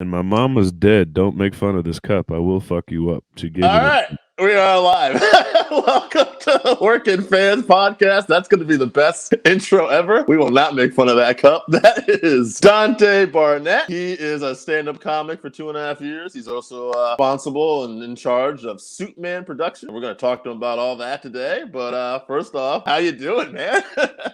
And my mom was dead. Don't make fun of this cup. I will fuck you up. She gave All me right, we are live. Welcome to the Working Fans Podcast. That's going to be the best intro ever. We will not make fun of that cup. That is Dante Barnett. He is a stand-up comic for 2.5 years. He's also responsible and in charge of Suitman Production. We're going to talk to him about all that today. But first off, how you doing, man?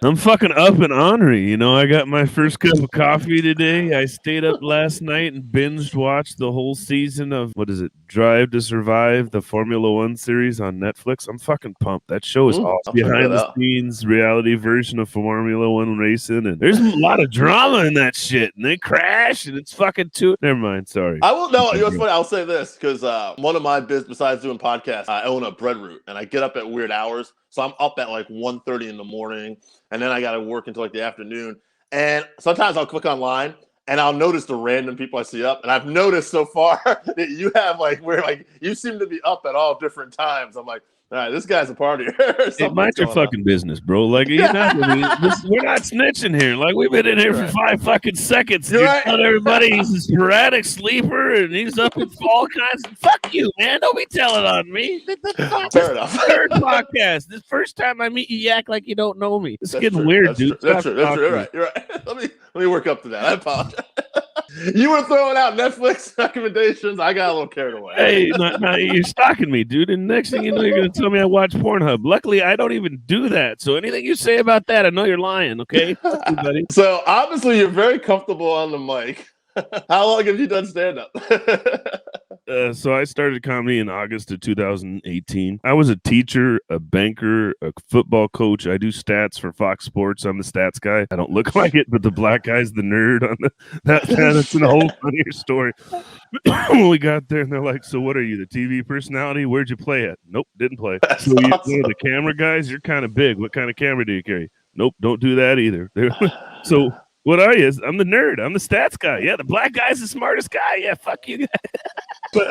I'm fucking up and ornery. You know, I got my first cup of coffee today. I stayed up last night and binged watched the whole season of, what is it, Drive to Survive, the Formula One series on Netflix. I'm fucking pumped. That show is awesome. Behind the scenes reality version of Formula One racing. And there's a lot of drama in that shit. And they crash and it's fucking too. Never mind. Sorry. I will know. You know what's funny? I'll say this because one of my business, besides doing podcasts, I own a bread route and I get up at weird hours. So I'm up at like 1:30 in the morning and then I got to work until like the afternoon. And sometimes I'll click online and I'll notice the random people I see up. And I've noticed so far that you have you seem to be up at all different times. I'm like, all right, this guy's a partier. Hey, mind your fucking business, bro. Like, we're not snitching here. Like, we've been in here for 5 fucking seconds. You're right. Telling everybody he's a sporadic sleeper and he's up in all kinds. Fuck you, man. Don't be telling on me. Fair enough. Third podcast. This first time I meet you, you act like you don't know me. It's getting weird, dude. That's true. You're right. Let me work up to that. I apologize. You were throwing out Netflix recommendations. I got a little carried away. Hey, you're stalking me, dude. And next thing you know, you're going to tell me I watch Pornhub. Luckily, I don't even do that. So anything you say about that, I know you're lying, okay? Fuck you, buddy. So obviously, you're very comfortable on the mic. How long have you done stand-up? So I started comedy in August of 2018. I was a teacher, a banker, a football coach. I do stats for Fox Sports. I'm the stats guy. I don't look like it, but the black guy's the nerd on that's a whole funnier story. When we got there, and they're like, "So what are you, the TV personality? Where'd you play at?" Nope, didn't play. That's so awesome. You're one of the camera guys? You're kind of big. What kind of camera do you carry? Nope, don't do that either. So what are you? I'm the nerd. I'm the stats guy. Yeah, the black guy's the smartest guy. Yeah, fuck you guys. But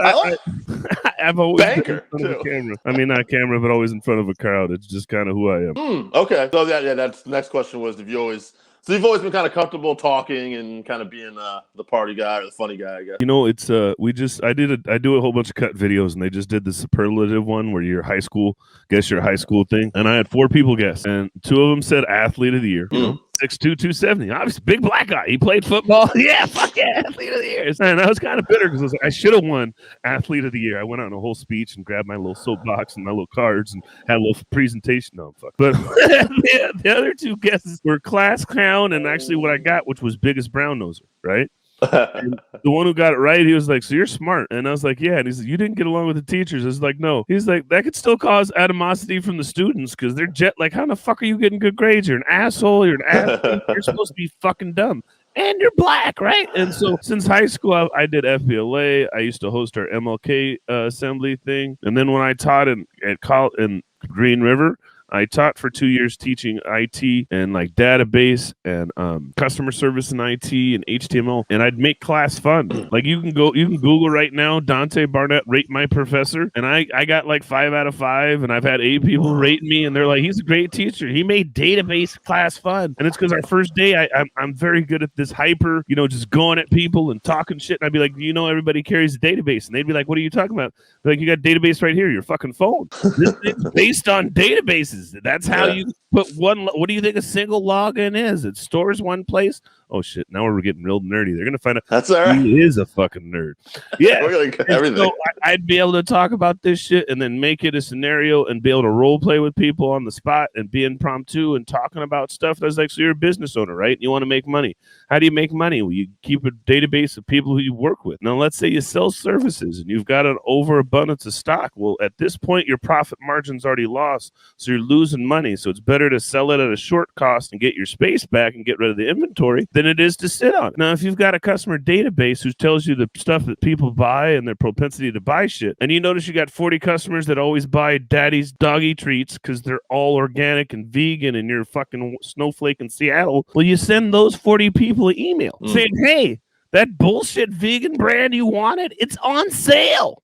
I've always banker been in front of a camera. I mean, not camera, but always in front of a crowd. It's just kind of who I am. Okay. So that's the next question was you've always been kind of comfortable talking and kind of being the party guy or the funny guy, I guess. You know, it's I do a whole bunch of cut videos, and they just did the superlative one where you're high school, guess your high school thing, and I had 4 people guess, and 2 of them said athlete of the year. You know? 6'2", 270. Obviously, big black guy. He played football. Yeah, fuck yeah, athlete of the year. And I was kind of bitter because I was like, I should have won athlete of the year. I went on a whole speech and grabbed my little soapbox and my little cards and had a little presentation. No, fuck. But the other 2 guesses were class clown and actually what I got, which was biggest brown noser, right? And the one who got it right, he was like, "So you're smart," and I was like, "Yeah." And he said, "You didn't get along with the teachers." I was like, "No." He's like, "That could still cause animosity from the students because they're like, how the fuck are you getting good grades? You're an asshole. You're an asshole. You're supposed to be fucking dumb." And you're black, right? And so since high school, I did FBLA. I used to host our MLK assembly thing. And then when I taught in Green River, I taught for 2 years teaching IT and like database and customer service in IT and HTML, and I'd make class fun. Like you can Google right now, Dante Barnett rate my professor, and I got like 5 out of 5, and I've had 8 people rate me, and they're like, he's a great teacher. He made database class fun, and it's because our first day I'm very good at this hyper, just going at people and talking shit, and I'd be like, everybody carries a database, and they'd be like, what are you talking about? Like, you got database right here, your fucking phone. This thing's based on databases. That's how you put one. What do you think a single login is? It stores one place. Oh shit! Now we're getting real nerdy. They're gonna find out that's all right. He is a fucking nerd. Yeah, we're gonna get everything. So I'd be able to talk about this shit and then make it a scenario and be able to role play with people on the spot and be impromptu and talking about stuff. That's like, so you're a business owner, right? You want to make money. How do you make money? Well, you keep a database of people who you work with. Now, let's say you sell services and you've got an overabundance of stock. Well, at this point, your profit margin's already lost, so you're losing money. So it's better to sell it at a short cost and get your space back and get rid of the inventory than it is to sit on. Now, if you've got a customer database who tells you the stuff that people buy and their propensity to buy shit, and you notice you got 40 customers that always buy daddy's doggy treats because they're all organic and vegan and you're fucking snowflake in Seattle, well, you send those 40 people an email saying, hey, that bullshit vegan brand you wanted, it's on sale.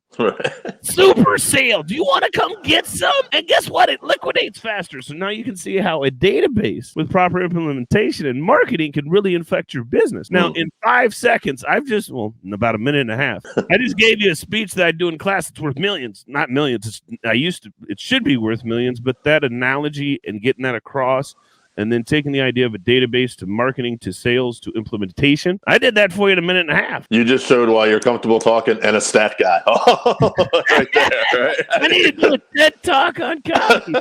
Super sale. Do you want to come get some? And guess what? It liquidates faster. So now you can see how a database with proper implementation and marketing can really infect your business. Now, in 5 seconds, in about a minute and a half, I just gave you a speech that I do in class. It's worth millions. Not millions. It should be worth millions, but that analogy and getting that across, and then taking the idea of a database to marketing to sales to implementation. I did that for you in a minute and a half. You just showed why you're comfortable talking and a stat guy. Right there, right? I need to do a TED Talk on copy.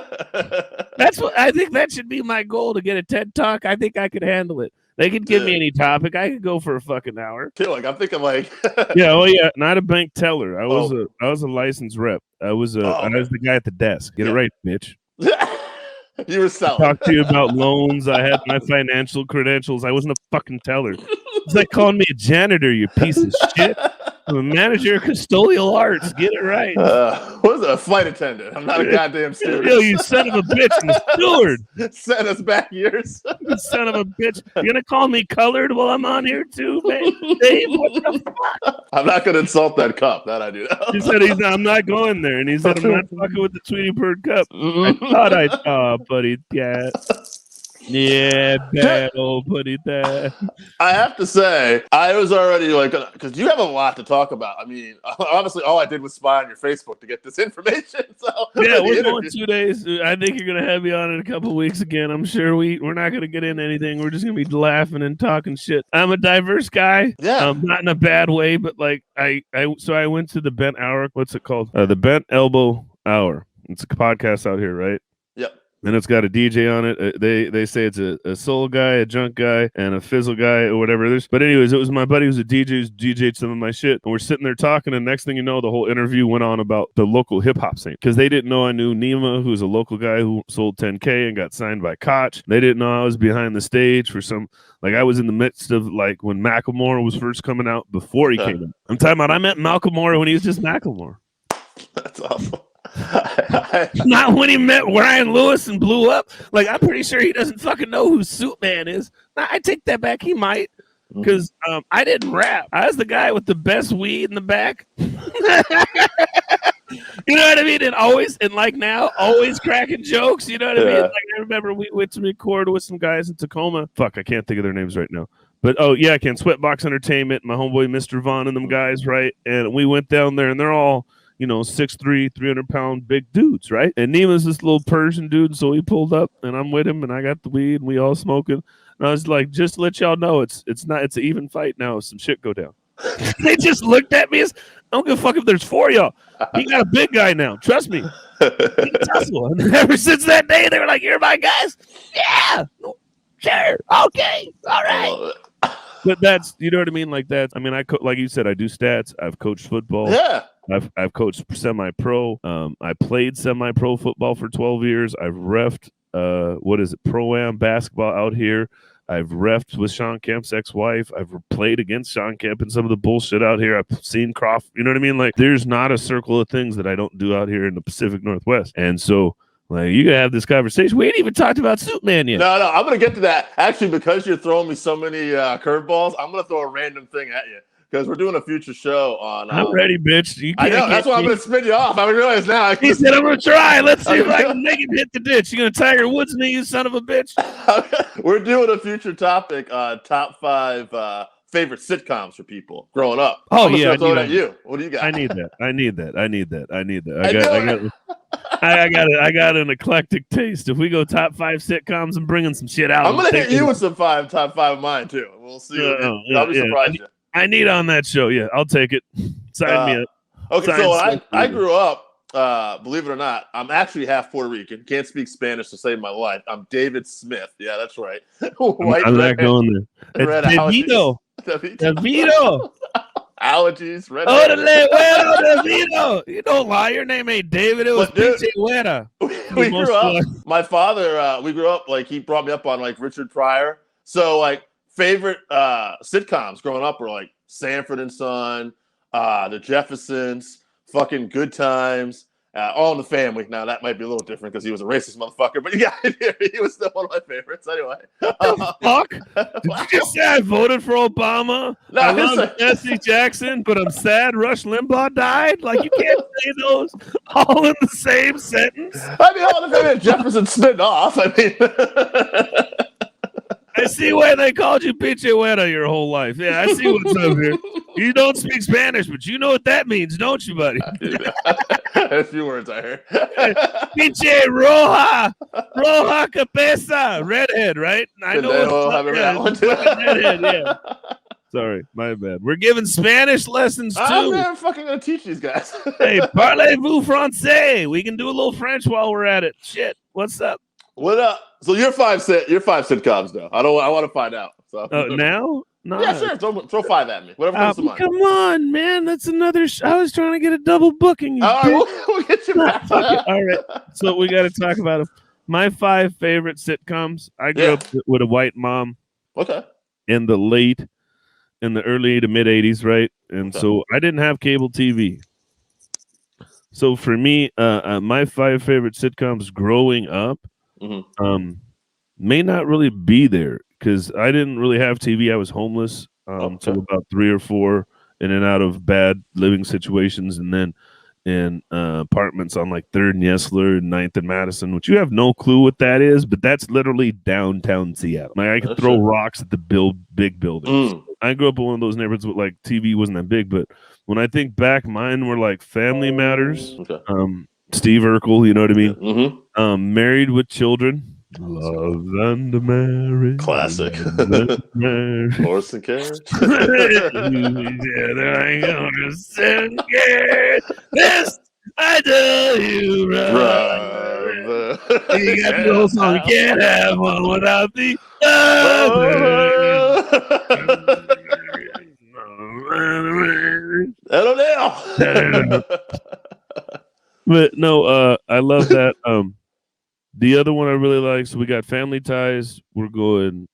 That's what I think that should be my goal, to get a TED Talk. I think I could handle it. They could give me any topic. I could go for a fucking hour. I'm thinking like yeah, not a bank teller. I was a licensed rep. I was the guy at the desk. Get it right, bitch. You were selling. Talk to you about loans. I had my financial credentials. I wasn't a fucking teller. It's like calling me a janitor, you piece of shit. I'm a manager of custodial arts. Get it right. What is it? A flight attendant. I'm not a goddamn steward. Yo, you son of a bitch. I'm a steward. Send us back years. You son of a bitch. You're going to call me colored while I'm on here too, man? Dave, what the fuck? I'm not going to insult that cup. That I do. He said, I'm not going there. And he said, I'm not fucking with the Tweety Bird cup. I thought I saw, buddy. Yeah. Yeah, bad old buddy dad. I have to say, I was already like, because you have a lot to talk about. I mean, obviously, all I did was spy on your Facebook to get this information. So yeah, we're going 2 days. I think you're going to have me on in a couple of weeks again. I'm sure we're not going to get into anything. We're just going to be laughing and talking shit. I'm a diverse guy. Yeah, not in a bad way, but like I went to the Bent Hour. What's it called? The Bent Elbow Hour. It's a podcast out here, right? Yep. And it's got a DJ on it. They say it's a soul guy, a junk guy, and a fizzle guy, or whatever. But anyways, it was my buddy who's a DJ who's DJ'd some of my shit. And we're sitting there talking, and next thing you know, the whole interview went on about the local hip-hop scene. Because they didn't know I knew Nima, who's a local guy who sold 10K and got signed by Koch. They didn't know I was behind the stage for some... Like, I was in the midst of, like, when Macklemore was first coming out, before he came in. I'm talking about I met Macklemore when he was just Macklemore. That's awesome. Not when he met Ryan Lewis and blew up. Like, I'm pretty sure he doesn't fucking know who Suit Man is. I take that back. He might, because I didn't rap. I was the guy with the best weed in the back. You know what I mean? And always cracking jokes. You know what I mean? Like, I remember we went to record with some guys in Tacoma. Fuck, I can't think of their names right now. But I can. Sweatbox Entertainment, my homeboy Mr. Vaughn and them guys, right? And we went down there, and they're all 6'3", 300-pound big dudes, right? And Nima's this little Persian dude, so he pulled up, and I'm with him, and I got the weed, and we all smoking. And I was like, just to let y'all know, it's an even fight now if some shit go down. They just looked at me as, I don't give a fuck if there's 4 of y'all. He got a big guy now. Trust me. He can tussle. And ever since that day, they were like, you're my guys? Yeah. Sure. Okay. All right. But that's, you know what I mean? Like that. I mean, like you said, I do stats. I've coached football. Yeah. I've coached semi-pro. I played semi-pro football for 12 years. I've reffed, Pro-Am basketball out here. I've reffed with Sean Kemp's ex-wife. I've played against Sean Kemp and some of the bullshit out here. I've seen Crawford. You know what I mean? Like, there's not a circle of things that I don't do out here in the Pacific Northwest. And so, like, you gotta have this conversation. We ain't even talked about Superman yet. No, I'm gonna get to that. Actually, because you're throwing me so many curveballs, I'm gonna throw a random thing at you. Because we're doing a future show on. I'm ready, bitch. I know. That's why I'm going to spin you off. I realize now. He said, I'm going to try. Let's see if I can make him hit the ditch. You going to Tiger Woods me, you son of a bitch? We're doing a future topic, top 5 favorite sitcoms for people growing up. Oh, yeah. Throw it at you. What do you got? I need that. I got an eclectic taste. If we go top 5 sitcoms, I'm bringing some shit out. I'm going to hit you with some top 5 of mine, too. We'll see. I'll be surprised you. I need on that show. Yeah, I'll take it. Sign me up. Okay, so I grew up, believe it or not, I'm actually half Puerto Rican. Can't speak Spanish to save my life. I'm David Smith. Yeah, that's right. I'm not going there. It's Davido. Allergies. Red Davido. You don't lie. Your name ain't David. It was Pinche Huera. We grew up. My father, we grew up, like, he brought me up on, like, Richard Pryor. So, like, favorite sitcoms growing up were like Sanford and Son, The Jeffersons, fucking Good Times, All in the Family. Now that might be a little different because he was a racist motherfucker, but he was still one of my favorites anyway. Fuck? Did you just say I voted for Obama? No, I love Jesse Jackson, but I'm sad Rush Limbaugh died. Like, you can't say those all in the same sentence. I mean, All in the Family, Jefferson spin off. I mean, I see why they called you Pinche Güera your whole life. Yeah, I see what's up here. You don't speak Spanish, but you know what that means, don't you, buddy? A few words I heard. Pinche Roja Cabeza. Redhead, right? I know I remember that one too. Redhead, yeah. Sorry, my bad. We're giving Spanish lessons too. I'm never fucking gonna teach these guys. Hey, parlez-vous français? We can do a little French while we're at it. Shit, what's up? What up? So your five sitcoms though. I want to find out. So now? No. Yeah, sure. Throw five at me. Whatever comes to mind. Come on, man. That's another. I was trying to get a double booking. All right, we'll get you back to that. All right. So we got to talk about them. My 5 favorite sitcoms. I grew up with a white mom. Okay. In the early to mid 80s, right? And so I didn't have cable TV. So for me, my 5 favorite sitcoms growing up may not really be there because I didn't really have TV. I was homeless till about 3 or 4, in and out of bad living situations, and then in apartments on like 3rd and Yesler and 9th and Madison, which you have no clue what that is, but that's literally downtown Seattle. Like I could throw rocks at the big buildings. I grew up in one of those neighborhoods with like TV wasn't that big, but when I think back, mine were like Family Matters, Steve Urkel, you know what I mean? Married with Children. Love and marriage. Classic. Horse and carriage. This I tell you, brother. You got the whole song. You can't have one without the other. I don't know. But no, I love that. The other one I really like, so we got Family Ties. We're going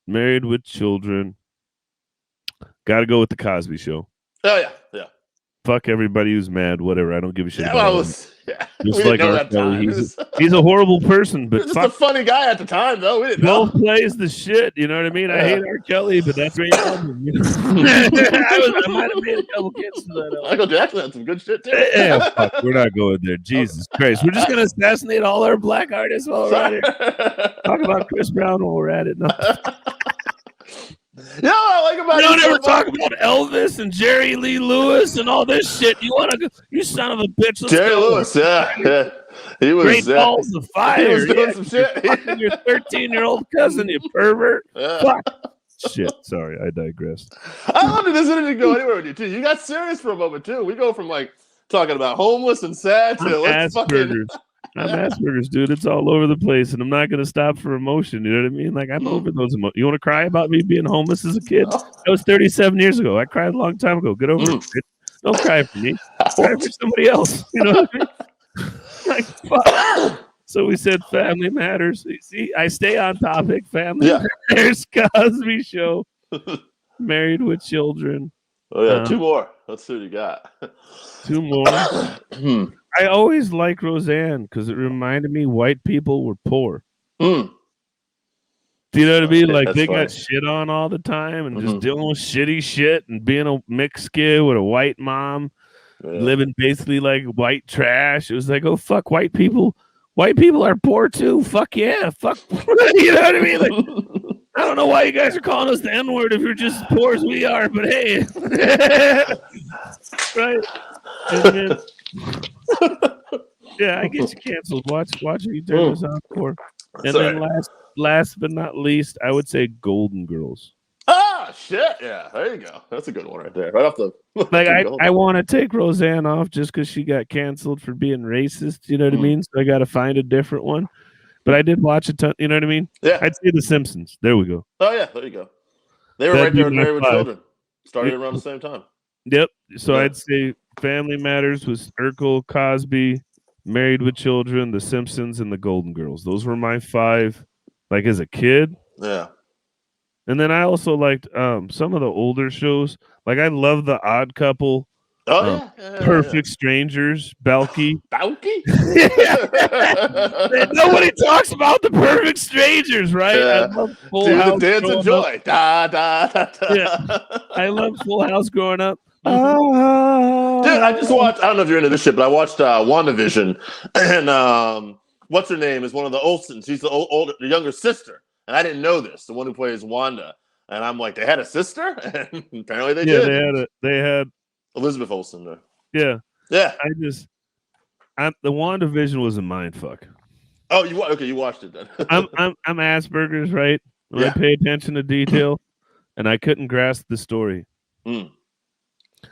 Married with Children. Got to go with The Cosby Show. Oh, yeah. Fuck everybody who's mad, whatever. I don't give a shit about him. Just like R. Kelly. He's a horrible person, but just a funny guy at the time, though. We didn't know. Plays the shit, you know what I mean? I hate R. Kelly, but that's right. You know? I might have made a couple kids to that. Michael Jackson had some good shit, too. Yeah, fuck, we're not going there. Jesus Christ. We're just going to assassinate all our black artists while we're at it. Talk about Chris Brown while we're at it. No. Yeah, I like about you don't ever talk about Elvis and Jerry Lee Lewis and all this shit. You want to go? You son of a bitch. Jerry Lewis, yeah. He was Great Balls of Fire. He was doing some shit. Your 13-year-old cousin, you pervert. Fuck. Shit. Sorry, I digressed. I wanted this interview to go anywhere with you too. You got serious for a moment too. We go from like talking about homeless and sad to let's fucking. I'm Asperger's, dude. It's all over the place, and I'm not going to stop for emotion. You know what I mean? Like, I'm over those emotions. You want to cry about me being homeless as a kid? That was 37 years ago. I cried a long time ago. Get over it. Don't cry for me. Cry for somebody else. You know what I mean? Like, fuck. So we said Family Matters. See, I stay on topic. Family Matters, Cosby Show, Married with Children. Oh, yeah. 2 more. Let's see what you got. 2 more. I always liked Roseanne because it reminded me white people were poor. Do you know what I mean? Like they got shit on all the time and just dealing with shitty shit and being a mixed kid with a white mom, living basically like white trash. It was like, oh fuck, white people. White people are poor too. Fuck yeah, fuck. You know what I mean? Like, I don't know why you guys are calling us the N-word if you're just as poor as we are, but hey, right? And then, yeah, I get you canceled. Watch what you turn this on for. And then last but not least, I would say Golden Girls. Ah, shit. Yeah, there you go. That's a good one right there. Right off the like I want to take Roseanne off just because she got canceled for being racist. You know what I mean? So I got to find a different one. But I did watch a ton. You know what I mean? Yeah. I'd say The Simpsons. There we go. Oh yeah, there you go. They were right there with Married with Children. Started around the same time. Yep. So I'd say Family Matters was Urkel, Cosby, Married with Children, The Simpsons, and The Golden Girls. Those were my 5, like as a kid. Yeah. And then I also liked some of the older shows. Like I love The Odd Couple. Oh yeah. Perfect Strangers, Belky. Balky? Nobody talks about the Perfect Strangers, right? I love Full Do the House. dance and joy. Da, da, da, da. Yeah. I love Full House growing up. Dude, I just watched. I don't know if you're into this shit, but I watched WandaVision, and what's her name is one of the Olsens. She's the younger sister, and I didn't know this. The one who plays Wanda, and I'm like, they had a sister, and apparently they did. They had Elizabeth Olsen. Though. Yeah. Yeah. The WandaVision was a mind fuck. Oh, you watched it then. I'm Asperger's, right? I pay attention to detail, and I couldn't grasp the story.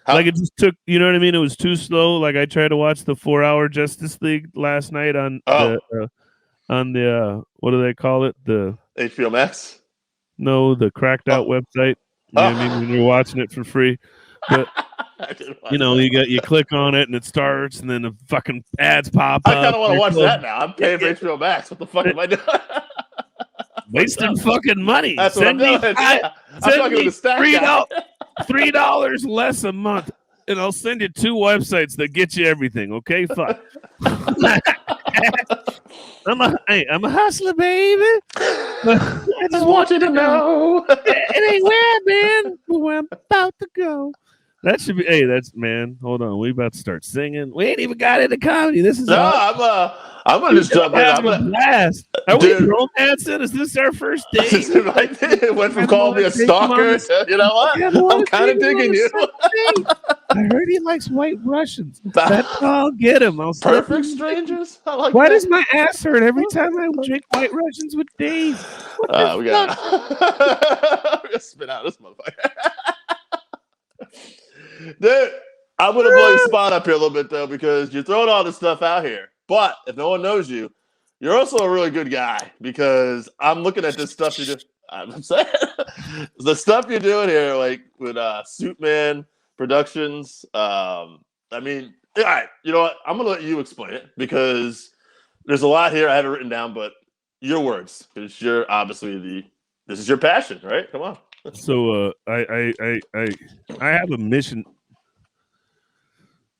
Like it just took, you know what I mean? It was too slow. Like I tried to watch the 4-hour Justice League last night on the what do they call it? The HBO Max? No, the cracked out website. You know what I mean? When you're watching it for free. But you click on it and it starts and then the fucking ads pop up. I kind of want to watch that now. I'm paying for HBO Max. What the fuck am I doing? Wasting fucking money. That's what I'm doing. Send me $3 less a month, and I'll send you 2 websites that get you everything. Okay, fuck. I'm a hustler, baby. I just want you to know it ain't where I've been, but where I'm about to go. That should be. Hey, man. Hold on, we about to start singing. We ain't even got into comedy. This is. I'm gonna just jump in. Blast. Are we romancing? Is this our first date? It went from calling me a stalker to, you know what? I'm kind of digging you. I heard he likes white Russians. That's all. Get him. Perfect Strangers. I like Why does my ass hurt every time I drink white Russians with Dave? We gotta spit out this motherfucker. Dude, I'm gonna blow your spot up here a little bit though, because you're throwing all this stuff out here. But if no one knows you, you're also a really good guy, because I'm looking at this stuff you do. I'm saying the stuff you're doing here, like with Suitman Productions. I mean, all right, you know what? I'm gonna let you explain it, because there's a lot here I have it written down, but your words, because you're obviously this is your passion, right? Come on. So I have a mission.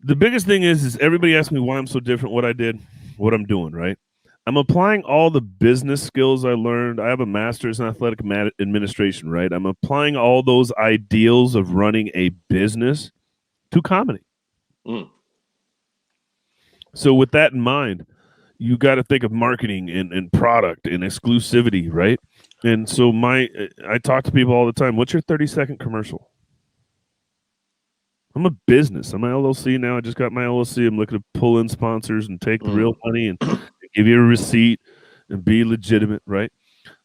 The biggest thing is everybody asks me why I'm so different, what I did, what I'm doing, right? I'm applying all the business skills I learned. I have a master's in athletic administration, right? I'm applying all those ideals of running a business to comedy. So with that in mind, you got to think of marketing and product and exclusivity, right? And so I talk to people all the time. What's your 30-second commercial? I'm a business. I'm an LLC now. I just got my LLC. I'm looking to pull in sponsors and take the real money and give you a receipt and be legitimate, right?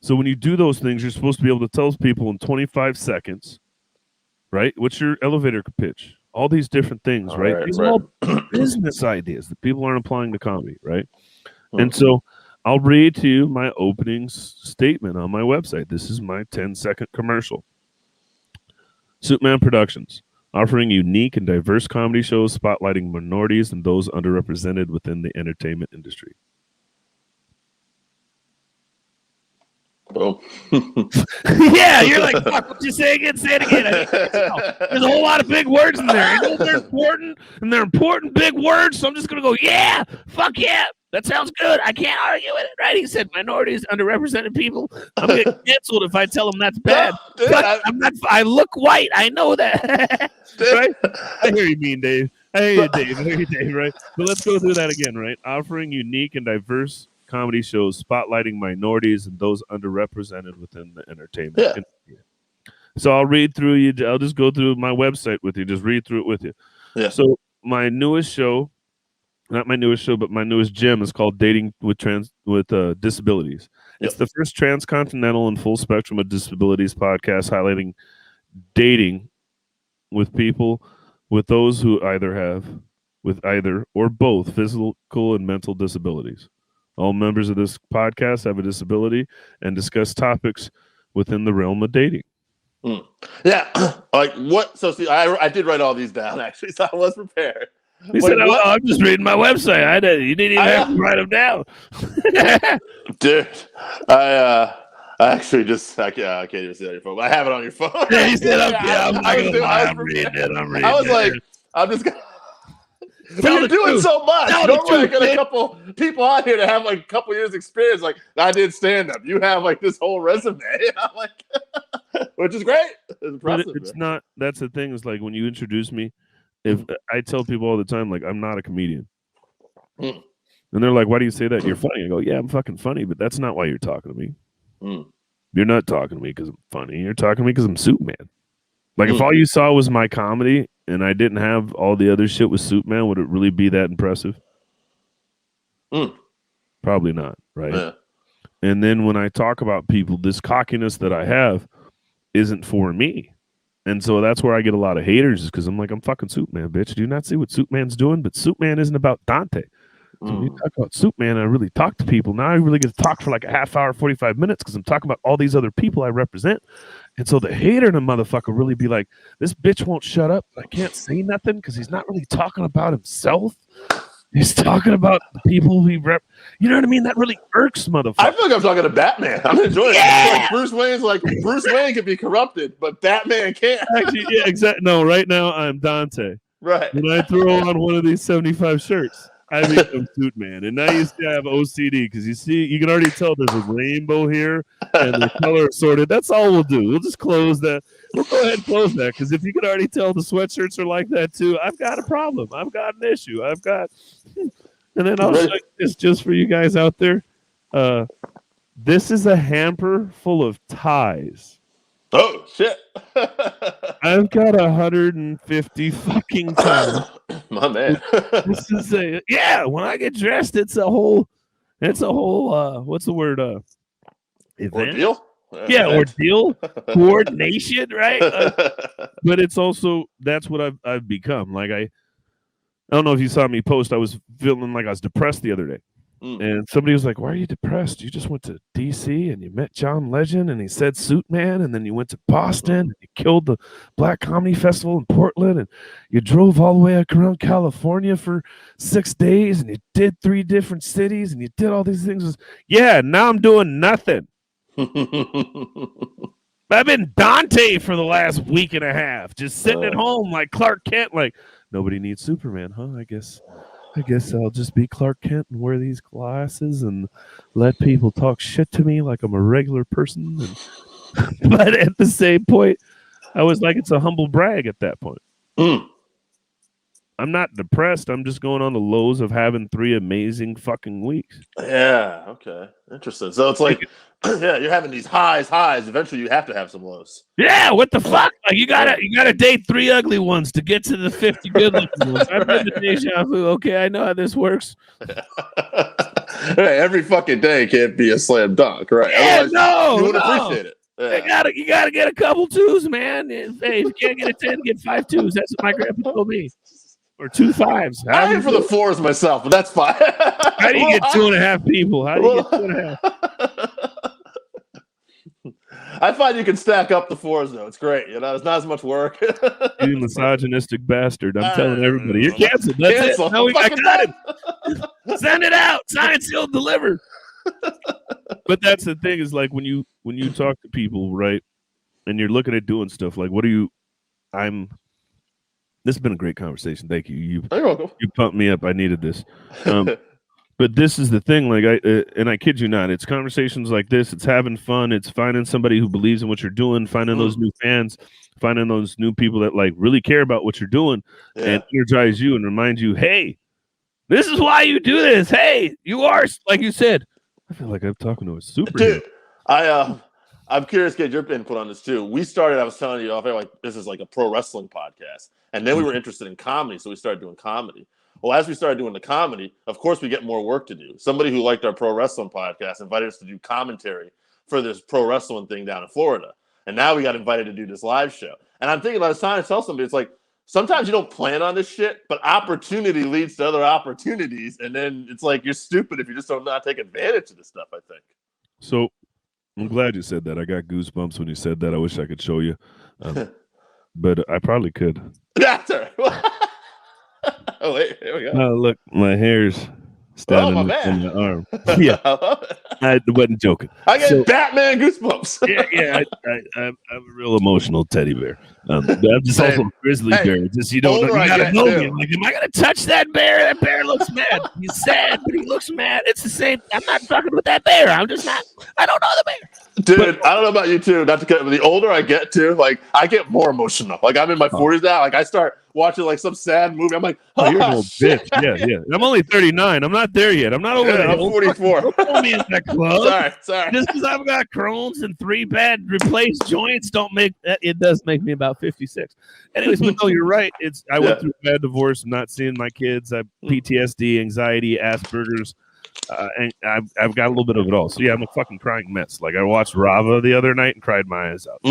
So when you do those things, you're supposed to be able to tell people in 25 seconds, right? What's your elevator pitch? All these different things, right? These are all business ideas that people aren't applying to comedy, right? And so I'll read to you my opening statement on my website. This is my 10-second commercial. Suitman Productions, offering unique and diverse comedy shows spotlighting minorities and those underrepresented within the entertainment industry. Boom. Yeah, you're like, fuck, what you say again? Say it again. There's a whole lot of big words in there. I know they're important, and they're important big words, so I'm just going to go, yeah, fuck yeah. That sounds good. I can't argue with it, right? He said minorities, underrepresented people. I'm getting canceled if I tell them that's bad. No, dude, but I'm not. I look white. I know that. Right? I hear you, mean Dave. I hear you, Dave. Right? But let's go through that again, right? Offering unique and diverse comedy shows spotlighting minorities and those underrepresented within the entertainment industry. So I'll read through you. I'll just go through my website with you. Just read through it with you. Yeah. So my newest show. Not my newest show, but my newest gym is called Dating with Disabilities. It's the first transcontinental and full spectrum of disabilities podcast highlighting dating with people with those who either or both physical and mental disabilities. All members of this podcast have a disability and discuss topics within the realm of dating. Yeah, like what? So see, I did write all these down actually, so I was prepared. He said, I'm just reading my website. You didn't even have to write them down. Dude, I actually just, I can't even see it on your phone. I have it on your phone. Yeah, he said, okay, I'm not going to lie. I'm reading it. I was like, I'm just gonna. You're doing so much. Normally, I get a couple people out here to have like a couple years experience. Like, I did stand up. You have like this whole resume. I'm like, which is great. It's impressive. But it's not. That's the thing. Is like when you introduce me, if I tell people all the time, like I'm not a comedian, and they're like, "Why do you say that? You're funny." I go, "Yeah, I'm fucking funny, but that's not why you're talking to me. You're not talking to me because I'm funny. You're talking to me because I'm Superman. Like if all you saw was my comedy." And I didn't have all the other shit with Superman, would it really be that impressive? Probably not, right? Yeah. And then when I talk about people, this cockiness that I have isn't for me. And so that's where I get a lot of haters, is because I'm like, I'm fucking Superman, bitch. Do you not see what Superman's doing? But Superman isn't about Dante. So when you talk about Superman, I really talk to people. Now I really get to talk for like a half hour, 45 minutes, because I'm talking about all these other people I represent. And so the hater in a motherfucker really be like, this bitch won't shut up. I can't say nothing because he's not really talking about himself. He's talking about the people he rep. You know what I mean? That really irks motherfucker. I feel like I'm talking to Batman. I'm enjoying it. Like Bruce Wayne's like, Bruce Wayne can be corrupted, but Batman can't. Actually, yeah, exactly. No, right now I'm Dante. Right. When I throw on one of these 75 shirts, I become Superman. And now you still have OCD because you can already tell there's a rainbow here and the color sorted. That's all we'll do. We'll just close that. We'll go ahead and close that, because if you can already tell the sweatshirts are like that too, I've got a problem. I've got an issue. And then I'll show you this just for you guys out there. This is a hamper full of ties. Oh shit! I've got 150 fucking ties. My man. This is when I get dressed, it's a whole what's the word? Event? Ordeal? Yeah, ordeal, coordination, right? But it's also, that's what I've become. Like I don't know if you saw me post. I was feeling like I was depressed the other day. And somebody was like, "Why are you depressed? You just went to DC and you met John Legend and he said Suitman, and then you went to Boston and you killed the Black Comedy Festival in Portland, and you drove all the way around California for 6 days and you did 3 different cities and you did all these things." Yeah, now I'm doing nothing. I've been Dante for the last week and a half, just sitting at home like Clark Kent. Like, nobody needs Superman, huh? I guess I'll just be Clark Kent and wear these glasses and let people talk shit to me like I'm a regular person. But at the same point, I was like, it's a humble brag at that point. I'm not depressed. I'm just going on the lows of having 3 amazing fucking weeks. Yeah. Okay. Interesting. So it's like, yeah, you're having these highs. Eventually, you have to have some lows. Yeah. What the fuck? Like you gotta date 3 ugly ones to get to the 50 good looking ones. I've been to deja vu. Okay, I know how this works. Hey, every fucking day can't be a slam dunk, right? Yeah, you would appreciate it. Yeah. You gotta get a couple 2s, man. Hey, if you can't get a 10, get 5 2s. That's what my grandpa told me. Or 2 5s. I aim for the 4s myself, but that's fine. How do you get 2.5 people? How do you get 2.5? I find you can stack up the 4s though. It's great. You know, it's not as much work. You misogynistic bastard. I'm telling everybody. You're canceled. That's Cancel. it. No, I got it. Send it out. Signed, sealed, delivered. But that's the thing, is like when you talk to people, right? And you're looking at doing stuff, like this has been a great conversation. Thank you. You're welcome. You pumped me up. I needed this. But this is the thing, like I kid you not, it's conversations like this. It's having fun. It's finding somebody who believes in what you're doing, finding those new fans, finding those new people that like really care about what you're doing and energize you and remind you, hey, this is why you do this. Hey, you are, like you said. I feel like I'm talking to a superhero. Dude, I'm curious to get your input on this too. We started, I was telling you off air, like this is like a pro wrestling podcast. And then we were interested in comedy, so we started doing comedy. Well, as we started doing the comedy, of course, we get more work to do. Somebody who liked our pro wrestling podcast invited us to do commentary for this pro wrestling thing down in Florida. And now we got invited to do this live show. And I'm thinking, it's time to tell somebody, it's like, sometimes you don't plan on this shit, but opportunity leads to other opportunities. And then it's like, you're stupid if you just don't not take advantage of this stuff, I think. So I'm glad you said that. I got goosebumps when you said that. I wish I could show you. But I probably could. That's her. Oh, wait, here we go. Look, my hair's standing on my arm. Yeah, I wasn't joking. I get Batman goosebumps. yeah, I'm a real emotional teddy bear. I'm just Same. also a grizzly Hey, bear. Just you don't know. older You I gotta get, know too. me. I'm like, am I gonna touch that bear? That bear looks mad. He's sad, but he looks mad. It's the same. I'm not fucking with that bear. I'm just not. I don't know the bear. Dude, I don't know about you too. Not to get, but the older I get too, like I get more emotional. Like I'm in my 40s now. Like I start watching like some sad movie. I'm like, oh, you're an old shit. bitch. Yeah. I'm only 39. I'm not there yet. I'm not over Yeah, there. I'm 44. Don't throw me in that club. Sorry. Just because I've got Crohn's and 3 bad replaced joints, don't make it does make me about 56. Anyways, but no, you're right. I went through a bad divorce. I'm not seeing my kids. I have PTSD, anxiety, Asperger's. And I've got a little bit of it all. So yeah, I'm a fucking crying mess. Like I watched Rava the other night and cried my eyes out.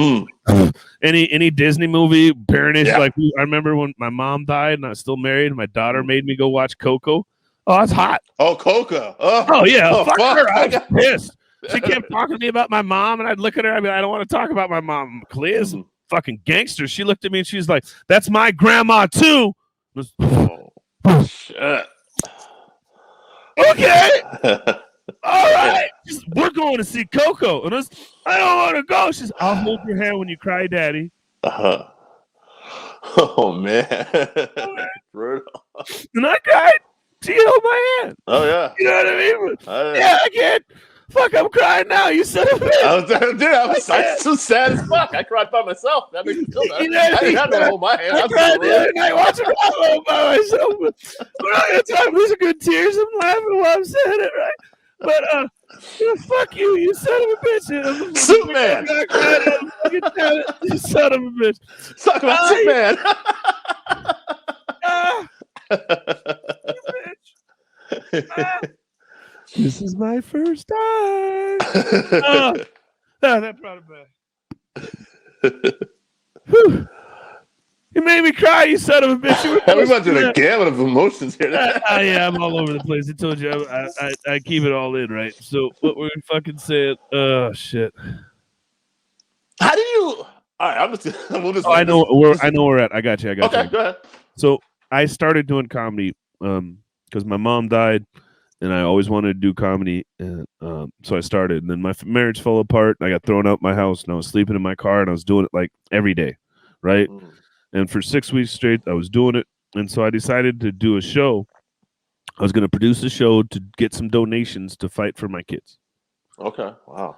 Any Disney movie, parent like I remember when my mom died and I was still married. And my daughter made me go watch Coco. Oh, that's hot. Oh, Coco. Oh yeah, fuck her. I was pissed. She kept talking to me about my mom, and I'd look at her. I mean, I don't want to talk about my mom. Clear's fucking gangster. She looked at me and she's like, "That's my grandma too." Oh, shit. Okay. All right. We're going to see Coco. And I don't want to go. She's, I'll hold your hand when you cry, Daddy. Oh, man. Brutal. And I cried. She held my hand. Oh, yeah. You know what I mean? Yeah, I can't. Fuck, I'm crying now. You son of a bitch. I was so sad as fuck. I cried by myself. That makes me feel better. I didn't have to hold my hand. I cried the other night watching Bravo by myself. But we're not going to talk. These are good tears. I'm laughing while I'm saying it, right? But, fuck you. You son of a bitch. Superman. You son of a bitch. Talk about Superman. Bitch. This is my first time. That brought it back. You made me cry, you son of a bitch. We went through the gamut of emotions here. Yeah, I'm all over the place. I told you I keep it all in, right? So what were we fucking saying? Oh shit. How do you? All right, I'm just. We'll just I know where we're at. I got you. Okay, go ahead. So I started doing comedy because my mom died. And I always wanted to do comedy, and so I started. And then my marriage fell apart, and I got thrown out my house, and I was sleeping in my car, and I was doing it like every day, right? And for 6 weeks straight, I was doing it. And so I decided to do a show. I was going to produce a show to get some donations to fight for my kids. Okay, wow.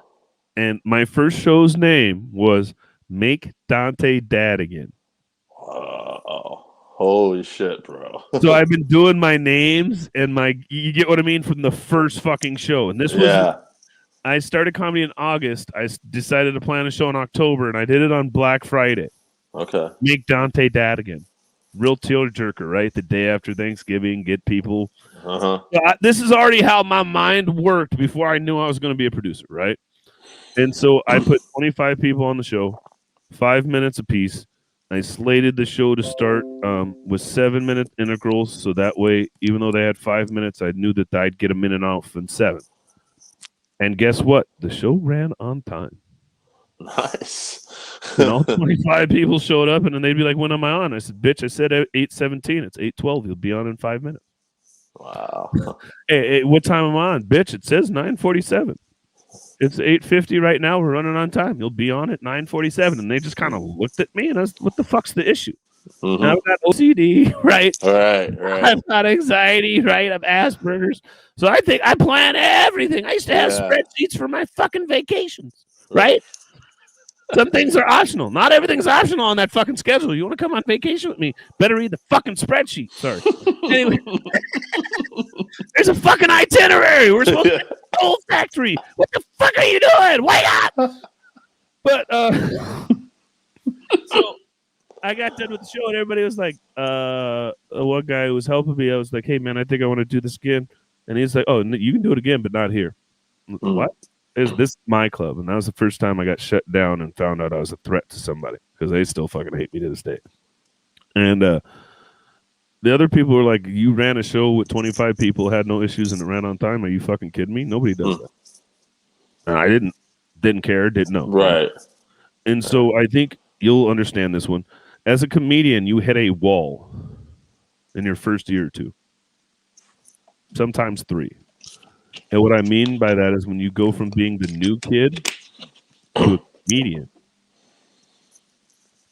And my first show's name was Make Dante Dad Again. Holy shit, bro. So I've been doing my names and you get what I mean, from the first fucking show. And this was, I started comedy in August. I decided to plan a show in October, and I did it on Black Friday. Okay. Make Dante Dad Again. Real tearjerker, right? The day after Thanksgiving, get people. This is already how my mind worked before I knew I was going to be a producer, right? And so I put 25 people on the show, 5 minutes apiece. I slated the show to start with 7-minute integrals, so that way, even though they had 5 minutes, I knew that I'd get a minute off in 7. And guess what? The show ran on time. Nice. And all 25 people showed up, and then they'd be like, "When am I on?" I said, "Bitch, I said 8:17. It's 8:12. You'll be on in 5 minutes." Wow. Hey, what time am I on? Bitch, it says 9:47. It's 8:50 right now. We're running on time. You'll be on at 9:47. And they just kind of looked at me, and I was, what the fuck's the issue? I've got OCD, right? Right. I've got anxiety, right? I've Asperger's. So I think I plan everything. I used to have spreadsheets for my fucking vacations, right? Some things are optional. Not everything's optional on that fucking schedule. You want to come on vacation with me? Better read the fucking spreadsheet. Sorry. Anyway, there's a fucking itinerary. We're supposed to be at the old factory. What the fuck are you doing? Wake up! But so I got done with the show, and everybody was like, one guy who was helping me, I was like, "Hey man, I think I want to do this again." And he's like, "Oh, you can do it again, but not here." What? This is my club, and that was the first time I got shut down and found out I was a threat to somebody, because they still fucking hate me to this day. And the other people were like, "You ran a show with 25 people, had no issues, and it ran on time. Are you fucking kidding me? Nobody does that." And I didn't care, didn't know. Right. And so I think you'll understand this one. As a comedian, you hit a wall in your first year or two, sometimes 3. And what I mean by that is when you go from being the new kid to a comedian,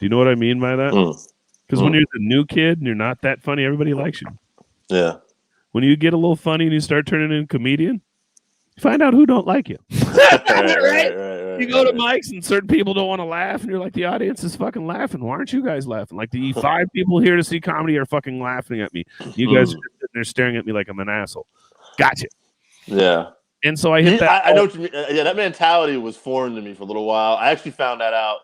Do you know what I mean by that? Because when Mm. you're the new kid and you're not that funny, everybody likes you. Yeah. When you get a little funny and you start turning into a comedian, you find out who don't like you. right. You go to mics and certain people don't want to laugh, and you're like, the audience is fucking laughing. Why aren't you guys laughing? Like the 5 people here to see comedy are fucking laughing at me. You guys are sitting there staring at me like I'm an asshole. Gotcha. Yeah. And so I hit that. I know what you mean. Yeah, that mentality was foreign to me for a little while. I actually found that out,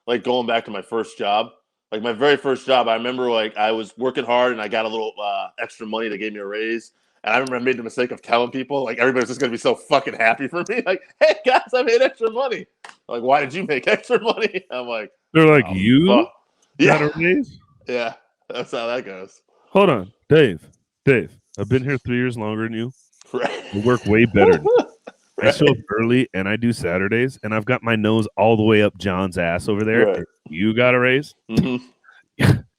like going back to my first job. Like my very first job, I remember like I was working hard and I got a little extra money. They gave me a raise. And I remember I made the mistake of telling people, like, everybody's just going to be so fucking happy for me. Like, hey, guys, I made extra money. Like, why did you make extra money? I'm like, they're like, you got a raise? Yeah, that's how that goes. Hold on. Dave, I've been here 3 years longer than you. Right. I work way better. I show up early and I do Saturdays, and I've got my nose all the way up John's ass over there. Right. You got a raise?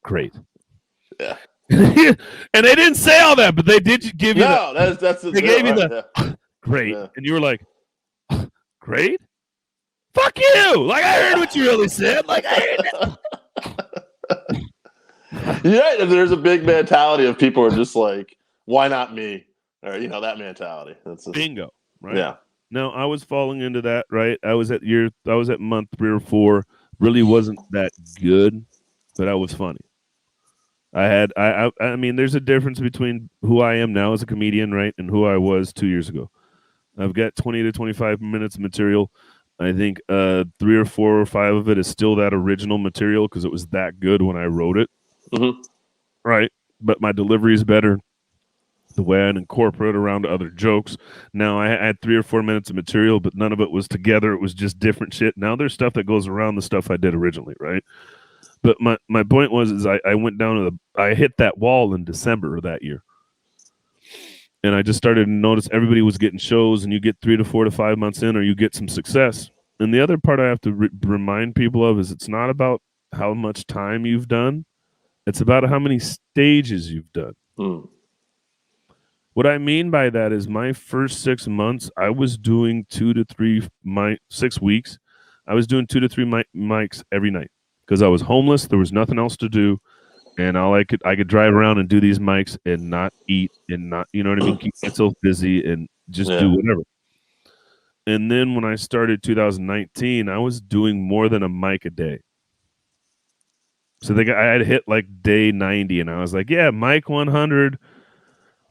Great. Yeah. And they didn't say all that, but they did give you. No, that's they gave you the great, and you were like, great. Fuck you! Like I heard what you really said. Like I heard that. Yeah, there's a big mentality of people are just like, why not me? Or that mentality. That's just, bingo, right? Yeah. No, I was falling into that. Right, I was at month 3 or 4. Really wasn't that good, but I was funny. I mean, there's a difference between who I am now as a comedian, right, and who I was 2 years ago. I've got 20 to 25 minutes of material. I think 3 or 4 or 5 of it is still that original material because it was that good when I wrote it. Mm-hmm. Right, but my delivery is better. The way I incorporate around other jokes. Now I had 3 or 4 minutes of material, but none of it was together. It was just different shit. Now there's stuff that goes around the stuff I did originally, right? But my point was I went down to I hit that wall in December of that year. And I just started to notice everybody was getting shows, and you get 3 to 4 to 5 months in, or you get some success. And the other part I have to remind people of is it's not about how much time you've done. It's about how many stages you've done. What I mean by that is my first 6 months, I was doing 2 to 3 6 weeks. I was doing 2 to 3 mics every night because I was homeless. There was nothing else to do. And I could drive around and do these mics and not eat and not, you know what I mean? Keep myself busy and just do whatever. And then when I started 2019, I was doing more than a mic a day. So I had hit like day 90 and I was like, yeah, mic 100.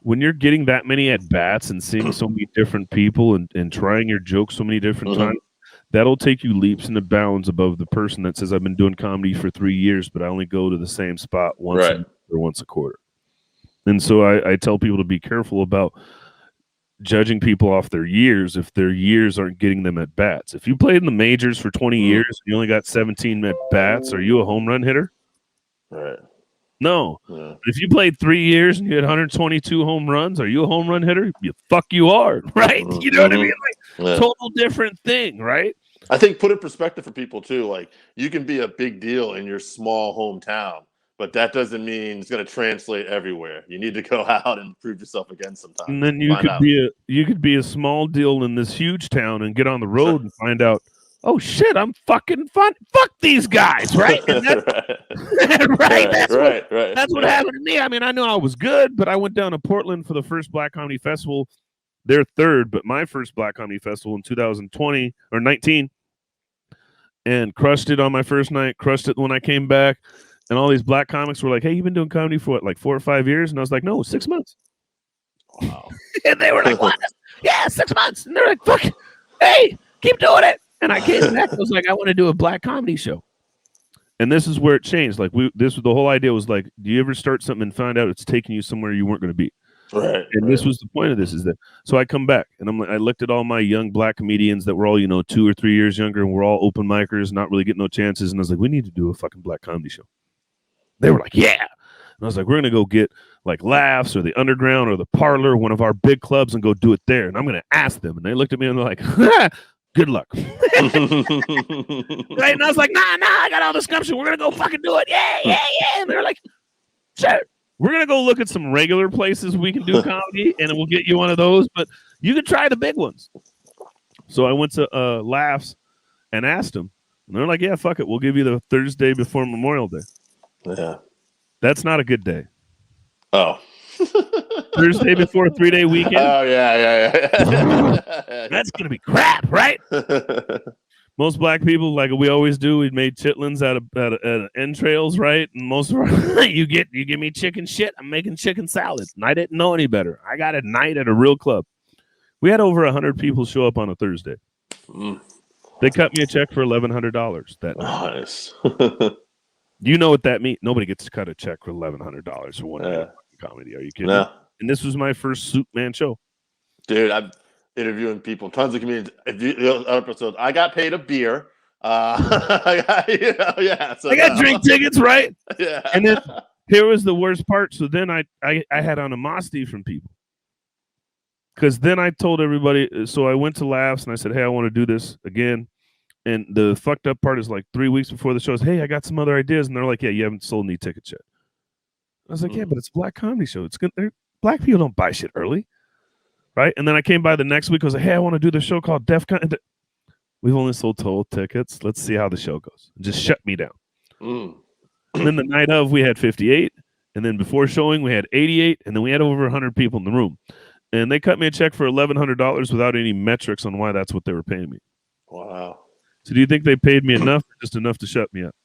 When you're getting that many at bats and seeing so many different people and trying your jokes so many different times, that'll take you leaps and bounds above the person that says, I've been doing comedy for 3 years, but I only go to the same spot once a month or once a quarter. And so I tell people to be careful about judging people off their years if their years aren't getting them at bats. If you played in the majors for 20 years and you only got 17 at bats, are you a home run hitter? Right. No. Yeah. If you played 3 years and you had 122 home runs, are you a home run hitter? You are, right? You know what I mean? Like, total different thing, right? I think put in perspective for people too. Like you can be a big deal in your small hometown, but that doesn't mean it's going to translate everywhere. You need to go out and prove yourself again sometime. And then you could be a small deal in this huge town and get on the road and find out, oh shit, I'm fucking fun. Fuck these guys, right? And that's, That's what happened to me. I mean, I knew I was good, but I went down to Portland for the first Black Comedy Festival. They're third, but my first Black Comedy Festival in 2020 or 19, and crushed it on my first night. Crushed it when I came back, and all these black comics were like, "Hey, you've been doing comedy for what, like 4 or 5 years?" And I was like, "No, 6 months." Wow. And they were like, "What?" Yeah, 6 months. And they're like, "Fuck, hey, keep doing it." And I came back. I was like, I want to do a black comedy show. And this is where it changed. Like the whole idea was like, do you ever start something and find out it's taking you somewhere you weren't going to be? Right. And this was the point of this is that. So I come back and I looked at all my young black comedians that were all, 2 or 3 years younger, and we're all open micers, not really getting no chances. And I was like, we need to do a fucking black comedy show. They were like, yeah. And I was like, we're going to go get like Laughs or the Underground or the Parlor, one of our big clubs, and go do it there. And I'm going to ask them. And they looked at me and they're like, good luck. Right? And I was like, nah, I got all this gumption. We're going to go fucking do it. Yeah. And they're like, sure. We're going to go look at some regular places we can do comedy, and we'll get you one of those. But you can try the big ones. So I went to Laughs and asked them, And they're like, yeah, fuck it. We'll give you the Thursday before Memorial Day. Yeah. That's not a good day. Oh. Thursday before a 3-day weekend. Oh, yeah. That's going to be crap, right? Most black people, like we always do, we made chitlins out of entrails, right? And most of our, you give me chicken shit, I'm making chicken salad. And I didn't know any better. I got a night at a real club. We had over 100 people show up on a Thursday. They cut me a check for $1,100 that night. Nice. You know what that means? Nobody gets to cut a check for $1,100 for one night of comedy. Are you kidding? No. And this was my first Soup Man show. Dude, I'm interviewing people, tons of comedians. Episodes. I got paid a beer. So I got drink tickets, right? Yeah. And then here was the worst part. So then I had animosity from people. Because then I told everybody, so I went to Laughs and I said, hey, I want to do this again. And the fucked up part is like 3 weeks before the show is, hey, I got some other ideas. And they're like, yeah, you haven't sold any tickets yet. I was like, yeah, but it's a black comedy show. It's good. Black people don't buy shit early. Right. And then I came by the next week. I was like, hey, I want to do this show called Def Con. We've only sold 12 tickets. Let's see how the show goes. Just shut me down. And then the night of, we had 58. And then before showing, we had 88. And then we had over 100 people in the room. And they cut me a check for $1,100 without any metrics on why that's what they were paying me. Wow. So do you think they paid me enough or just enough to shut me up?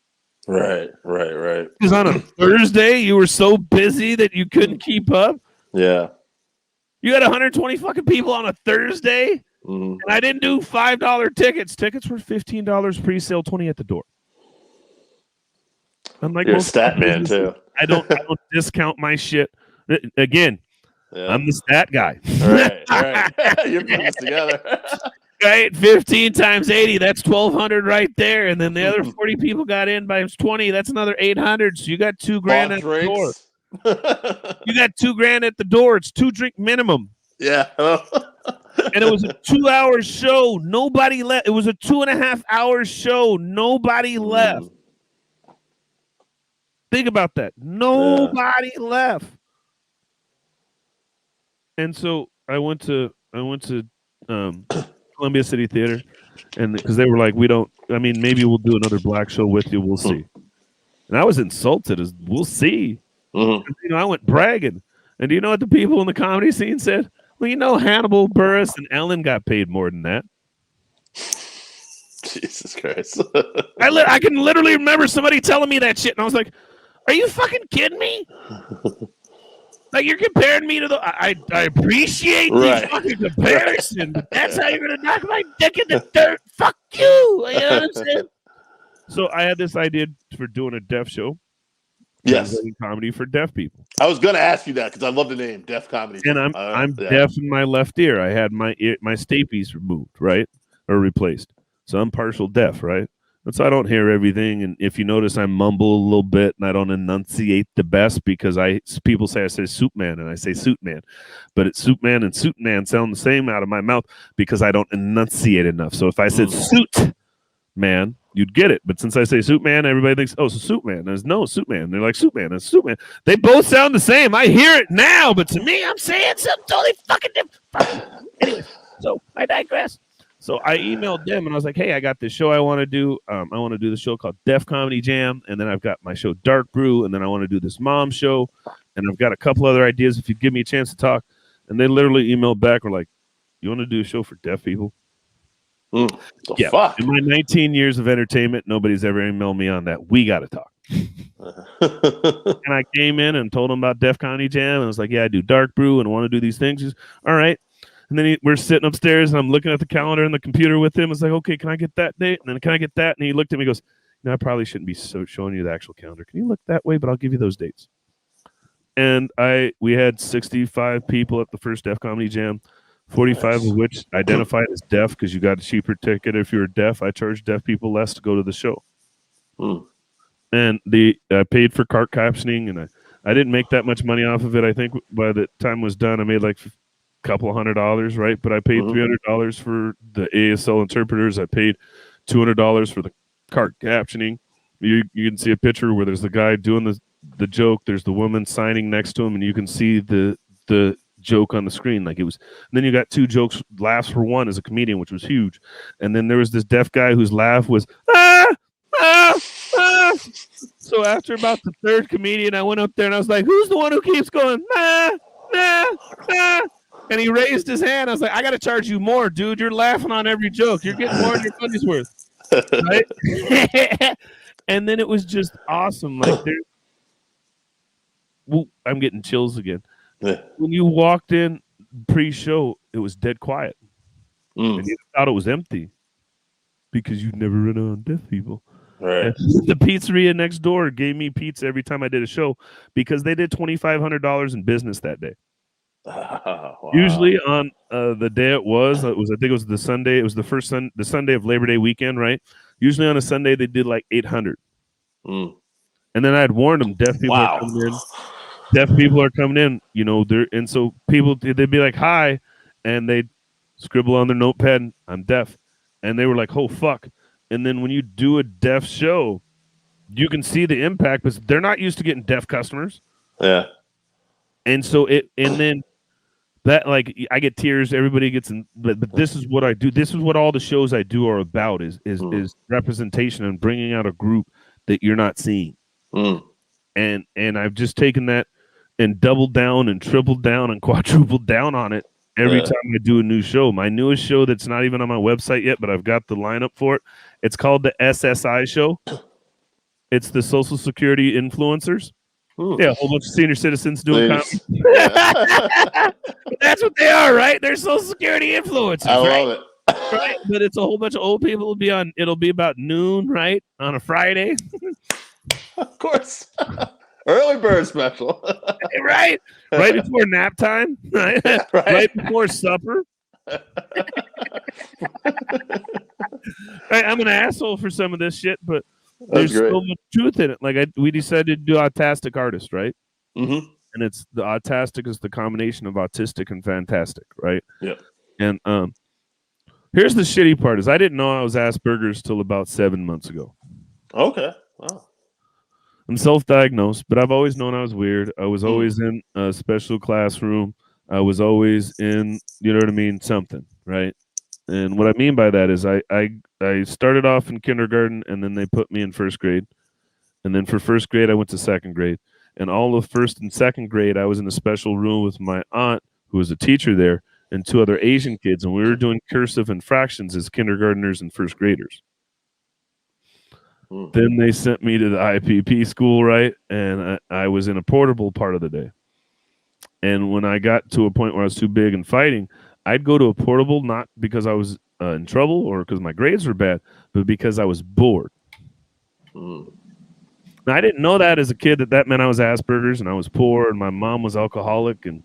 Right. Because on a Thursday, you were so busy that you couldn't keep up? Yeah. You got 120 fucking people on a Thursday? And I didn't do $5 tickets. Tickets were $15 pre-sale, $20 at the door. I'm like, you're a stat man, too. I don't discount my shit. Again, I'm the stat guy. Right. You're putting this together. Right, 15 times 80, that's 1,200 right there. And then the other 40 people got in by 20, that's another 800. So you got $2,000 at the door. You got $2,000 at the door. It's 2 drink minimum. Yeah. And it was a 2-hour show. Nobody left. It was a 2.5-hour show. Nobody left. Think about that. Nobody left. And so I went to Columbia City Theater, and because they were like, maybe we'll do another black show with you. We'll see. And I was insulted as we'll see. I went bragging. And do you know what the people in the comedy scene said? Well, Hannibal Buress and Ellen got paid more than that. Jesus Christ. I can literally remember somebody telling me that shit, and I was like, are you fucking kidding me? Like, you're comparing me to I appreciate the fucking comparison, but that's how you're going to knock my dick in the dirt. Fuck you. You know what I'm saying? So I had this idea for doing a deaf show. Yes. Comedy for deaf people. I was going to ask you that because I love the name, Deaf Comedy. And I'm deaf in my left ear. I had my stapes removed, right? Or replaced. So I'm partial deaf, right? And so I don't hear everything. And if you notice, I mumble a little bit and I don't enunciate the best because people say I say Soup Man and I say Suit Man. But it's Soup Man and Suit Man sound the same out of my mouth because I don't enunciate enough. So if I said Suit Man, you'd get it. But since I say Soup Man, everybody thinks, oh, so Soup Man. There's no Soup Man. They're like, Soup Man. It's Soup Man. They both sound the same. I hear it now. But to me, I'm saying something totally fucking different. Anyway, so I digress. So I emailed them and I was like, hey, I got this show I want to do. I want to do the show called Def Comedy Jam. And then I've got my show Dark Brew. And then I want to do this mom show. And I've got a couple other ideas if you give me a chance to talk. And they literally emailed back. We're like, you want to do a show for deaf people? Fuck? In my 19 years of entertainment, nobody's ever emailed me on that. We got to talk. And I came in and told them about Def Comedy Jam. And I was like, yeah, I do Dark Brew and I want to do these things. He's, all right. And then we're sitting upstairs and I'm looking at the calendar and the computer with him. It's like, okay, can I get that date? And then can I get that? And he looked at me and goes, no, I probably shouldn't be showing you the actual calendar. Can you look that way? But I'll give you those dates. And we had 65 people at the first Def Comedy Jam, 45 of which identified as deaf because you got a cheaper ticket if you were deaf. I charged deaf people less to go to the show. And I paid for cart captioning, and I didn't make that much money off of it. I think by the time it was done, I made like couple $100, right? But I paid $300 for the ASL interpreters. I paid $200 for the cart captioning. You can see a picture where there's the guy doing the joke. There's the woman signing next to him, and you can see the joke on the screen. Like it was. And then you got 2 jokes, laughs for one as a comedian, which was huge. And then there was this deaf guy whose laugh was ah, So after about the third comedian, I went up there and I was like, "Who's the one who keeps going? Nah, nah, nah?" And he raised his hand. I was like, "I got to charge you more, dude. You're laughing on every joke. You're getting more than your money's worth." Right? And then it was just awesome. Like, I'm getting chills again. When you walked in pre-show, it was dead quiet. And you thought it was empty because you'd never run on deaf people. Right. The pizzeria next door gave me pizza every time I did a show because they did $2,500 in business that day. Wow. Usually on the day it was I think it was the Sunday. It was the Sunday of Labor Day weekend, right? Usually on a Sunday they did like 800. And then I had warned them, deaf people are coming in. Deaf people are coming in, you know. And so people, they'd be like, "Hi," and they'd scribble on their notepad, "I'm deaf," and they were like, "Oh fuck." And then when you do a deaf show, you can see the impact, but they're not used to getting deaf customers. Yeah. And so and then that, like, I get tears, everybody gets in, but this is what I do. This is what all the shows I do are about is representation and bringing out a group that you're not seeing. And I've just taken that and doubled down and tripled down and quadrupled down on it every time I do a new show. My newest show that's not even on my website yet, but I've got the lineup for it. It's called the SSI show. It's the Social Security Influencers. Yeah, a whole bunch of senior citizens doing comedy. That's what they are, right? They're Social Security influencers. I love it. Right? But it's a whole bunch of old people. It'll be about noon, right? On a Friday. Of course. Early bird special. Right? Right before nap time. Right? Right before supper. I'm an asshole for some of this shit, but there's so much truth in it. Like we decided to do autistic artist, right? And it's the autistic is the combination of autistic and fantastic, right? Yeah. And here's the shitty part is I didn't know I was Asperger's till about 7 months ago. Okay. Wow. I'm self-diagnosed, but I've always known I was weird. I was always in a special classroom. I was always in, you know what I mean, something, right? And what I mean by that is I started off in kindergarten, and then they put me in first grade. And then for first grade, I went to second grade. And all of first and second grade, I was in a special room with my aunt, who was a teacher there, and 2 other Asian kids. And we were doing cursive and fractions as kindergartners and first graders. Then they sent me to the IPP school, right? And I was in a portable part of the day. And when I got to a point where I was too big and fighting, I'd go to a portable, not because I was in trouble or because my grades were bad, but because I was bored. Now, I didn't know that as a kid that meant I was Asperger's and I was poor and my mom was alcoholic and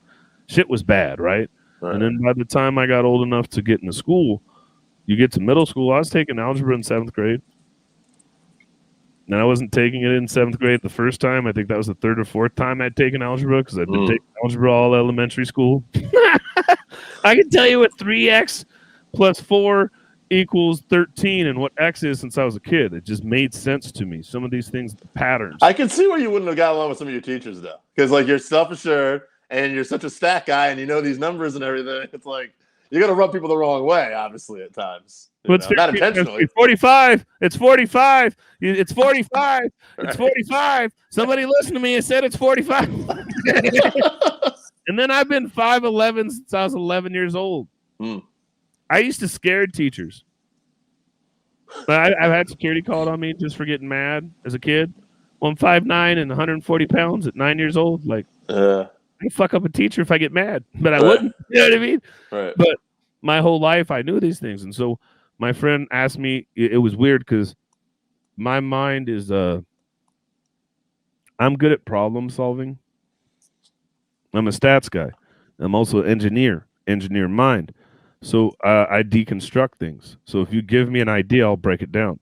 shit was bad, right? And then by the time I got old enough to get into school, you get to middle school, I was taking algebra in 7th grade. And I wasn't taking it in 7th grade the first time. I think that was the 3rd or 4th time I'd taken algebra because I'd been taking algebra all elementary school. I can tell you what 3x plus 4 equals 13 and what x is since I was a kid. It just made sense to me. Some of these things, patterns. I can see where you wouldn't have got along with some of your teachers, though. Because, like, you're self-assured and you're such a stat guy and you know these numbers and everything. It's like you're going to rub people the wrong way, obviously, at times. Not intentionally. 45. It's 45. It's 45. It's 45. Somebody listen to me and said it's 45. And then I've been 5'11" since I was 11 years old. I used to scare teachers. I've had security called on me just for getting mad as a kid. Well, I'm 5'9" and 140 pounds at 9 years old. Like, I fuck up a teacher if I get mad, but I wouldn't. You know what I mean? Right. But my whole life, I knew these things. And so my friend asked me, it was weird because my mind is, I'm good at problem solving. I'm a stats guy. I'm also an engineer mind. So I deconstruct things. So if you give me an idea, I'll break it down.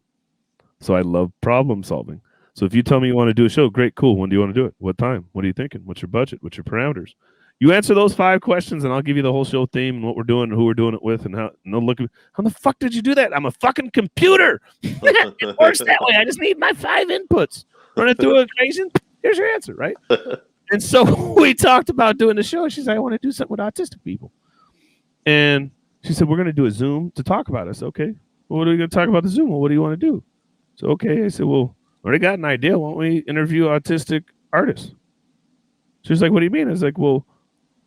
So I love problem solving. So if you tell me you want to do a show, great, cool. When do you want to do it? What time? What are you thinking? What's your budget? What's your parameters? You answer those 5 questions, and I'll give you the whole show theme and what we're doing and who we're doing it with, and how. And they'll look at me, how the fuck did you do that? I'm a fucking computer. It works that way. I just need my 5 inputs. Run it through an equation. Here's your answer, right? And so we talked about doing the show. She said, I want to do something with autistic people. And she said, we're going to do a Zoom to talk about it. I said, okay. Well, what are we going to talk about the Zoom? Well, what do you want to do? So, okay. I said, well, already got an idea. Why don't we interview autistic artists? She was like, what do you mean? I was like, well,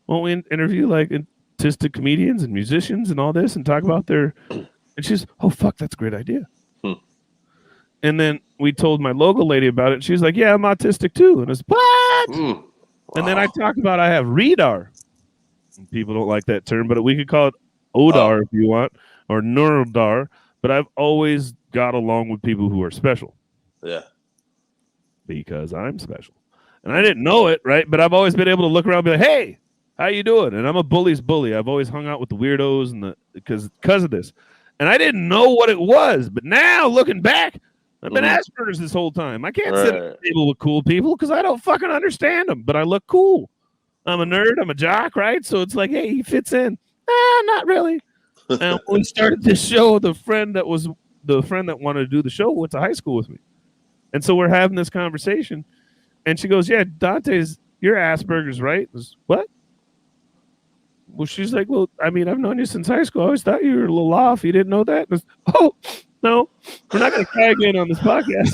why don't we interview like autistic comedians and musicians and all this and talk about their... And she's, oh, fuck, that's a great idea. And then we told my logo lady about it. And she was like, yeah, I'm autistic too. And I was, what? Wow. And then I talked about I have REDAR. And people don't like that term, but we could call it ODAR if you want, or NeuroDAR. But I've always got along with people who are special. Yeah. Because I'm special. And I didn't know it, right? But I've always been able to look around and be like, hey, how you doing? And I'm a bully's bully. I've always hung out with the weirdos and because of this. And I didn't know what it was. But now, looking back, I've been Asperger's this whole time. I can't sit at a table with cool people because I don't fucking understand them. But I look cool. I'm a nerd. I'm a jock, right? So it's like, hey, he fits in. Not really. And when we started this show, the friend that wanted to do the show went to high school with me. And so we're having this conversation. And she goes, yeah, Dante's, you're Asperger's, right? I was, what? Well, she's like, well, I mean, I've known you since high school. I always thought you were a little off. You didn't know that? I was, oh, no, we're not going to cry again on this podcast.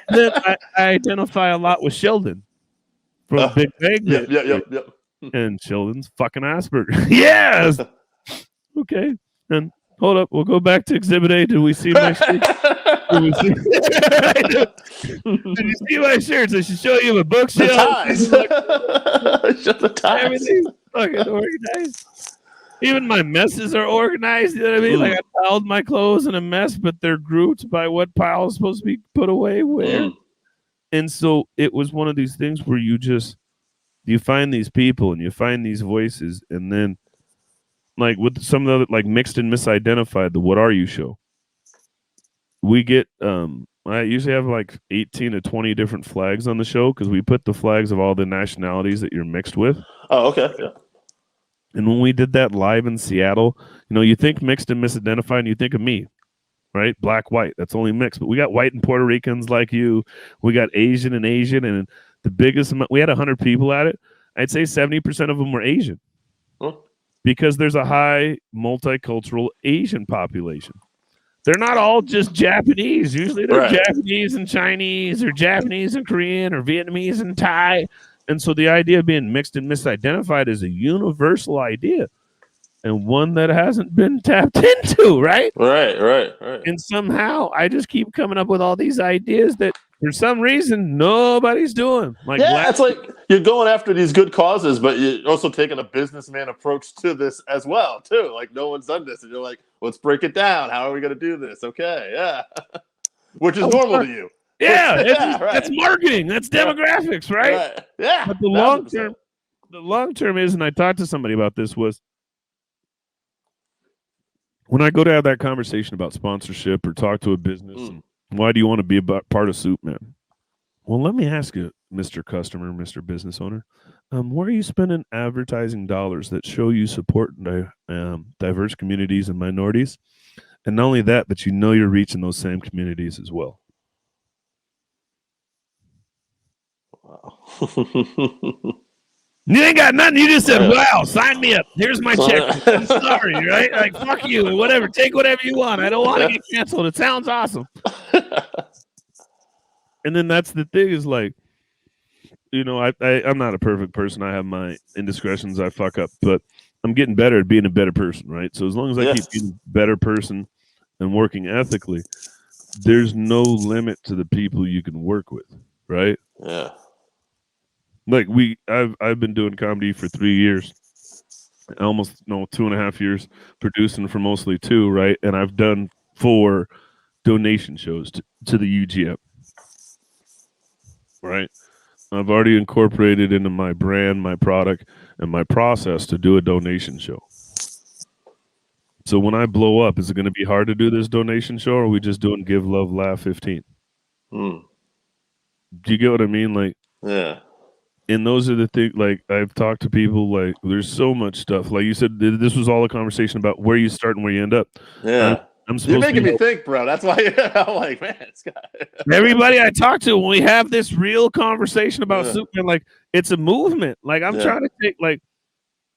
then I identify a lot with Sheldon from Big Bang. Yep. And Sheldon's fucking Asperger. Yes. Okay. And hold up. We'll go back to Exhibit A. Did we see my shirt? Did you see my shirts? I should show you my bookshelf. The ties. Show the ties. Everything's fucking organized. Even my messes are organized. You know what I mean? Like I piled my clothes in a mess, but they're grouped by what pile is supposed to be put away where. And so it was one of these things where you find these people and you find these voices, and then like with some of the other, like Mixed and Misidentified, the What Are You show. We get I usually have like 18 to 20 different flags on the show because we put the flags of all the nationalities that you're mixed with. Oh, okay. Yeah. And when we did that live in Seattle, you think Mixed and Misidentified and you think of me, right? Black, white. That's only mixed. But we got white and Puerto Ricans like you. We got Asian. And the biggest amount, we had 100 people at it. I'd say 70% of them were Asian because there's a high multicultural Asian population. They're not all just Japanese. Usually they're Japanese and Chinese or Japanese and Korean or Vietnamese and Thai. And so the idea of being mixed and misidentified is a universal idea and one that hasn't been tapped into, right? Right. And somehow I just keep coming up with all these ideas that for some reason nobody's doing. Like it's like you're going after these good causes, but you're also taking a businessman approach to this as well, too. Like no one's done this. And you're like, let's break it down. How are we going to do this? Okay, yeah. Which is normal to you. Yeah, that's marketing. That's demographics, right? Yeah. But the long term is, and I talked to somebody about this, was when I go to have that conversation about sponsorship or talk to a business, and why do you want to be a part of Soup Man? Well, let me ask you, Mr. Customer, Mr. Business Owner, where are you spending advertising dollars that show you support diverse communities and minorities? And not only that, but you're reaching those same communities as well. Wow. You ain't got nothing. You just said, wow, sign me up. Here's my check. I'm sorry, right? Like, fuck you. Whatever. Take whatever you want. I don't want to get canceled. It sounds awesome. And then that's the thing is like, I'm not a perfect person. I have my indiscretions. I fuck up. But I'm getting better at being a better person, right? So as long as I keep being a better person and working ethically, there's no limit to the people you can work with, right? Yeah. Like I've been doing comedy for 3 years, almost 2.5 years, producing for mostly 2, right? And I've done 4 donation shows to the UGM, right? I've already incorporated into my brand, my product, and my process to do a donation show. So when I blow up, is it going to be hard to do this donation show, or are we just doing Give, Love, Laugh 15? Do you get what I mean? Like, yeah. And those are the things, like, I've talked to people, like, there's so much stuff. Like you said, this was all a conversation about where you start and where you end up. Yeah. You're making me think, bro. That's why I'm like, man, this guy. Everybody I talk to, when we have this real conversation about Superman, like, it's a movement. Like, I'm trying to take, like,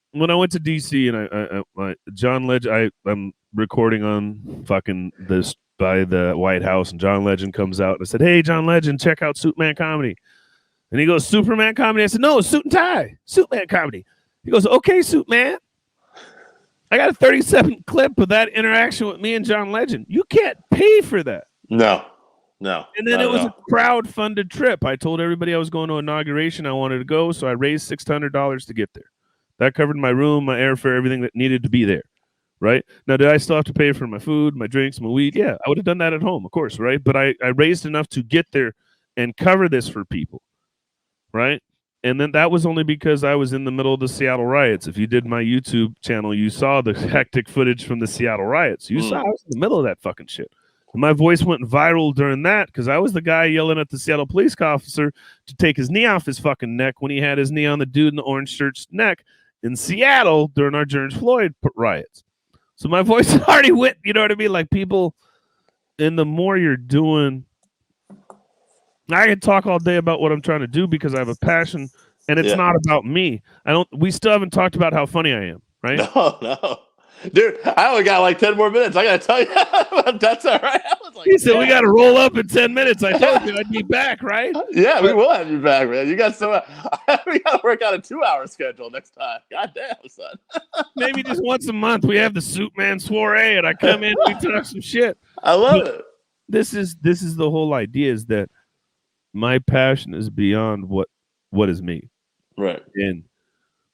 when I went to DC and I John Legend, I'm recording on fucking this by the White House, and John Legend comes out. And I said, "Hey, John Legend, check out Suitman Comedy." And he goes, "Superman Comedy?" I said, "No, Suit and Tie, Suitman Comedy." He goes, "Okay, Suitman." I got a 37 clip of that interaction with me and John Legend. You can't pay for that. No. And then it was a crowd-funded trip. I told everybody I was going to inauguration. I wanted to go, so I raised $600 to get there. That covered my room, my airfare, everything that needed to be there, right? Now, did I still have to pay for my food, my drinks, my weed? Yeah, I would have done that at home, of course, right? But I raised enough to get there and cover this for people, right? And then that was only because I was in the middle of the Seattle riots. If you did my YouTube channel, you saw the hectic footage from the Seattle riots. You saw I was in the middle of that fucking shit. And my voice went viral during that because I was the guy yelling at the Seattle police officer to take his knee off his fucking neck when he had his knee on the dude in the orange shirt's neck in Seattle during our George Floyd riots. So my voice already went, you know what I mean? Like people, and the more you're doing, I can talk all day about what I'm trying to do because I have a passion, and it's not about me. We still haven't talked about how funny I am, right? No. Dude, I only got like 10 more minutes. I got to tell you, that's all right. I was like, he said, we got to roll up in 10 minutes. I told you I'd be back, right? Yeah, we will have you back, man. You got we got to work out a 2-hour schedule next time. God damn, son. Maybe just once a month we have the Suitman soiree, and I come in and we talk some shit. I love it. This is the whole idea, is that my passion is beyond what is me. Right. And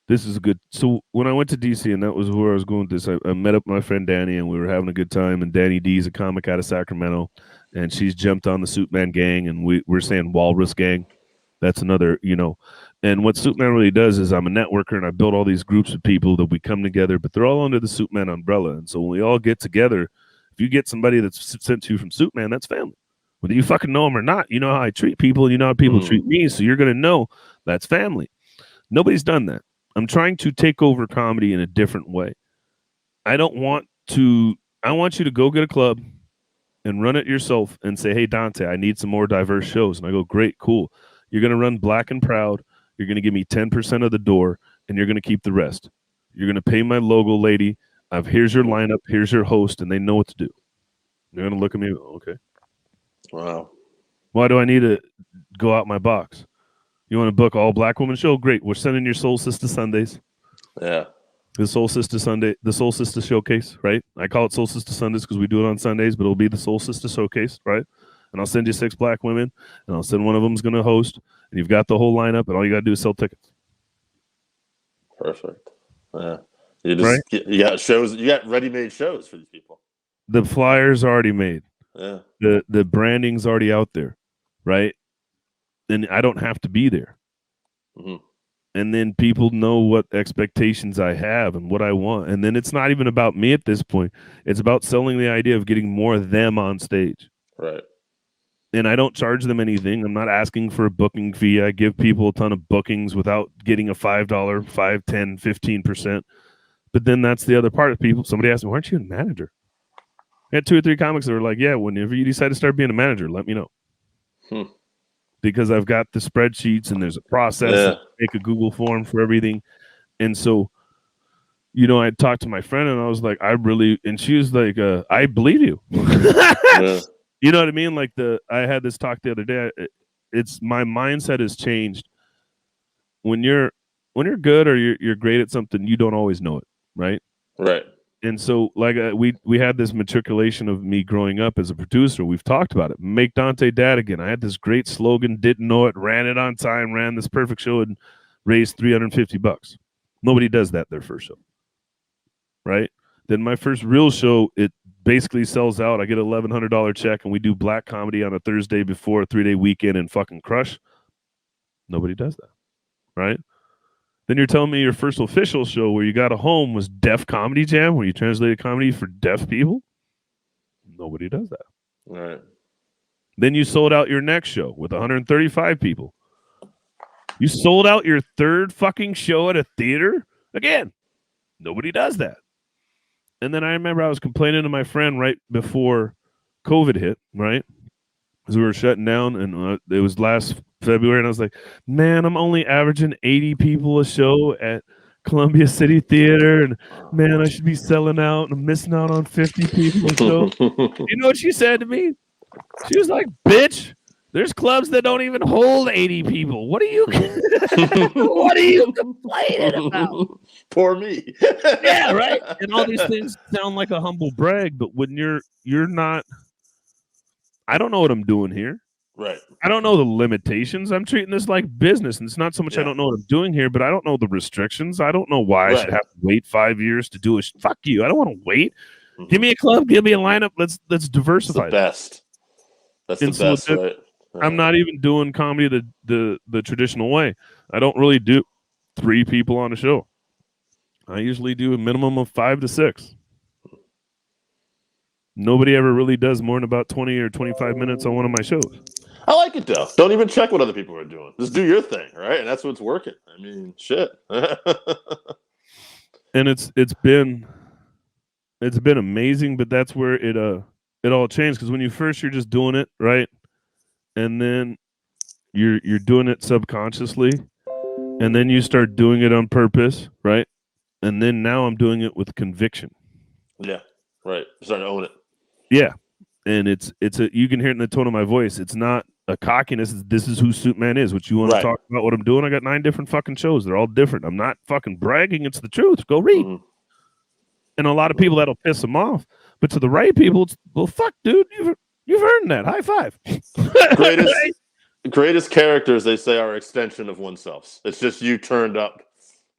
this is good. So when I went to DC, and that was where I was going with this, I met up with my friend Danny, and we were having a good time. And Danny D is a comic out of Sacramento, and she's jumped on the Suitman gang, and we're saying Walrus gang. That's another, And what Suitman really does is I'm a networker, and I build all these groups of people that we come together, but they're all under the Suitman umbrella. And so when we all get together, if you get somebody that's sent to you from Suitman, that's family. Whether you fucking know them or not, you know how I treat people, you know how people treat me, so you're going to know that's family. Nobody's done that. I'm trying to take over comedy in a different way. I want you to go get a club and run it yourself and say, "Hey, Dante, I need some more diverse shows." And I go, "Great, cool. You're going to run Black and Proud. You're going to give me 10% of the door, and you're going to keep the rest. You're going to pay my logo lady. Here's your lineup. Here's your host," and they know what to do. They're going to look at me, okay. Wow. Why do I need to go out my box? You want to book all Black woman show? Great. We're sending your Soul Sister Sundays. Yeah. The Soul Sister Sunday, the Soul Sister Showcase, right? I call it Soul Sister Sundays because we do it on Sundays, but it'll be the Soul Sister Showcase, right? And I'll send you 6 Black women, and I'll send one of them's going to host, and you've got the whole lineup, and all you got to do is sell tickets. Perfect. Yeah. You got shows. You got ready-made shows for these people. The flyer's already made. Yeah. The branding's already out there, right? And I don't have to be there. Mm-hmm. And then people know what expectations I have and what I want. And then it's not even about me at this point. It's about selling the idea of getting more of them on stage. Right. And I don't charge them anything. I'm not asking for a booking fee. I give people a ton of bookings without getting a $5, 5, 10, 15%. But then that's the other part of people. Somebody asked me, "Why aren't you a manager?" I had 2 or 3 comics that were like, "Yeah, whenever you decide to start being a manager, let me know." Because I've got the spreadsheets and there's a process, make a Google form for everything. And so, I talked to my friend and I was like, and she was like, "I believe you." You know what I mean? Like I had this talk the other day. It's my mindset has changed. When you're good or you're great at something, you don't always know it, right? Right. And so, like we had this matriculation of me growing up as a producer. We've talked about it. Make Dante Dad again. I had this great slogan, didn't know it, ran it on time, ran this perfect show, and raised $350. Nobody does that their first show, right? Then my first real show, it basically sells out. I get an $1,100 check, and we do Black comedy on a Thursday before a 3-day weekend and fucking crush. Nobody does that, right? Then you're telling me your first official show where you got a home was Deaf Comedy Jam, where you translated comedy for deaf people? Nobody does that. Right. Then you sold out your next show with 135 people. You sold out your 3rd fucking show at a theater? Again, nobody does that. And then I remember I was complaining to my friend right before COVID hit, right? Because we were shutting down, and it was last February, and I was like, "Man, I'm only averaging 80 people a show at Columbia City Theater, and man, I should be selling out, and I'm missing out on 50 people. So, you know what she said to me? She was like, "Bitch, there's clubs that don't even hold 80 people. What are you what are you complaining about?" Poor me. Yeah, right. And all these things sound like a humble brag, but when you're not, I don't know what I'm doing here. Right. I don't know the limitations. I'm treating this like business, and it's not so much I don't know what I'm doing here, but I don't know the restrictions. I don't know why I should have to wait 5 years to do a fuck you. I don't want to wait. Mm-hmm. Give me a club, give me a lineup. Let's diversify. That's the best. That's the best, right? I'm not even doing comedy the traditional way. I don't really do 3 people on a show. I usually do a minimum of 5 to 6. Nobody ever really does more than about 20 or 25 minutes on one of my shows. I like it though. Don't even check what other people are doing. Just do your thing, right? And that's what's working. I mean, shit. And it's been amazing, but that's where it all changed, because when you're just doing it, right? And then you're doing it subconsciously, and then you start doing it on purpose, right? And then now I'm doing it with conviction. Yeah, right. You're starting to own it. Yeah, and it's you can hear it in the tone of my voice. It's not a cockiness. This is who Suit Man is. What you want to talk about? What I'm doing? I got 9 different fucking shows. They're all different. I'm not fucking bragging. It's the truth. Go read. Mm-hmm. And a lot of people, that'll piss them off. But to the right people, it's, well, fuck, dude, you've earned that. High five. Greatest characters, they say, are extension of oneself. It's just you turned up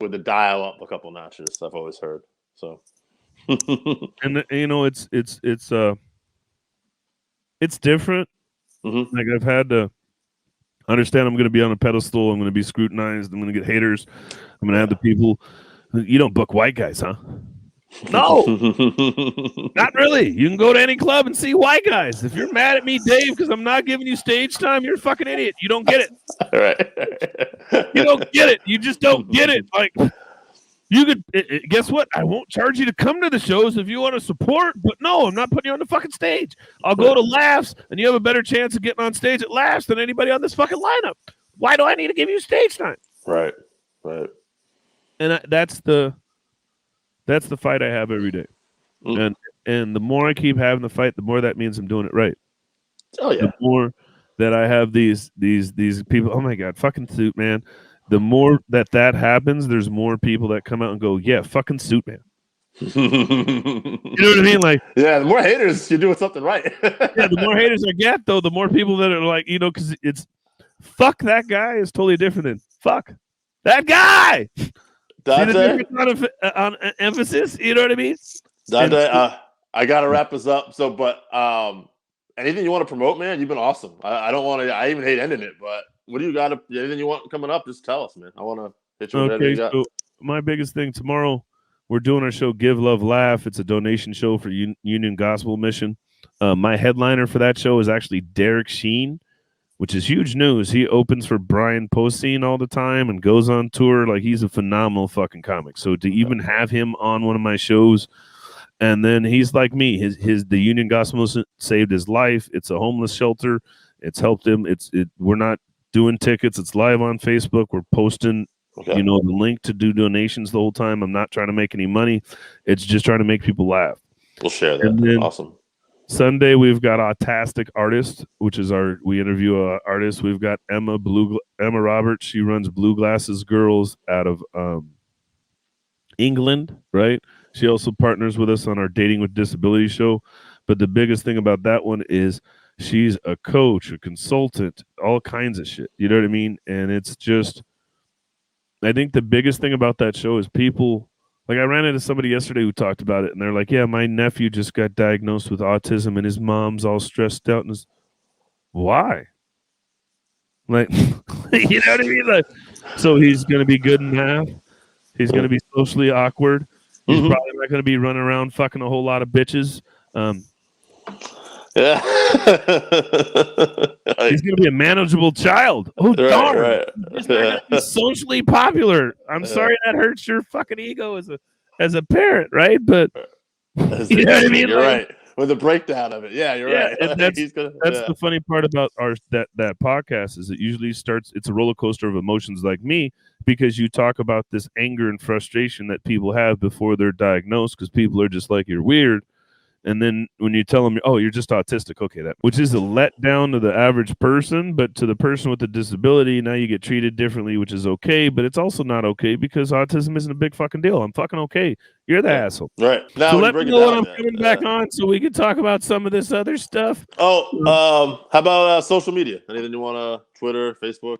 with the dial up a couple notches. I've always heard. So. And it's different. Mm-hmm. Like, I've had to understand I'm going to be on a pedestal. I'm going to be scrutinized. I'm going to get haters. I'm going to have the people. You don't book white guys, huh? No, not really. You can go to any club and see white guys. If you're mad at me, Dave, because I'm not giving you stage time, you're a fucking idiot. You don't get it. Right. You don't get it. You just don't get it. Like, you could guess what? I won't charge you to come to the shows if you want to support, but no, I'm not putting you on the fucking stage. I'll go to Laughs, and you have a better chance of getting on stage at Laughs than anybody on this fucking lineup. Why do I need to give you stage time? Right. And that's the fight I have every day. Mm. And the more I keep having the fight, the more that means I'm doing it right. Oh yeah. The more that I have these people, oh my God, fucking Suit Man. The more that happens, there's more people that come out and go, yeah, fucking Suit Man. You know what I mean? Like, yeah, the more haters, you're doing something right. Yeah, the more haters I get, though, the more people that are like, because it's fuck that guy is totally different than fuck that guy. On emphasis, you know what I mean? I gotta wrap this up. So, but anything you want to promote, man? You've been awesome. I don't want to. I even hate ending it, but what do you got? Anything you want coming up? Just tell us, man. I want to hit you with okay, so my biggest thing tomorrow, we're doing our show Give Love Laugh. It's a donation show for Union Gospel Mission. My headliner for that show is actually Derek Sheen, which is huge news. He opens for Brian Posehn all the time and goes on tour. Like, he's a phenomenal fucking comic. So to even have him on one of my shows, and then he's like me. The Union Gospel saved his life. It's a homeless shelter. It's helped him. We're not doing tickets. It's live on Facebook. We're posting, the link to do donations the whole time. I'm not trying to make any money. It's just trying to make people laugh. We'll share that. Awesome. Sunday, we've got Autastic Artist, which is we interview artists. We've got Emma Roberts. She runs Blue Glasses Girls out of England, right? She also partners with us on our Dating with Disability show. But the biggest thing about that one is she's a coach, a consultant, all kinds of shit. You know what I mean? And it's just, I think the biggest thing about that show is people. Like, I ran into somebody yesterday who talked about it, and they're like, yeah, my nephew just got diagnosed with autism, and his mom's all stressed out. And why? Like, you know what I mean? Like, so he's going to be good in math. He's going to be socially awkward. He's probably not going to be running around fucking a whole lot of bitches. Yeah. He's going to be a manageable child. Oh, darn. Right. He's not going to be socially popular. I'm sorry that hurts your fucking ego as a parent, right? But you know what I mean? You're right. with a breakdown of it. Yeah, you're right. And that's yeah. the funny part about that podcast is it usually starts. It's a roller coaster of emotions, like me, because you talk about this anger and frustration that people have before they're diagnosed, because people are just like, you're weird. And then when you tell them, oh, you're just autistic, okay, that which is a letdown to the average person, but to the person with the disability, now you get treated differently, which is okay, but it's also not okay because autism isn't a big fucking deal. I'm fucking okay. You're the asshole. Right. Now, So when you let me break it know down when like I'm that, coming back on so we can talk about some of this other stuff. Oh, how about social media? Anything you want to Twitter, Facebook?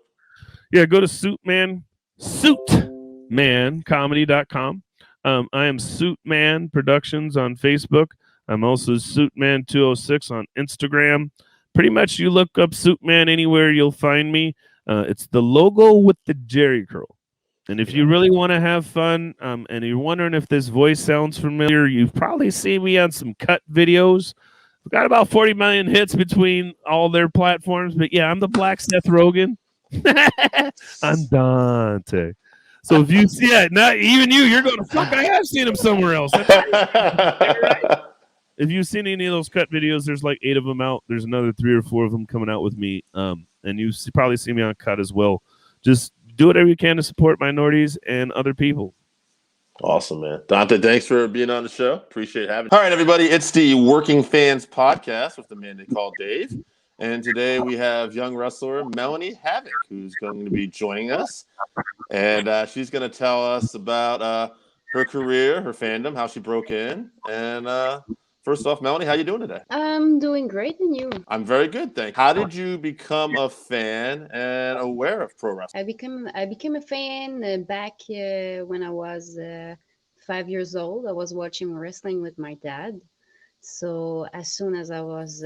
Yeah, go to suitmancomedy.com. I am Suitman Productions on Facebook. I'm also Suitman206 on Instagram. Pretty much you look up Suitman anywhere, you'll find me. It's the logo with the Jerry curl. And if you really want to have fun, and you're wondering if this voice sounds familiar, you've probably seen me on some cut videos. We've got about 40 million hits between all their platforms. But yeah, I'm the Black Seth Rogen. I'm Dante. So if you see it, not even you're going to fuck. I have seen him somewhere else. Right? If you've seen any of those cut videos, there's like 8 of them out. There's another 3 or 4 of them coming out with me. And you probably see me on cut as well. Just do whatever you can to support minorities and other people. Awesome, man. Dante, thanks for being on the show. Appreciate having you. All right, everybody. It's the Working Fans Podcast with the man they call Dave. And today we have young wrestler Melanie Havoc, who's going to be joining us. And she's going to tell us about her career, her fandom, how she broke in. And first off, Melanie, how you doing today? I'm doing great, and you? I'm very good, thanks. How did you become a fan and aware of pro wrestling? I became a fan back when I was 5 years old. I was watching wrestling with my dad. So as soon as I was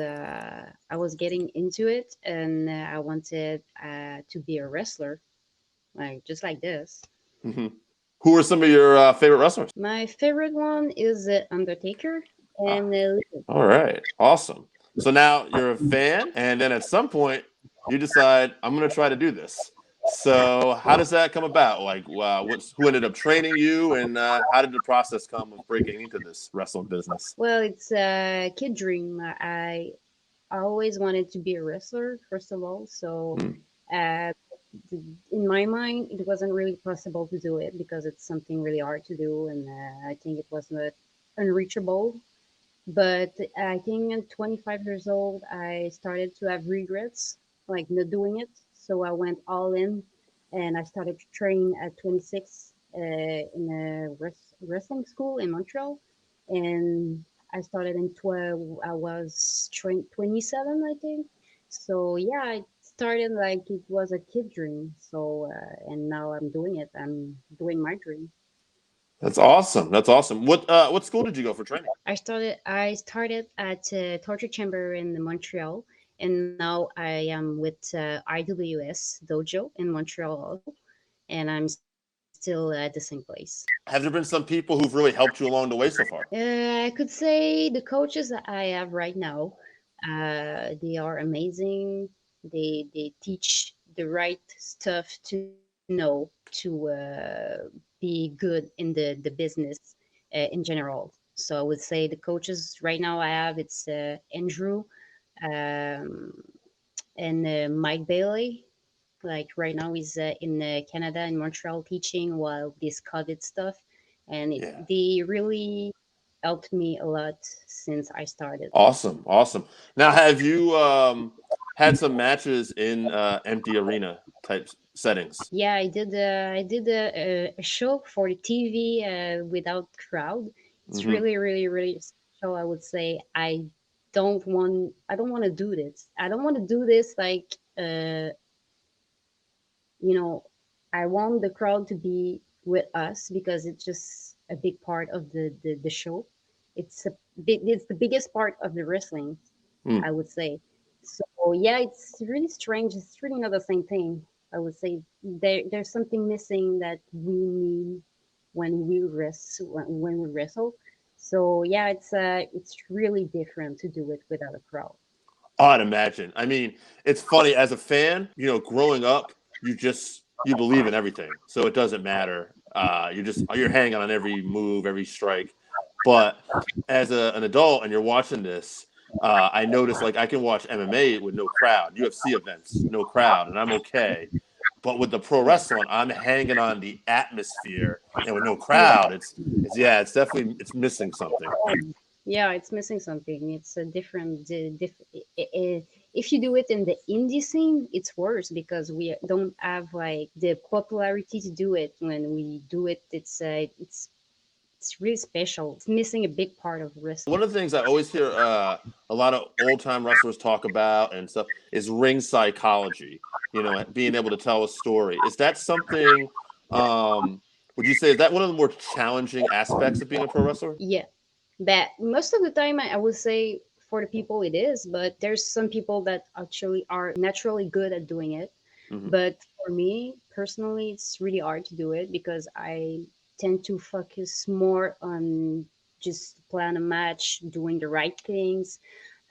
getting into it, and I wanted to be a wrestler, like just like this. Mm-hmm. Who are some of your favorite wrestlers? My favorite one is Undertaker. And all right, awesome. So now you're a fan, and then at some point you decide I'm going to try to do this. So how does that come about? Like, who ended up training you, and how did the process come of breaking into this wrestling business? Well, it's a kid dream. I always wanted to be a wrestler, first of all. So in my mind, it wasn't really possible to do it because it's something really hard to do, and I think it was not unreachable. But I think at 25 years old, I started to have regrets, like not doing it. So I went all in, and I started to train at 26 in a wrestling school in Montreal. And I started in 12. I was 27, I think. So yeah, I started like it was a kid dream. So and now I'm doing it. I'm doing my dream. That's awesome. That's awesome. What school did you go for training? I started at Torture Chamber in Montreal, and now I am with IWS Dojo in Montreal, and I'm still at the same place. Have there been some people who've really helped you along the way so far? I could say the coaches that I have right now, they are amazing. They teach the right stuff to know to be good in the business in general. So I would say the coaches right now I have it's Andrew and Mike Bailey. Like right now he's in Canada in Montreal teaching while this COVID stuff, and they really helped me a lot since I started. Awesome. Now, have you had some matches in empty arena type settings? Yeah, I did a show for the TV without crowd. It's really, really, really special. I would say I don't want to do this. I don't want to do this like I want the crowd to be with us because it's just a big part of the show. It's the biggest part of the wrestling, I would say. So yeah, it's really strange. It's really not the same thing. I would say there's something missing that we need when we wrestle. So yeah, it's really different to do it without a crowd. I'd imagine. I mean, it's funny as a fan. Growing up, you believe in everything, so it doesn't matter. You're hanging on every move, every strike. But as an adult and you're watching this, I noticed like I can watch MMA with no crowd, UFC events, no crowd, and I'm okay. But with the pro wrestling, I'm hanging on the atmosphere, and with no crowd, it's definitely it's missing something. Yeah, it's missing something. It's a different. If you do it in the indie scene, it's worse because we don't have like the popularity to do it. When we do it, it's really special. It's missing a big part of wrestling. One of the things I always hear a lot of old time wrestlers talk about and stuff is ring psychology. You know, being able to tell a story. Is that something? Would you say is that one of the more challenging aspects of being a pro wrestler? Yeah, that most of the time I would say for the people it is, but there's some people that actually are naturally good at doing it. Hmm. But for me personally, it's really hard to do it because I tend to focus more on just plan a match, doing the right things.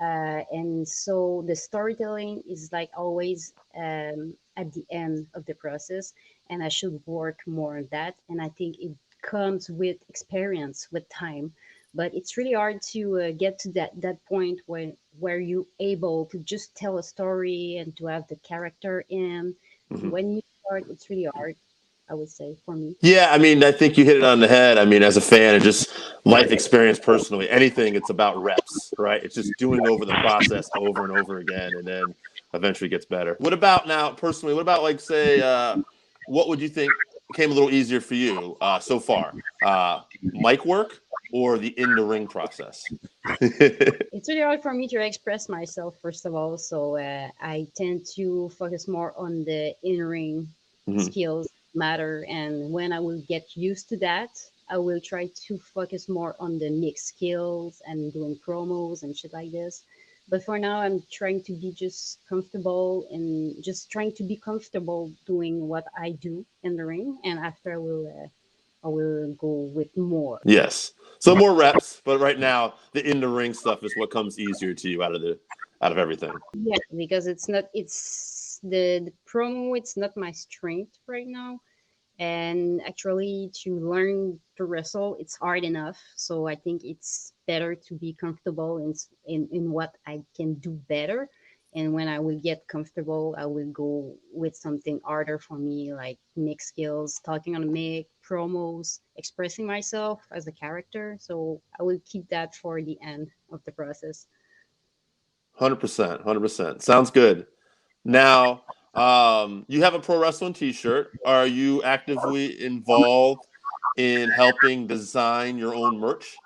And so the storytelling is like always at the end of the process, and I should work more on that. And I think it comes with experience, with time. But it's really hard to get to that point where you able to just tell a story and to have the character in. Hmm. When you start, it's really hard, I would say, for me. Yeah, I mean, I think you hit it on the head. I mean, as a fan and just life experience personally, anything it's about reps, right? It's just doing over the process over and over again, and then eventually gets better. What about now, personally? What about like say, what would you think came a little easier for you so far? Mic work or the in the ring process? It's really hard for me to express myself, first of all. So I tend to focus more on the in ring Mhm. skills matter. And when I will get used to that, I will try to focus more on the mixed skills and doing promos and shit like this. But for now, I'm trying to be just comfortable and just trying to be comfortable doing what I do in the ring. And after I will go with more. Yes. So more reps, but right now the in the ring stuff is what comes easier to you out of everything. Yeah, because it's the promo, it's not my strength right now. And actually to learn to wrestle, it's hard enough. So I think it's better to be comfortable in what I can do better. And when I will get comfortable, I will go with something harder for me, like mix skills, talking on a mic, promos, expressing myself as a character. So I will keep that for the end of the process. 100%, 100%. Sounds good. Now, you have a pro wrestling T-shirt. Are you actively involved in helping design your own merch?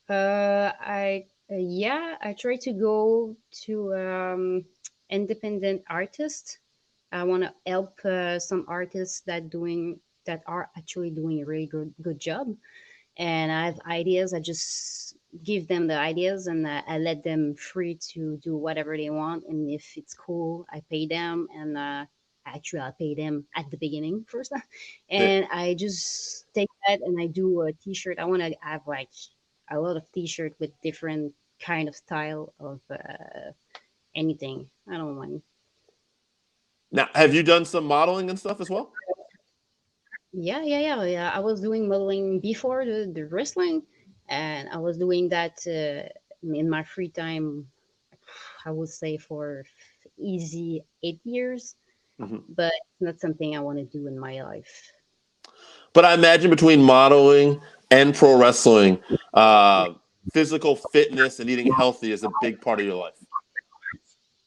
I try to go to independent artists. I want to help some artists that are actually doing a really good job. And I have ideas. I just give them the ideas, and I let them free to do whatever they want. And if it's cool, I pay them. And actually, I pay them at the beginning first, and I just take that and I do a T-shirt. I want to have like a lot of T-shirt with different kind of style of anything. I don't mind. Now, have you done some modeling and stuff as well? Yeah. I was doing modeling before the wrestling, and I was doing that in my free time. I would say for easy 8 years, Mhm. but it's not something I want to do in my life. But I imagine between modeling and pro wrestling, physical fitness and eating healthy is a big part of your life.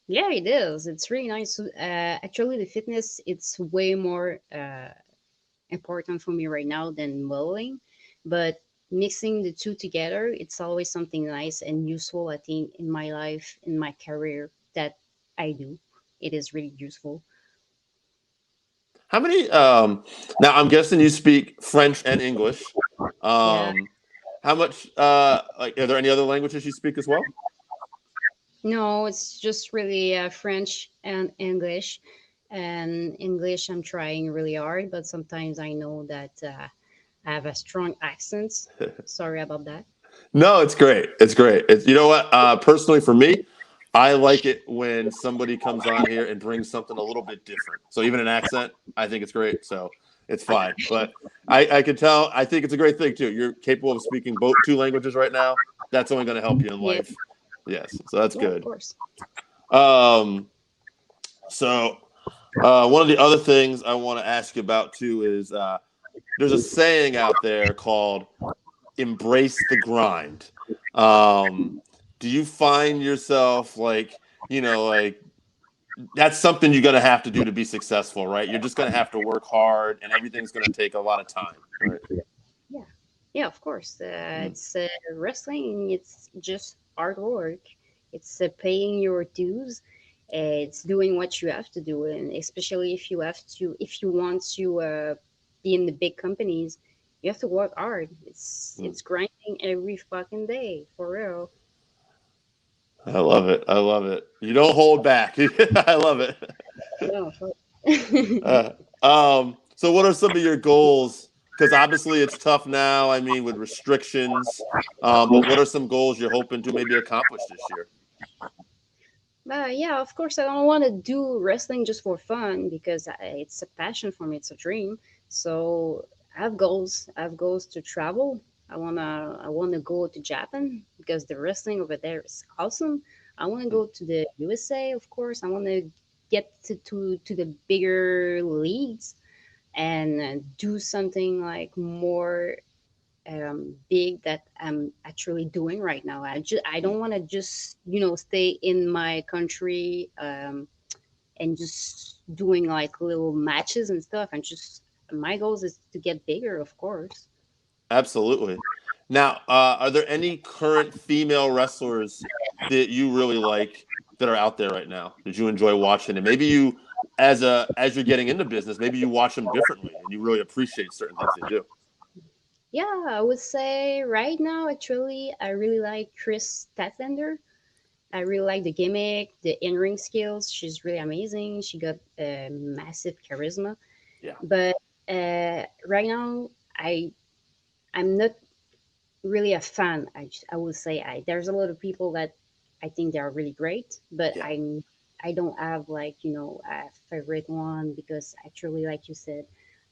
Yeah, it is. It's really nice. Actually, the fitness it's way more important for me right now than modeling, but mixing the two together, it's always something nice and useful. I think in my life, in my career that I do, it is really useful. How many? Now, I'm guessing you speak French and English. Yeah. How much? Like, are there any other languages you speak as well? No, it's just really French and English. And English, I'm trying really hard, but sometimes I know that I have a strong accent. Sorry about that. No, it's great. It's great. You know what? Personally, for me, I like it when somebody comes on here and brings something a little bit different. So even an accent, I think it's great. So It's fine. But I can tell. I think it's a great thing too. You're capable of speaking both 2 languages right now. That's only going to help you in Yeah, life. Yes, so that's yeah, of good. course. So one of the other things I want to ask you about too is there's a saying out there called "embrace the grind." Do you find yourself like like that's something you're going to have to do to be successful, right? You're just going to have to work hard, and everything's going to take a lot of time, right? Yeah, yeah, of course. Mm. It's wrestling. It's just hard work. It's paying your dues. It's doing what you have to do, and especially if you want to be in the big companies, you have to work hard. Mm. It's grinding every fucking day, for real. I love it. I love it. You don't hold back. I love it. No, for- Uh, so what are some of your goals? Because obviously it's tough now. I mean, with restrictions. But what are some goals you're hoping to maybe accomplish this year? Yeah, of course, I don't want to do wrestling just for fun because it's a passion for me. It's a dream. So I have goals. I have goals to travel. I wanna go to Japan because the wrestling over there is awesome. I want to Mm. go to the USA, of course. I want to get to the bigger leagues and do something like more big that I'm actually doing right now. I don't want to just stay in my country and just doing like little matches and stuff. And just my goals is to get bigger, of course. Absolutely. Now, are there any current female wrestlers that you really like that are out there right now? Did you enjoy watching? And maybe you, as you're getting into business, maybe you watch them differently and you really appreciate certain things they do. Yeah, I would say right now actually I really like Chris Statlander. I really like the gimmick, the in-ring skills. She's really amazing. She got massive charisma. Yeah. But right now, I I'm not really a fan. I would say there's a lot of people that I think they are really great, but Yeah. I don't have like a favorite one because actually, like you said,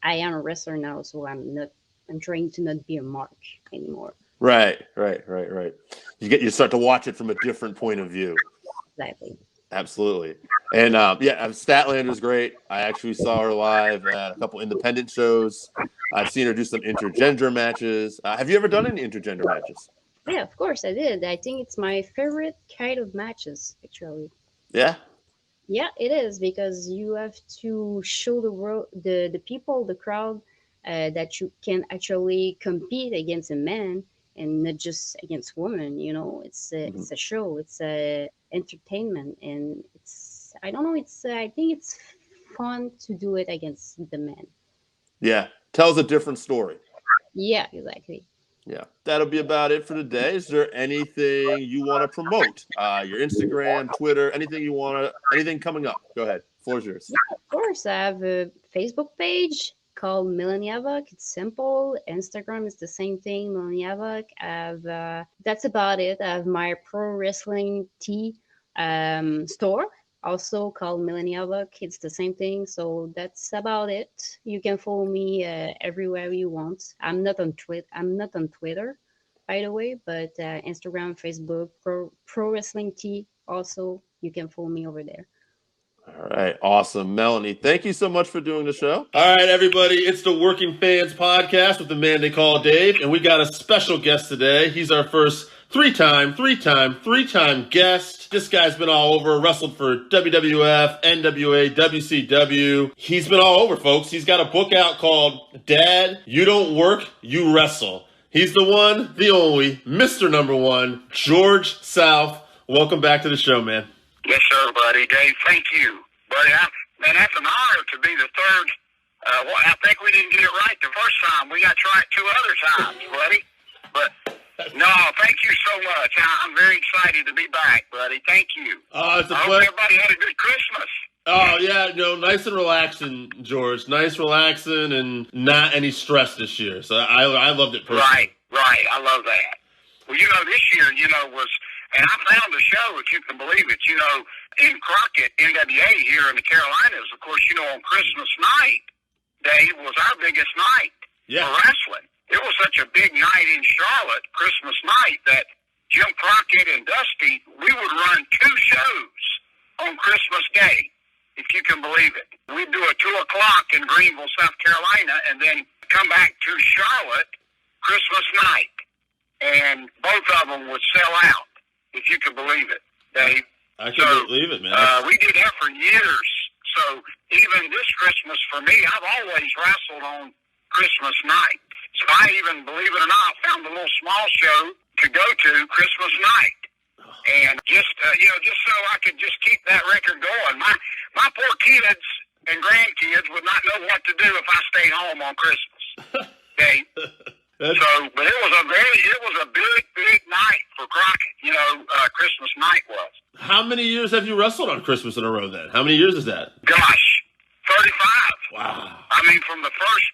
I am a wrestler now, so I'm trying to not be a mark anymore. Right. Right. Right. Right. You start to watch it from a different point of view. Exactly. Absolutely. And Statlander's great. I actually saw her live at a couple independent shows. I've seen her do some intergender matches. Have you ever done any intergender matches? Yeah, of course I did. I think it's my favorite kind of matches actually. Yeah. Yeah, it is because you have to show the world, the people, the crowd, that you can actually compete against a man and not just against women. Mhm. It's a show, it's a entertainment, and it's I don't know. I think it's fun to do it against the men. Yeah. Tells a different story. Yeah, exactly. Yeah. That'll be about it for today. Is there anything you want to promote? Your Instagram, Twitter, anything coming up? Go ahead. Floor's yours. Of course, I have a Facebook page called Milaniavok. It's simple. Instagram is the same thing, Milaniavok. That's about it. I have my pro wrestling tee store, also called Milaniavok. It's the same thing. So that's about it. You can follow me everywhere you want. I'm not on Twitter, by the way, but Instagram, Facebook, pro wrestling tee. Also, you can follow me over there. All right, awesome. Melanie, thank you so much for doing the show. All right, everybody, it's the Working Fans Podcast with the man they call Dave, and we got a special guest today. He's our first three-time guest. This guy's been all over, wrestled for WWF, NWA, WCW. He's been all over, folks. He's got a book out called Dad, You Don't Work, You Wrestle. He's the one, the only, Mr. Number One, George South. Welcome back to the show, man. Yes, sir, buddy. Dave, thank you. Buddy, man, that's an honor to be the third. I think we didn't get it right the first time. We got to try it 2 other times, buddy. But, no, thank you so much. I'm very excited to be back, buddy. Thank you. It's a I hope pleasure. everybody had a good Christmas. Oh, yeah, nice and relaxing, George. Nice, relaxing, and not any stress this year. So I loved it personally. Right. I love that. Well, this year, was... And I found a show, if you can believe it, in Crockett, NWA here in the Carolinas. Of course, on Christmas night, Dave, was our biggest night for wrestling. It was such a big night in Charlotte, Christmas night, that Jim Crockett and Dusty, we would run 2 shows on Christmas Day, if you can believe it. We'd do a 2 o'clock in Greenville, South Carolina, and then come back to Charlotte Christmas night. And both of them would sell out, if you can believe it, Dave. I can believe it, man. We did that for years. So even this Christmas for me, I've always wrestled on Christmas night. So I even, believe it or not, found a little small show to go to Christmas night. And just so I could just keep that record going. My poor kids and grandkids would not know what to do if I stayed home on Christmas Day. But it was a big night for Crockett. Christmas night was. How many years have you wrestled on Christmas in a row then? How many years is that? Gosh, 35. Wow. I mean, from the first,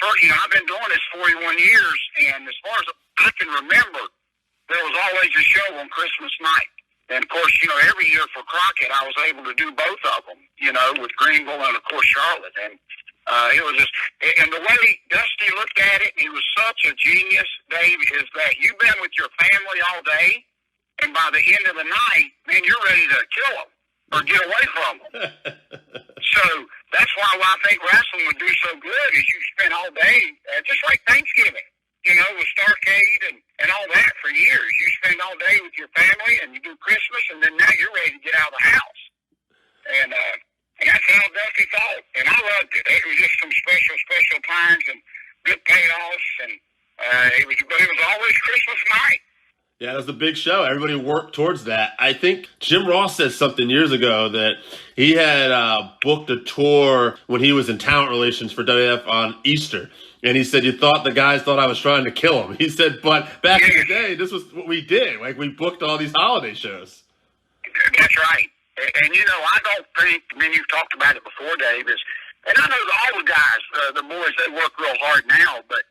I've been doing this 41 years, and as far as I can remember, there was always a show on Christmas night. And, of course, every year for Crockett, I was able to do both of them, with Greenville and, of course, Charlotte. And it was just, and the way Dusty looked at it, he was such a genius, Dave, is that you've been with your family all day, and by the end of the night, man, you're ready to kill them or get away from them. So that's why I think wrestling would do so good is you spend all day, just like Thanksgiving, with Starcade and all that for years. You spend all day with your family and you do Christmas, and then now you're ready to get out of the house. And that's how Dusty thought. And I loved it. It was just some special times and good payoffs. And it was always Christmas night. Yeah, it was a big show. Everybody worked towards that. I think Jim Ross said something years ago that he had booked a tour when he was in talent relations for WWF on Easter. And he said, the guys thought I was trying to kill him. He said, but back in the day, this was what we did. Like, we booked all these holiday shows. That's right. And, I don't think, you've talked about it before, Dave, and I know all the guys, the boys, they work real hard now, but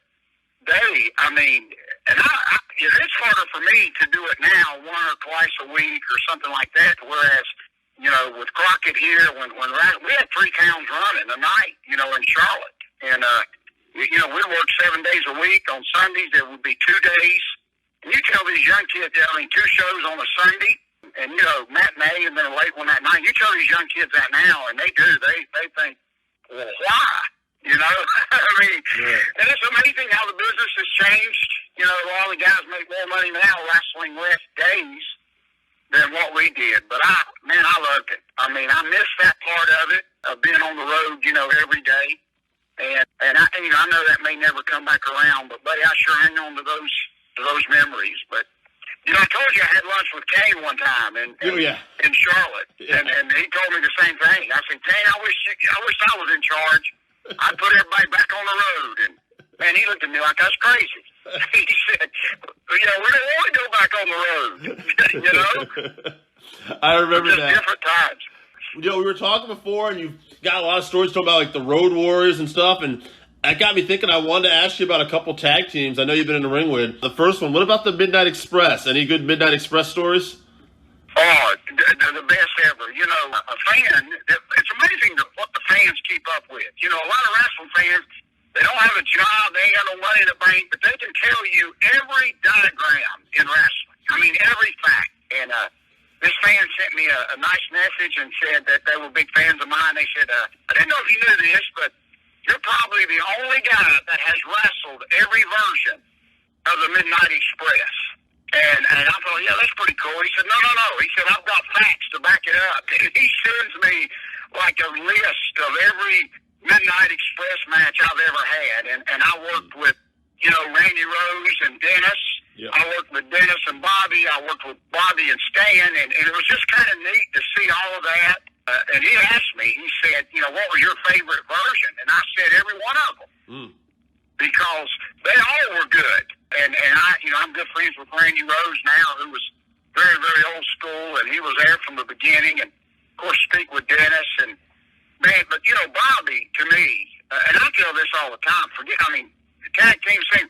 it's harder for me to do it now 1 or twice a week or something like that, whereas, with Crockett here, when we had 3 towns running a night, in Charlotte, and, we'd work 7 days a week. On Sundays, there would be 2 days. And you tell these young kids, 2 shows on a Sunday, and, matinee and then a late one that night. You tell these young kids that now, and they do. They think, well, why? And it's amazing how the business has changed. A lot of the guys make more money now wrestling less days than what we did. But I loved it. I miss that part of it, of being on the road, every day. And I know that may never come back around, but buddy, I sure hang on to those memories. But I told you I had lunch with Kane one time in Charlotte, and he told me the same thing. I said, Kane, I wish I was in charge. I'd put everybody back on the road. And man, he looked at me like I was crazy. He said, we don't want to go back on the road. I remember just that. Different times. We were talking before, and you've got a lot of stories talking about like the Road Warriors and stuff, and that got me thinking. I wanted to ask you about a couple tag teams I know you've been in the ring with. The first one, what about the Midnight Express? Any good Midnight Express stories? Oh, the best ever. A fan, it's amazing what the fans keep up with. A lot of wrestling fans, they don't have a job, they ain't got no money in the bank, but they can tell you every diagram in wrestling. Every fact. And this fan sent me a nice message and said that they were big fans of mine. They said, I didn't know if you knew this, but you're probably the only guy that has wrestled every version of the Midnight Express. And I thought, yeah, that's pretty cool. He said, no. He said, I've got facts to back it up. And he sends me like a list of every Midnight Express match I've ever had. And I worked with, Randy Rose and Dennis. Yep. I worked with Dennis and Bobby. I worked with Bobby and Stan. And it was just kind of neat to see all of that. And he asked me, he said, what was your favorite version? And I said, every one of them. Because they all were good. And I'm good friends with Randy Rose now, who was very, very old school, and he was there from the beginning. And, of course, speak with Dennis. And, man, but, Bobby, to me, and I tell this all the time, the tag team saying,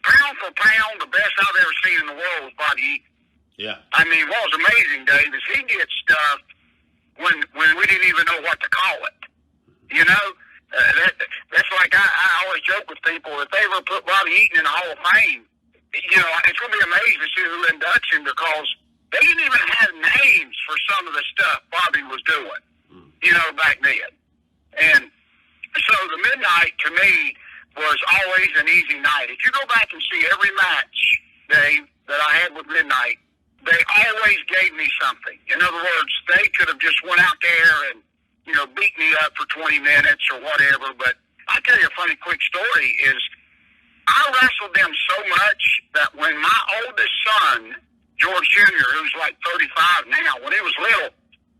pound for pound, the best I've ever seen in the world was Bobby Eaton. Yeah. What was amazing, Dave, is he did stuff when we didn't even know what to call it. always joke with people, if they ever put Bobby Eaton in the Hall of Fame, it's going to be amazing to see who inducts him, because they didn't even have names for some of the stuff Bobby was doing, back then. And so the midnight, to me, was always an easy night. If you go back and see every match, Dave, that I had with Midnight, they always gave me something. In other words, they could have just went out there and, beat me up for 20 minutes or whatever. But I'll tell you a funny quick story is I wrestled them so much that when my oldest son, George Jr., who's like 35 now, when he was little,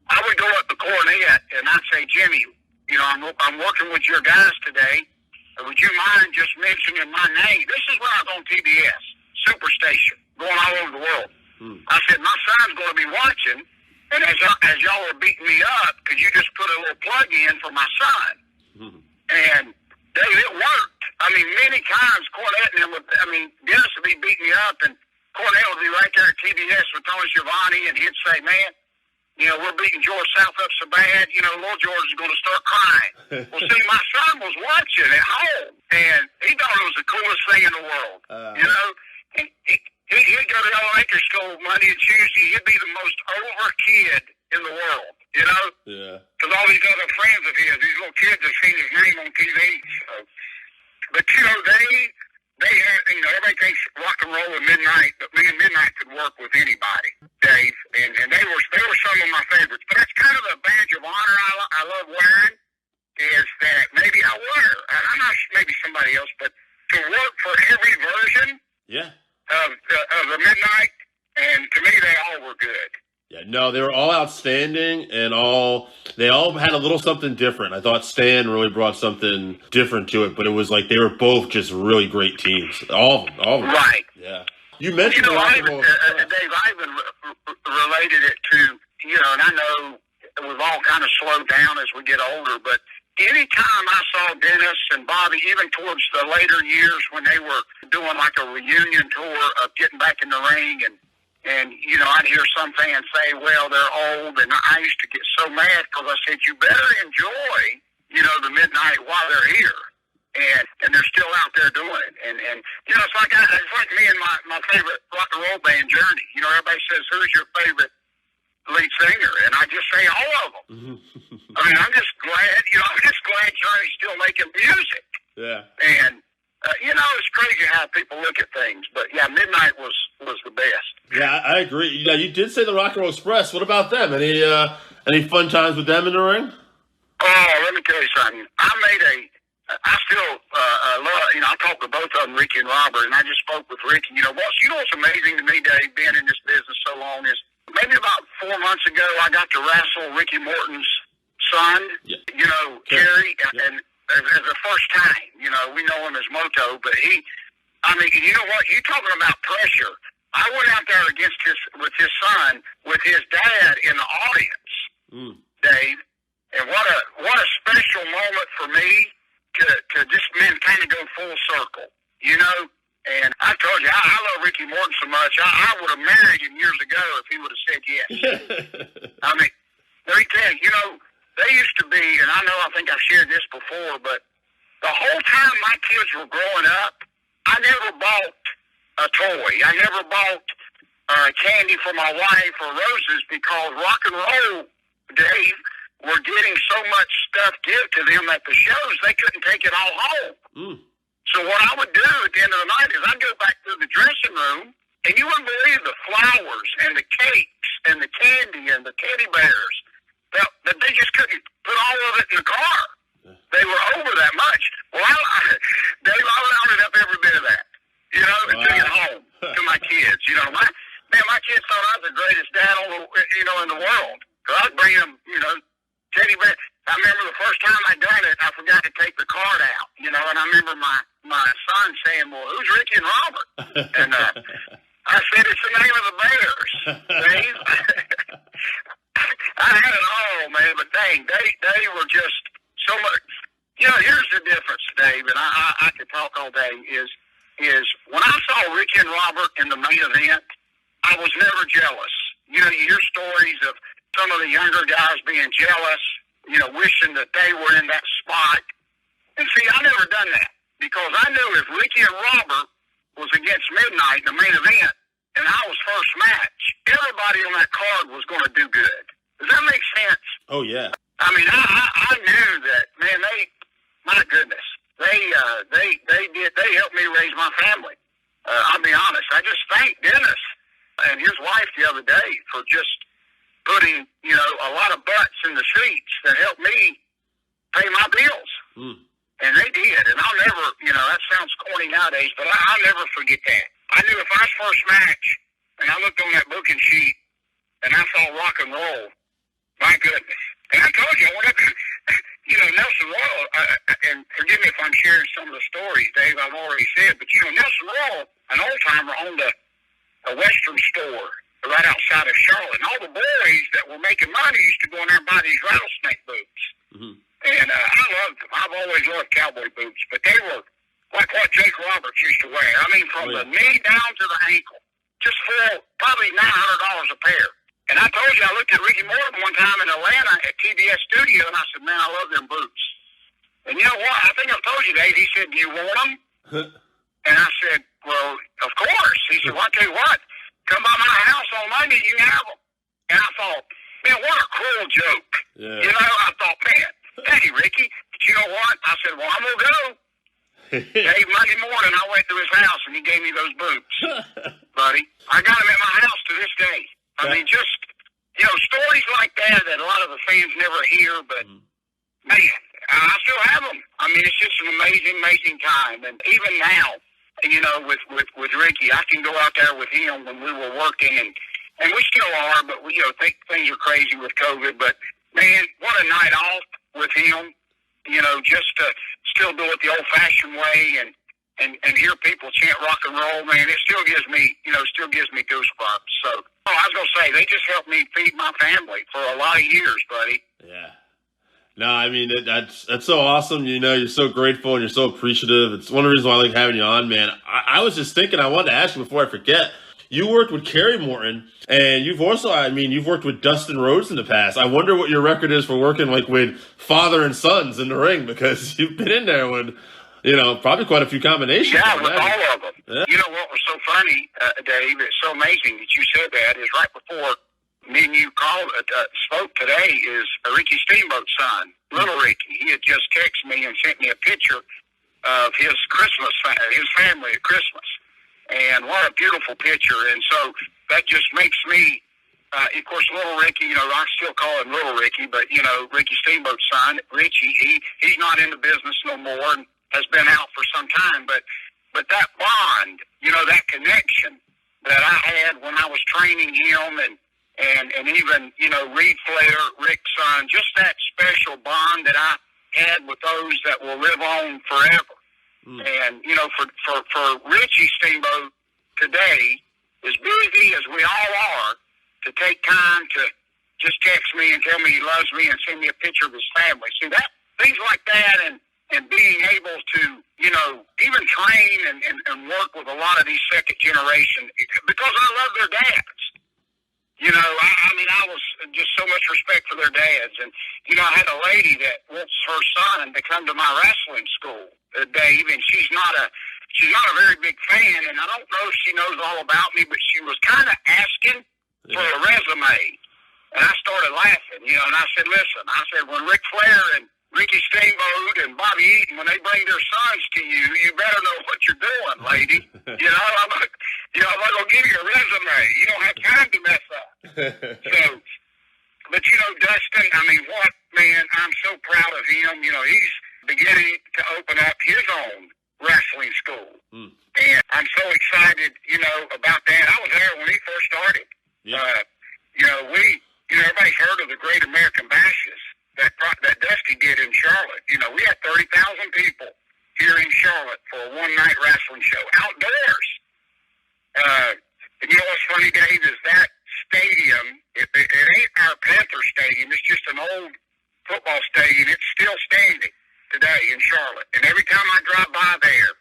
I would go up the cornet and I'd say, Jimmy, I'm working with your guys today. Would you mind just mentioning my name? This is when I was on TBS, Superstation, going all over the world. I said, my son's going to be watching, and as y'all are beating me up, could you just put a little plug in for my son? And Dave, it worked. I mean, many times Cornette and him Dennis would be beating me up, and Cornette would be right there at TBS with Tony Schiavone, and he'd say, man, we're beating George South up so bad, little George is going to start crying. Well, see, my son was watching at home, and he thought it was the coolest thing in the world. He'd go to elementary school Monday and Tuesday. He'd be the most over kid in the world, Yeah. Because all these other friends of his, these little kids have seen his name on TV. So. But, they had, everybody thinks rock and roll at Midnight, but me and Midnight could work with anybody, Dave. And they were some of my favorites. But that's kind of a badge of honor I love wearing, is that maybe I wear, I'm not maybe somebody else, but to work for every version of the Midnight, and to me, they all were good. Yeah, no, they were all outstanding, and they all had a little something different. I thought Stan really brought something different to it, but it was like they were both just really great teams. All of them. Right. Yeah. You mentioned Dave, I even related it to, and I know we've all kind of slowed down as we get older, but anytime I saw Dennis and Bobby, even towards the later years when they were doing like a reunion tour of getting back in the ring, and I'd hear some fans say, well, they're old, and I used to get so mad because I said, you better enjoy, the Midnight while they're here, and they're still out there doing it, and it's like me and my favorite rock and roll band, Journey. Everybody says, who's your favorite lead singer? And I just say all of them. I'm just glad, Journey's still making music. Yeah. And it's crazy how people look at things, but yeah, Midnight was the best. Yeah, I agree. Yeah, you did say the Rock and Roll Express. What about them? Any fun times with them in the ring? Oh, let me tell you something. I still love, I talk to both of them, Ricky and Robert, and I just spoke with Ricky. What's amazing to me, Dave, being in this business so long is maybe about 4 months ago, I got to wrestle Ricky Morton's son, Kerry, and as the first time, we know him as Moto, but you know what? You talking about pressure. I went out there with his son, with his dad in the audience, Dave, and what a special moment for me to just kind of go full circle, And I told you, I love Ricky Morton so much. I would have married him years ago if he would have said yes. Let me tell you, they used to be, and I think I've shared this before, but the whole time my kids were growing up, I never bought a toy. I never bought candy for my wife or roses because rock and roll, Dave, were getting so much stuff given to them at the shows, they couldn't take it all home. So what I would do at the end of the night is I'd go back to the dressing room, and you wouldn't believe the flowers and the cakes and the candy and the teddy bears that they just couldn't put all of it in the car. They were over that much. Well, Dave, I rounded up every bit of that, and took it home to my kids. My kids thought I was the greatest dad in the world. Because I'd bring them, teddy bear. I remember the first time I done it, I forgot to take the card out, and I remember my son saying, well, who's Ricky and Robert? And I said, it's the name of the Bears, Dave. I had it all, man, but dang, they were just so much. Here's the difference, Dave, and I could talk all day, is when I saw Ricky and Robert in the main event, I was never jealous. You hear stories of some of the younger guys being jealous, wishing that they were in that spot. And see, I never done that. because I knew if Ricky and Robert was against Midnight in the main event, and I was first match, everybody on that card was going to do good. Does that make sense? Oh, yeah. I mean, I knew that, man, my goodness, they helped me raise my family. I'll be honest. I just thank Dennis and his wife the other day for just putting, a lot of butts in the seats that helped me pay my bills. Mm. And they did. And I'll never, that sounds corny nowadays, but I'll never forget that. I knew if I was first match and I looked on that booking sheet and I saw rock and roll, my goodness. And I told you, I went up to, Nelson Royal, and forgive me if I'm sharing some of the stories, Dave, I've already said, but, Nelson Royal, an old-timer, owned a Western store right outside of Charlotte. And all the boys that were making money used to go in there and buy these rattlesnake boots. Mm-hmm. And I loved them. I've always loved cowboy boots, but they were like what Jake Roberts used to wear. I mean, from the knee down to the ankle, just for probably $900 a pair. And I told you, I looked at Ricky Morton one time in Atlanta at TBS Studio, and I said, man, I love them boots. And you know what? I think I've told you, Dave. He said, do you want them? And I said, well, of course. He said, well, I'll tell you what, come by my house on Monday, you can have them. And I thought, man, what a cruel joke. Yeah. I thought, man, hey, Ricky, but you know what? I said, well, I'm going to go. Dave, Monday morning, I went to his house, and he gave me those boots, buddy. I got them at my house to this day. I mean, just, stories like that a lot of the fans never hear, but, man, I still have them. I mean, it's just an amazing, amazing time. And even now, with Ricky, I can go out there with him when we were working, and we still are, but we, think things are crazy with COVID. But, man, what a night off with him, just to still do it the old-fashioned way and hear people chant rock and roll, man, it still gives me, goosebumps. So, I was going to say, they just helped me feed my family for a lot of years, buddy. Yeah. No, I mean, that's so awesome. You're so grateful and you're so appreciative. It's one of the reasons why I like having you on, man. I was just thinking, I wanted to ask you before I forget. You worked with Kerry Morton, and you've also, you've worked with Dustin Rhodes in the past. I wonder what your record is for working with father and sons in the ring, because you've been in there with, probably quite a few combinations. Yeah, with all of them. Yeah. You know what was so funny, Dave? It's so amazing that you said that. Is right before me and you spoke today is Ricky Steamboat's son, Little Ricky. He had just texted me and sent me a picture of his family at Christmas. And what a beautiful picture. And so that just makes me, of course, Little Ricky, I still call him Little Ricky, but, Ricky Steamboat's son, Richie, he's not in the business no more and has been out for some time. But that bond, that connection that I had when I was training him and even, Reed Flair, Rick's son, just that special bond that I had with those that will live on forever. And, for Richie Steamboat today, as busy as we all are, to take time to just text me and tell me he loves me and send me a picture of his family. See, things like that and being able to, even train and work with a lot of these second generation, because I love their dads. I was just so much respect for their dads. And, I had a lady that wants her son to come to my wrestling school, Dave, and she's not a very big fan, and I don't know if she knows all about me, but she was kind of asking for a resume. And I started laughing, and I said, listen, when Ric Flair and Ricky Steamboat and Bobby Eaton, when they bring their sons to you, you better know what you're doing, lady. I'm not going to give you a resume. You don't have time to mess up. So, but, Dustin, I'm so proud of him. He's beginning to open up his own wrestling school. And I'm so excited, about that. I was there when he first started. Yeah. Everybody's heard of the Great American Bashes that Dusty did in Charlotte. We had 30,000 people here in Charlotte for a one-night wrestling show, outdoors. And what's funny, Dave, is that stadium, it ain't our Panther Stadium, it's just an old football stadium. It's still standing today in Charlotte. And every time I drive by there,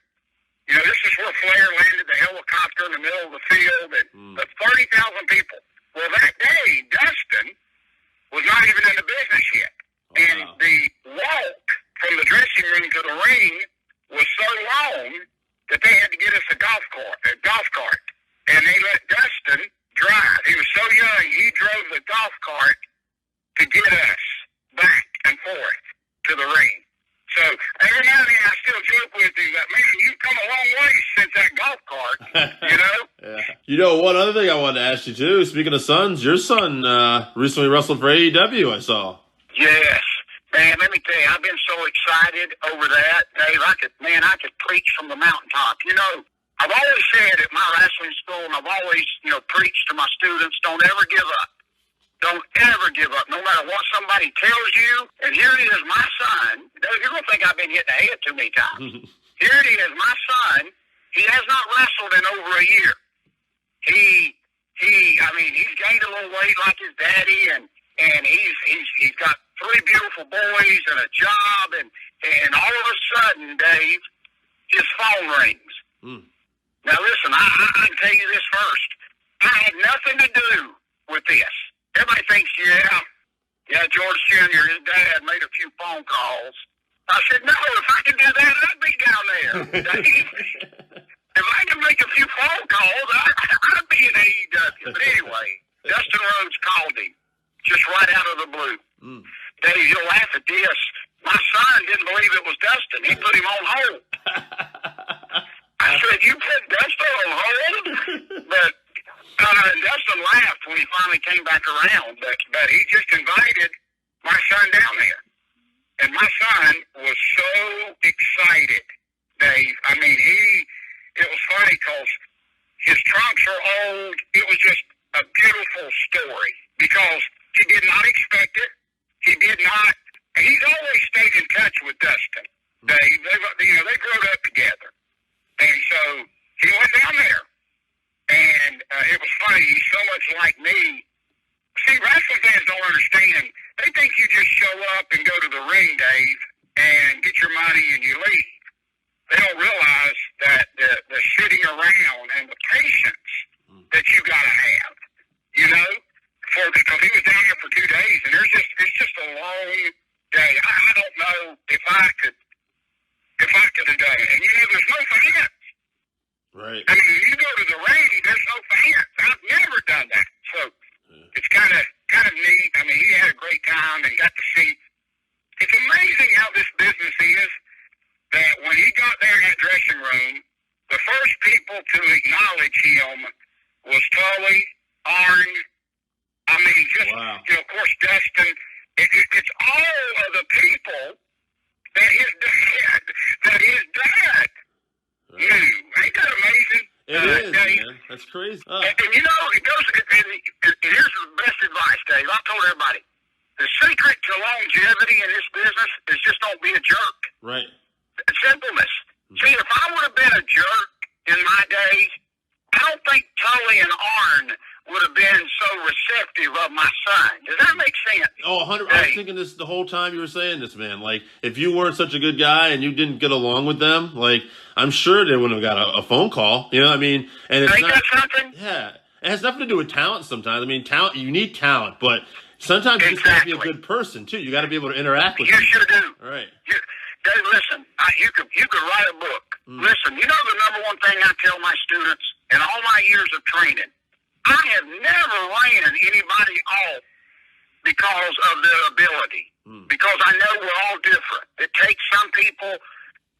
this is where Flair landed the helicopter in the middle of the field, and the 30,000 people. Well, that day, Dustin was not even in the business yet. And the walk from the dressing room to the ring was so long that they had to get us a golf cart. And they let Dustin drive. He was so young, he drove the golf cart to get us back and forth to the ring. So every now and then I still joke with him that, man, you've come a long way since that golf cart, you know? Yeah. You know, one other thing I wanted to ask you, too, speaking of sons, your son recently wrestled for AEW, I saw. Yes. Man, let me tell you, I've been so excited over that, Dave. I could preach from the mountaintop. You know, I've always said at my wrestling school, and I've always, preached to my students, don't ever give up. Don't ever give up, no matter what somebody tells you. And here it is, my son. You're going to think I've been hit in the head too many times. Here it is, my son. He has not wrestled in over a year. He's gained a little weight like his daddy, and he's got 3 beautiful boys and a job, and all of a sudden, Dave, his phone rings. Now listen, I can tell you this first. I had nothing to do with this. Everybody thinks, George Jr., his dad, made a few phone calls. I said, no, if I could do that, I'd be down there. If I could make a few phone calls, I'd be in AEW. But anyway, Dustin Rhodes called him just right out of the blue. Dave, you'll laugh at this. My son didn't believe it was Dustin. He put him on hold. I said, you put Dustin on hold? But Dustin laughed when he finally came back around. But he just invited my son down there. And my son was so excited, Dave. I mean, it was funny because his trunks are old. It was just a beautiful story because he did not expect it. He did not. He's always stayed in touch with Dustin, Dave. They grew up together. And so he went down there. And it was funny. He's so much like me. See, wrestling fans don't understand. They think you just show up and go to the ring, Dave, and get your money and you leave. They don't realize that the sitting around and the patience that you got to have, because he was down there for 2 days, and it's just a long day. I don't know if I could have done it. And there's no fans. Right. I mean, when you go to the ring, there's no fans. I've never done that. So it's kind of neat. I mean, he had a great time and got to see. It's amazing how this business is that when he got there in that dressing room, the first people to acknowledge him was Tully, Arn. I mean, just, wow. Of course, Dustin. It's all of the people that his dad knew. Ain't that amazing? It is, man. That's crazy. And it goes, and here's the best advice, Dave. I told everybody, the secret to longevity in this business is just don't be a jerk. Right. Simpleness. See, if I would have been a jerk in my day, I don't think Tully and Arn would have been so receptive of my son. Does that make sense? Oh, 100. I was thinking this the whole time you were saying this, man. Like, if you weren't such a good guy and you didn't get along with them, like, I'm sure they wouldn't have got a phone call. You know what I mean? And it's ain't that something? Yeah. It has nothing to do with talent sometimes. I mean, talent, you need talent, but sometimes you just got to be a good person, too. You got to be able to interact with you people. You sure do. All right. Dave, listen, you could write a book. Listen, the number one thing I tell my students in all my years of training, I have never ran anybody off because of their ability. Because I know we're all different. It takes some people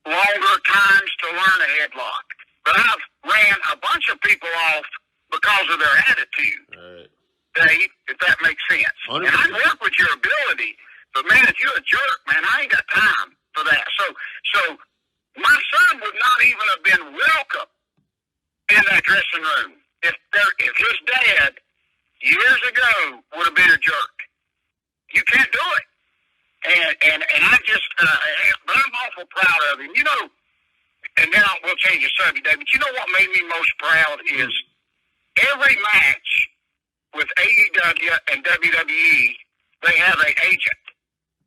longer times to learn a headlock. But I've ran a bunch of people off because of their attitude. Right. Dave, if that makes sense. 100%. And I work with your ability, but man, if you're a jerk, man, I ain't got time for that. So my son would not even have been welcome in that dressing room if his dad years ago would have been a jerk. You can't do it. And I just, but I'm awful proud of him. And then we'll change the subject, David. You know what made me most proud is every match with AEW and WWE, they have an agent.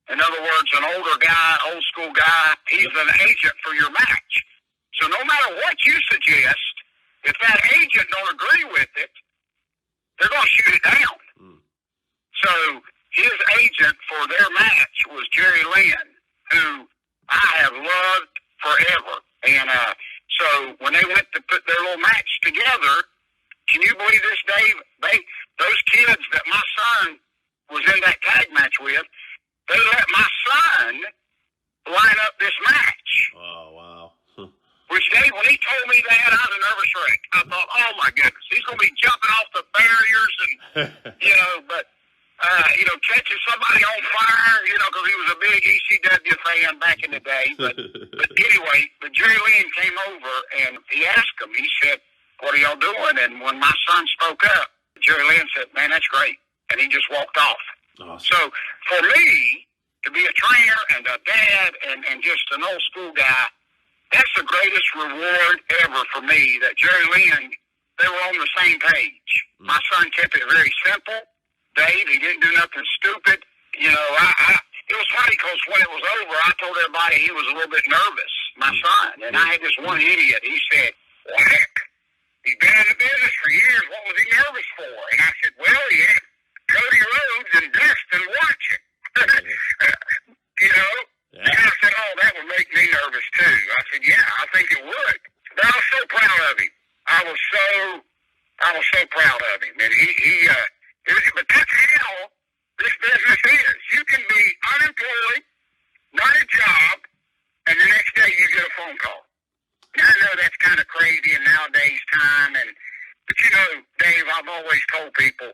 In other words, an older guy, old school guy, he's an agent for your match. So no matter what you suggest, if that agent don't agree with it, they're going to shoot it down. So his agent for their match was Jerry Lynn, who I have loved forever. And so when they went to put their little match together, can you believe this, Dave? Those kids that my son was in that tag match with, they let my son line up this match. Oh, wow. Which, Dave, when he told me that, I was a nervous wreck. I thought, oh, my goodness, he's going to be jumping off the barriers and, catching somebody on fire, because he was a big ECW fan back in the day. But anyway, but Jerry Lynn came over, and he asked him, he said, what are y'all doing? And when my son spoke up, Jerry Lynn said, man, that's great. And he just walked off. Awesome. So for me to be a trainer and a dad and just an old school guy, that's the greatest reward ever for me, that Jerry Lynn, they were on the same page. My son kept it very simple. Dave, he didn't do nothing stupid. It was funny because when it was over, I told everybody he was a little bit nervous, my son. And I had this one idiot. He said, well, heck, he's been in the business for years. What was he nervous for? And I said, well, he had Cody Rhodes and Dustin watching. Yeah. And I said, oh, that would make me nervous too. I said, yeah, I think it would. But I was so proud of him. I was so proud of him. And but that's how this business is. You can be unemployed, not a job, and the next day you get a phone call. Now, I know that's kind of crazy in nowadays time, but Dave, I've always told people,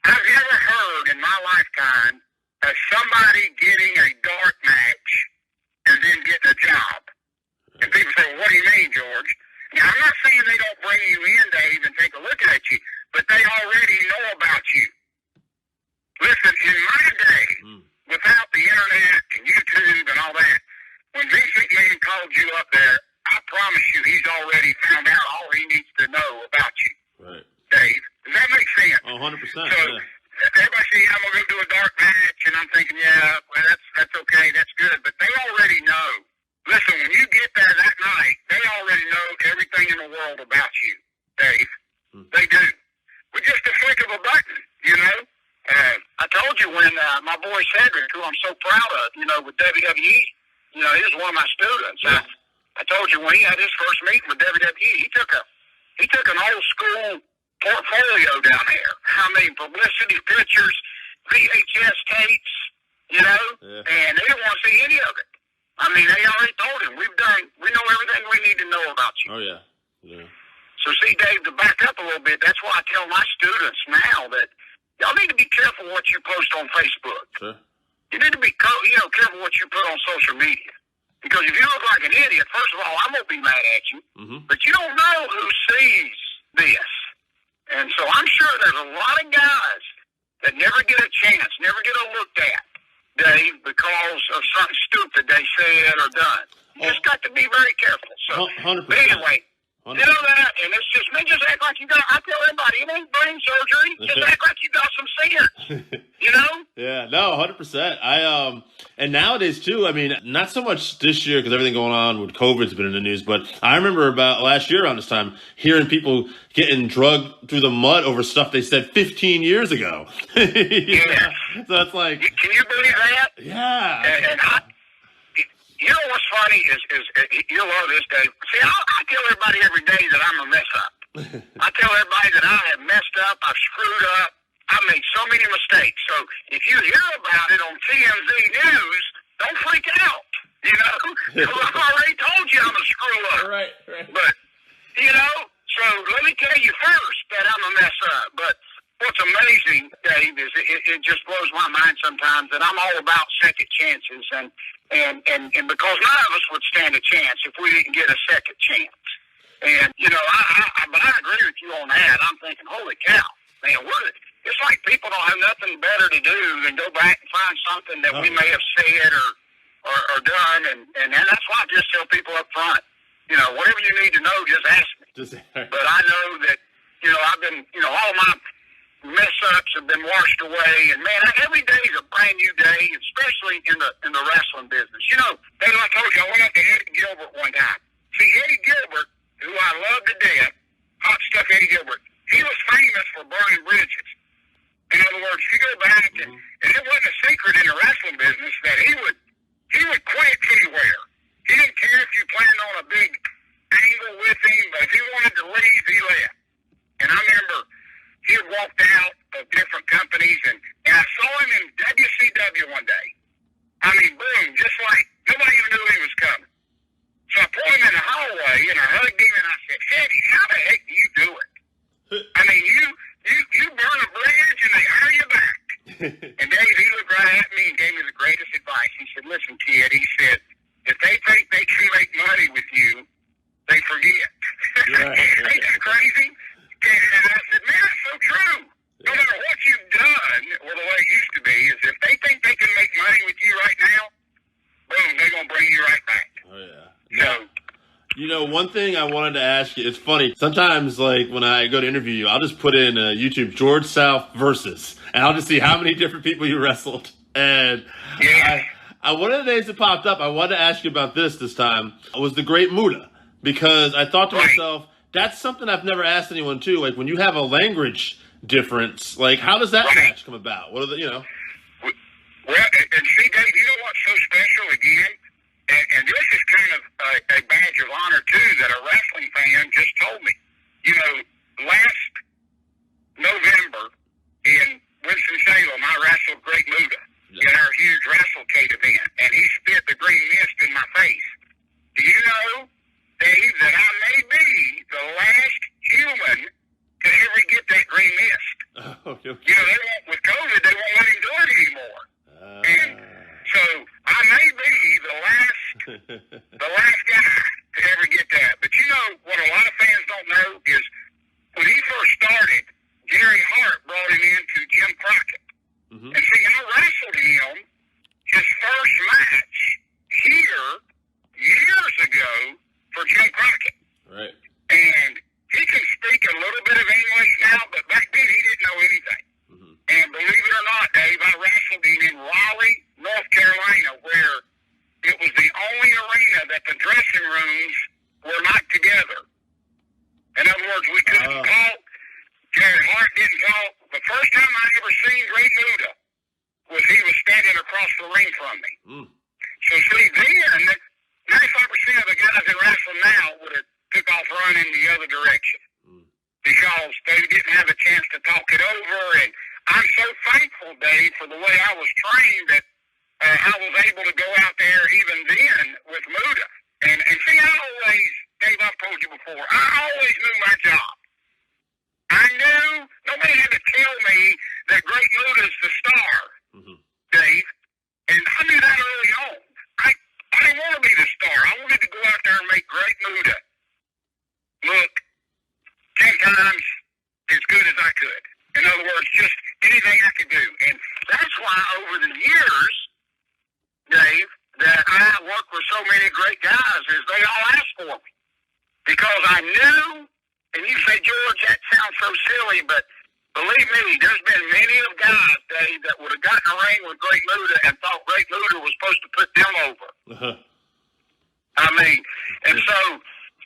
I've never heard in my lifetime of somebody getting a dark match and then getting a job. And people say, well, what do you mean, George? Now, I'm not saying they don't bring you in, Dave, and take a look at you, but they already know about you. Listen, in my day, without the internet and YouTube and all that, when Vince McMahon called you up there, I promise you he's already found out all he needs to know about you. Right. Dave. Does that make sense? 100%. So, everybody say, I'm going to do a dark match, and I'm thinking, yeah, well, that's okay, that's good, but they already know. Listen, when you get there that night, they already know everything in the world about you, Dave. They do. With just a flick of a button, I told you when my boy Cedric, who I'm so proud of, with WWE, he was one of my students. Yeah. I told you when he had his first meeting with WWE, he took an old school portfolio down there. I mean, publicity pictures, VHS tapes, and they didn't want to see any of it. I mean, they already told him, we know everything we need to know about you. Oh, yeah. Yeah. So see, Dave, to back up a little bit, that's why I tell my students now that y'all need to be careful what you post on Facebook. Sure. You need to be careful what you put on social media. Because if you look like an idiot, first of all, I'm going to be mad at you. But you don't know who sees this. And so I'm sure there's a lot of guys that never get a chance, never get looked at, Dave, because of something stupid they said or done. You just got to be very careful. So, 100%. But anyway, 100%. You know that, and it's just me. Just act like you got. I tell everybody, it ain't brain surgery. Just act like you got some sense. Yeah, no, 100%. And nowadays too. I mean, not so much this year because everything going on with COVID's been in the news. But I remember about last year around this time hearing people getting drugged through the mud over stuff they said 15 years ago. Yeah. So it's like, can you believe that? Yeah. And you know what's funny is you'll love this, Dave. See, I tell everybody every day that I'm a mess up. I tell everybody that I have messed up, I've screwed up, I've made so many mistakes. So if you hear about it on TMZ News, don't freak out. Because I've already told you I'm a screw up. Right. But so let me tell you first that I'm a mess up. But what's amazing, Dave, is it just blows my mind sometimes that I'm all about second chances and because none of us would stand a chance if we didn't get a second chance. And, but I agree with you on that. I'm thinking, holy cow, man, it's like people don't have nothing better to do than go back and find something that we may have said or done. And that's why I just tell people up front, whatever you need to know, just ask me. But I know that, I've been, all my mess-ups have been washed away, and man, every day is a brand new day, especially in the wrestling business. Like I told you, I went up to Eddie Gilbert one time. See, Eddie Gilbert, who I love to death, hot stuff Eddie Gilbert, he was famous for burning bridges. In other words, you go back, and it wasn't a secret in the wrestling business that he would quit anywhere. He didn't care if you planned on a You know, one thing I wanted to ask you, it's funny. Sometimes, like, when I go to interview you, I'll just put in YouTube George South versus, and I'll just see how many different people you wrestled. And one of the names that popped up, I wanted to ask you about this time, was the Great Muta. Because I thought to myself, that's something I've never asked anyone, too. Like, when you have a language difference, like, how does that match come about? What are the, Well, and see, Dave, you know what's so special again? And this is kind of a badge of honor, too, that a wrestling fan just told me. You know, last November in Winston-Salem, I wrestled Great Muta in our huge WrestleCade event, and he spit the green mist in my face. Do you know, Dave, that I may be the last human to ever get that green mist? Oh, okay. You know, with COVID, they won't let him do it anymore. And so I may be the last guy to ever get that. But you know what a lot of fans don't know is when he first started, Gary Hart brought him into Jim Crockett. Mm-hmm. And see, I wrestled him his first match here years ago for Jim Crockett. Right. And he can speak a little bit of English now, but back then he didn't know anything. Mm-hmm. And believe it or not, Dave, I wrestled him in Raleigh, North Carolina, where it was the only arena that the dressing rooms were not together. In other words, we couldn't talk. Gary Hart didn't talk. The first time I ever seen Great Muta was he was standing across the ring from me. Mm. So see, then 95% of the guys that wrestle now would have took off running the other direction because they didn't have a chance to talk it over. And I'm so thankful, Dave, for the way I was trained that I was able to go out there even then with Muta. And see, I always, Dave, I've told you before, I always knew my job. I knew nobody had to tell me that Great Muta's the star, Dave. And I knew that early on. I didn't want to be the star. I wanted to go out there and make Great Muta look 10 times as good as I could. In other words, just anything I could do. And that's why over the years, Dave, that I worked with so many great guys is they all asked for me. Because I knew, and you say, George, that sounds so silly, but believe me, there's been many of guys, Dave, that would have gotten a ring with Great Muta and thought Great Muta was supposed to put them over. I mean, and so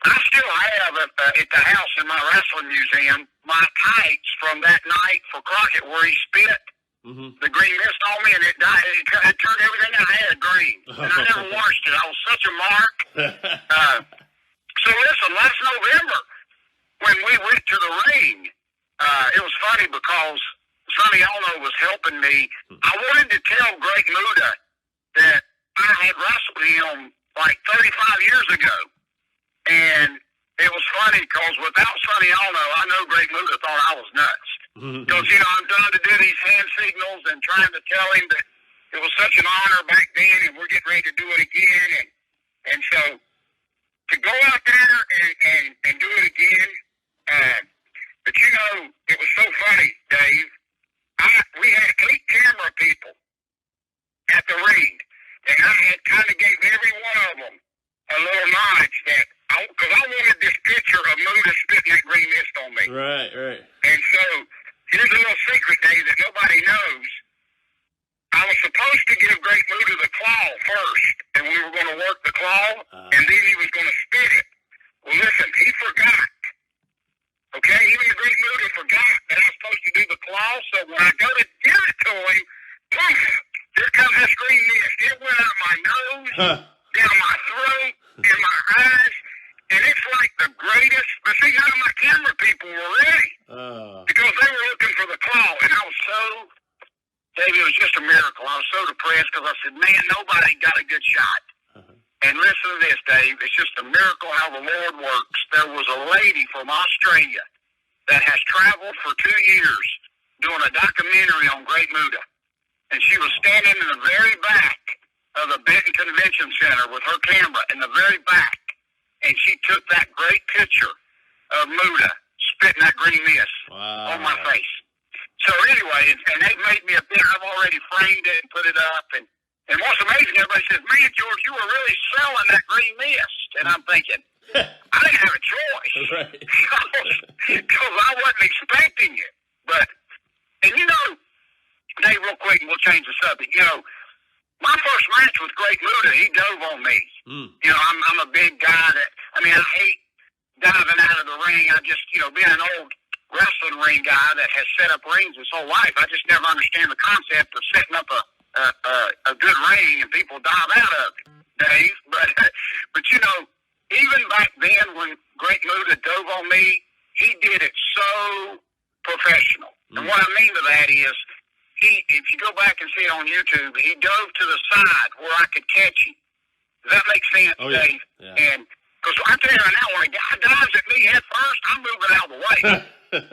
I still have at the house in my wrestling museum my tights from that night for Crockett where he spit the green mist on me and it turned everything I had green. And I never washed it. I was such a mark. So listen, last November when we went to the ring, it was funny because Sonny Ono was helping me. I wanted to tell Great Muta that I had wrestled him like 35 years ago. And it was funny because without Sonny Ono, I know Great Muta thought I was nuts. Because, you know, I'm trying to do these hand signals and trying to tell him that it was such an honor back then and we're getting ready to do it again. And so to go out there and do it again, but you know, it was so funny, Dave. We had 8 camera people at the ring, and I had kind of gave every one of them a little nudge that, because I wanted this picture of Muta spitting that green mist on me. Right. And so, here's a little secret, Dave, that nobody knows. I was supposed to give Great Muta the claw first, and we were going to work the claw, and then he was going to spit it. Well, listen, he forgot. Okay, even the Great Muta forgot that I was supposed to do the claw, so when I go to give it to him, poof, here comes this green mist. It went out my nose, down my throat, in my eyes, and it's like the greatest. But see, none of my camera people were ready because they were looking for the claw, and I was so, Dave, it was just a miracle. I was so depressed because I said, man, nobody got a good shot. And listen to this, Dave. It's just a miracle how the Lord works. There was a lady from Australia that has traveled for 2 years doing a documentary on Great Muta. And she was standing in the very back of the Benton Convention Center with her camera in the very back. And she took that great picture of Muta spitting that green mist on my face. So anyway, and they've made me a bit. I've already framed it and put it up. And what's amazing, everybody says, man, George, you were really selling that green mist. And I'm thinking, I didn't have a choice. Right. Because I wasn't expecting it. But, and you know, Dave, real quick, and we'll change the subject. You know, my first match with Great Muta, he dove on me. You know, I'm a big guy that, I mean, I hate diving out of the ring. I just, you know, being an old wrestling ring guy that has set up rings his whole life, I just never understand the concept of setting up a good ring and people dive out of it, Dave. But you know, even back then when Great Muta dove on me, he did it so professional. And what I mean to that is, if you go back and see it on YouTube, he dove to the side where I could catch him. Does that make sense, Dave? Yeah. And because I tell you right now, when a guy dives at me head first, I'm moving out of the way,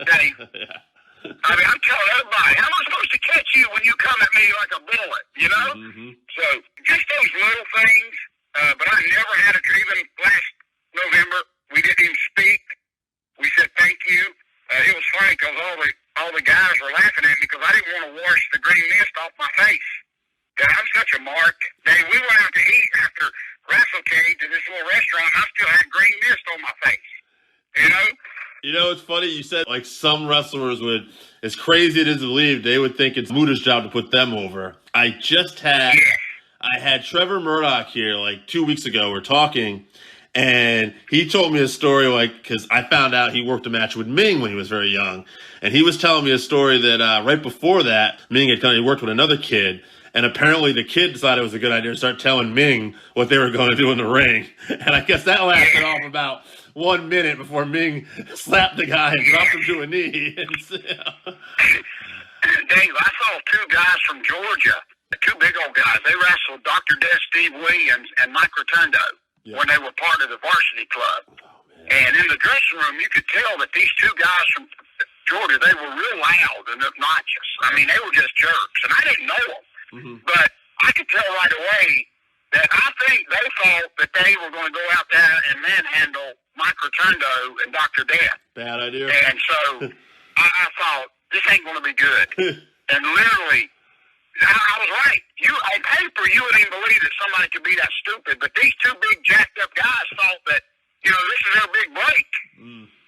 Dave. Yeah. I mean, I'm telling everybody, how am I supposed to catch you when you come at me like a bullet, you know? So just those little things. But I never had even last November, we didn't even speak. We said thank you. It was funny because all the guys were laughing at me because I didn't want to wash the green mist off my face. God, I'm such a mark. Dave, we went out to eat after WrestleCade to this little restaurant. I still had green mist on my face. You know? You know, it's funny you said, like, some wrestlers would, as crazy it is to believe, they would think it's Muta's job to put them over. I had Trevor Murdoch here, like, 2 weeks ago. We're talking, and he told me a story, like, because I found out he worked a match with Ming when he was very young. And he was telling me a story that right before that, Ming had he worked with another kid. And apparently the kid decided it was a good idea to start telling Ming what they were going to do in the ring. And I guess that lasted off about 1 minute before Ming slapped the guy and dropped him to a knee. Dave, I saw two guys from Georgia, two big old guys. They wrestled Dr. Death Steve Williams and Mike Rotundo when they were part of the varsity club. And in the dressing room, you could tell that these two guys from Georgia, they were real loud and obnoxious. I mean, they were just jerks. And I didn't know them. But I could tell right away that I think they thought that they were going to go out there and manhandle Mike Rotundo and Dr. Death. Bad idea. And so I thought, this ain't going to be good. And literally, I was right. On paper, you wouldn't even believe that somebody could be that stupid. But these two big jacked up guys thought that, you know, this is their big break.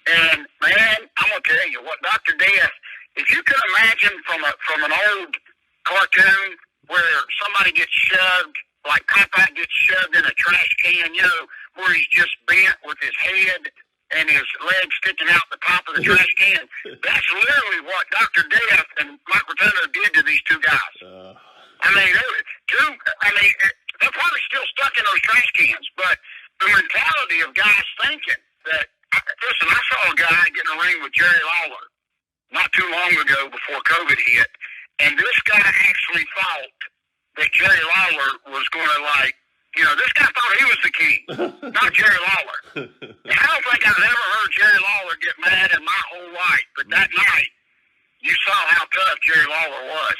And, man, I'm going to tell you what, Dr. Death, if you could imagine from an old cartoon where somebody gets shoved, like Popeye gets shoved in a trash can, you know, where he's just bent with his head and his legs sticking out the top of the trash can. That's literally what Dr. Death and Mike Rotundo did to these two guys. I mean, they're probably still stuck in those trash cans, but the mentality of guys thinking that, listen, I saw a guy get in a ring with Jerry Lawler not too long ago before COVID hit, and this guy actually thought that Jerry Lawler was going to, like, you know, this guy thought he was the king, not Jerry Lawler. And I don't think I've ever heard Jerry Lawler get mad in my whole life, but that night, you saw how tough Jerry Lawler was.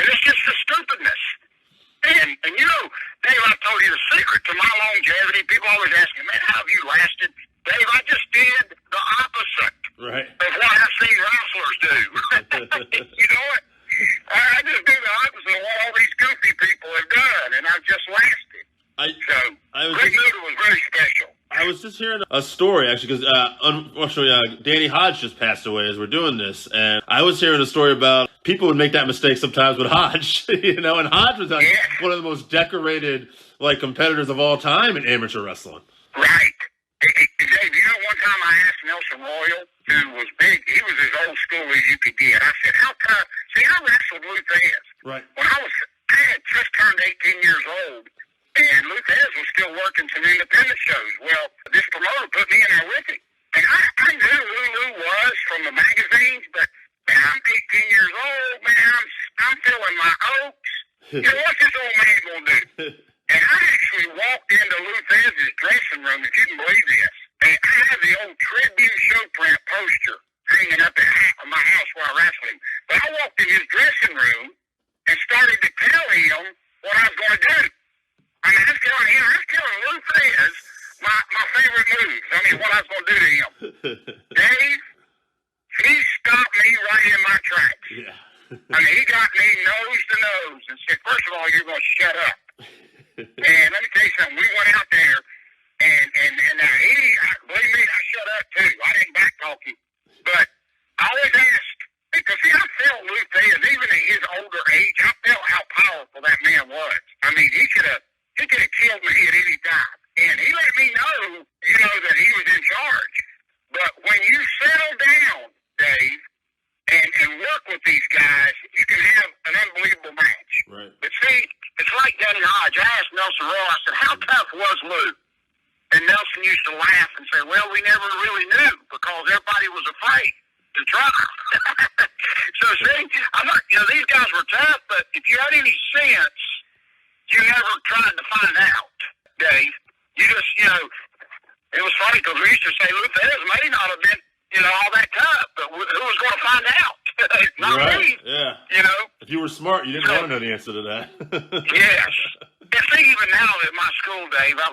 And it's just the stupidness. And you know, Dave, I told you the secret to my longevity. People always ask me, man, how have you lasted? Dave, I just did the opposite of what I've seen wrestlers do. You know what? I just do the opposite of what all these goofy people have done, and I've just lasted. Great Muta was very special. I was just hearing a story, actually, because unfortunately, Danny Hodge just passed away as we're doing this, and I was hearing a story about people would make that mistake sometimes with Hodge, you know, and Hodge was one of the most decorated, like, competitors of all time in amateur wrestling. Right. Dave, you know, one time I asked Nelson Royal, who was big, he was as old school as you could get. I said, how come? See, I wrestled Luthez. Right. When I had just turned 18 years old, and Luthez was still working some independent shows. Well, this promoter put me in there with him. And I knew who Lou was from the magazines, but, man, I'm 18 years old, man, I'm feeling my oats. You know, what's this old man going to do? And I actually walked into Luthez's dressing room, if you can believe this. And I had the old Tribune Showprint poster hanging up at my house where I wrestled him. But I walked in his dressing room and started to tell him what I was going to do. I mean, I was telling Luthez my favorite moves. I mean, what I was going to do to him. Dave, he stopped me right in my tracks. Yeah. I mean, he got me nose to nose and said, first of all, you're going to shut up. And let me tell you something. We went out there, and believe me, Jason used to laugh and say, well, we never really knew because everybody was afraid to try. So see, I'm not, these guys were tough, but if you had any sense, you never tried to find out, Dave. You just, it was funny because we used to say Luthez may not have been, all that tough, but who was going to find out? Not right. me. Yeah. If you were smart, you didn't want to know the answer to that. Yes. And see, even now at my school, Dave, I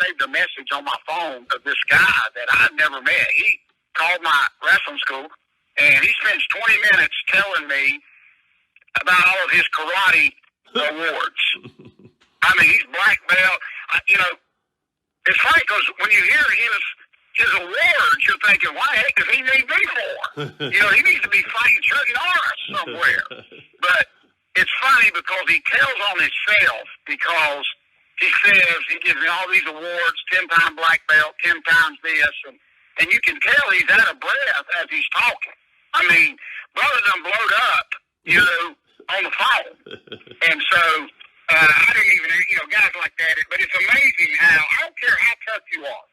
saved a message on my phone of this guy that I've never met. He called my wrestling school, and he spends 20 minutes telling me about all of his karate awards. I mean, he's black belt. It's funny because when you hear his awards, you're thinking, why the heck does he need me for? He needs to be fighting Chuck Norris somewhere. But it's funny because he tells on himself because he says he gives me all these awards, 10-time black belt, 10 times this, and you can tell he's out of breath as he's talking. I mean, brother done blowed up, on the phone. And so I didn't even, guys like that. But it's amazing how, I don't care how tough you are.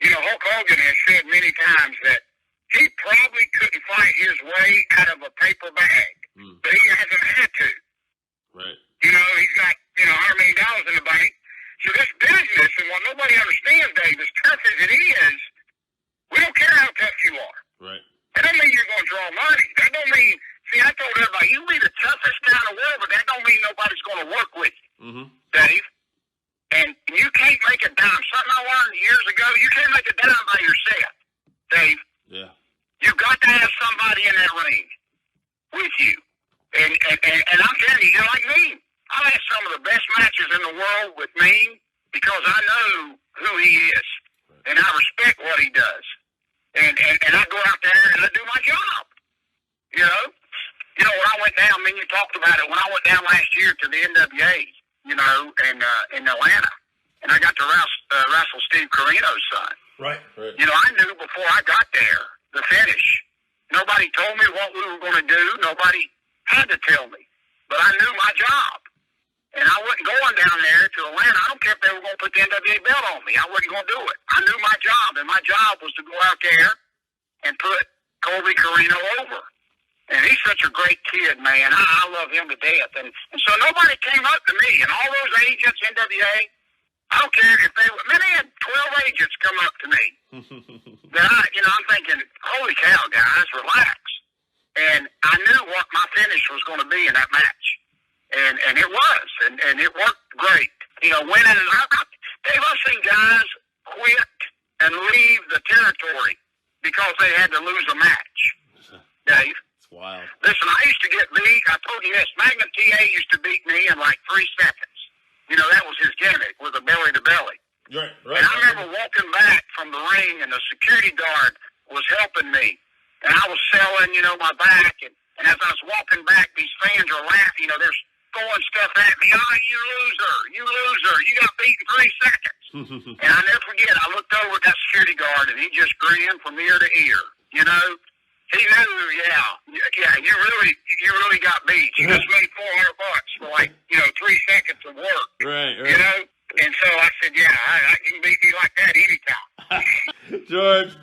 Hulk Hogan has said many times that he probably couldn't fight his way out of a paper bag, but he hasn't had to. Right. He's got, $100 million in the bank. So this business, and what nobody understands, Dave, as tough as it is, we don't care how tough you are. Right. That don't mean you're going to draw money. That don't mean, see, I told everybody, you be the toughest guy in the world, but that don't mean nobody's going to work with you, Dave. And you can't make a dime. Something I learned years ago, you can't make a dime by yourself, Dave. Yeah. You've got to have somebody in that ring with you. And I'm telling you, you're like me. I've had some of the best matches in the world with me because I know who he is. And I respect what he does. And I go out there and I do my job. When I went down, you talked about it, when I went down last year to the NWA, in Atlanta, and I got to wrestle Steve Carino's son. Right. I knew before I got there the finish. Nobody told me what we were going to do. Nobody had to tell me. But I knew my job. And I wasn't going down there to Atlanta. I don't care if they were going to put the NWA belt on me. I wasn't going to do it. I knew my job, and my job was to go out there and put Colby Carino over. And he's such a great kid, man. I love him to death. And so nobody came up to me. And all those agents, NWA, I don't care if they had 12 agents come up to me. That I'm thinking, holy cow, guys, relax. And I knew what my finish was going to be in that match. And it was. And it worked great. Winning. Dave, I've seen guys quit and leave the territory because they had to lose a match. Dave. Wow. Listen, I used to get beat. I told you this. Magnum TA used to beat me in like 3 seconds. That was his gimmick, was a belly-to-belly. Right. And I remember walking back from the ring, and the security guard was helping me. And I was selling, my back. And as I was walking back, these fans are laughing. They're throwing stuff at me. Oh, you loser. You got beat in 3 seconds. And I never forget, I looked over at that security guard, and he just grinned from ear to ear. He knew, you really got beat. You just made $400 for 3 seconds of work. Right. And so I said, I can beat me like that anytime. George,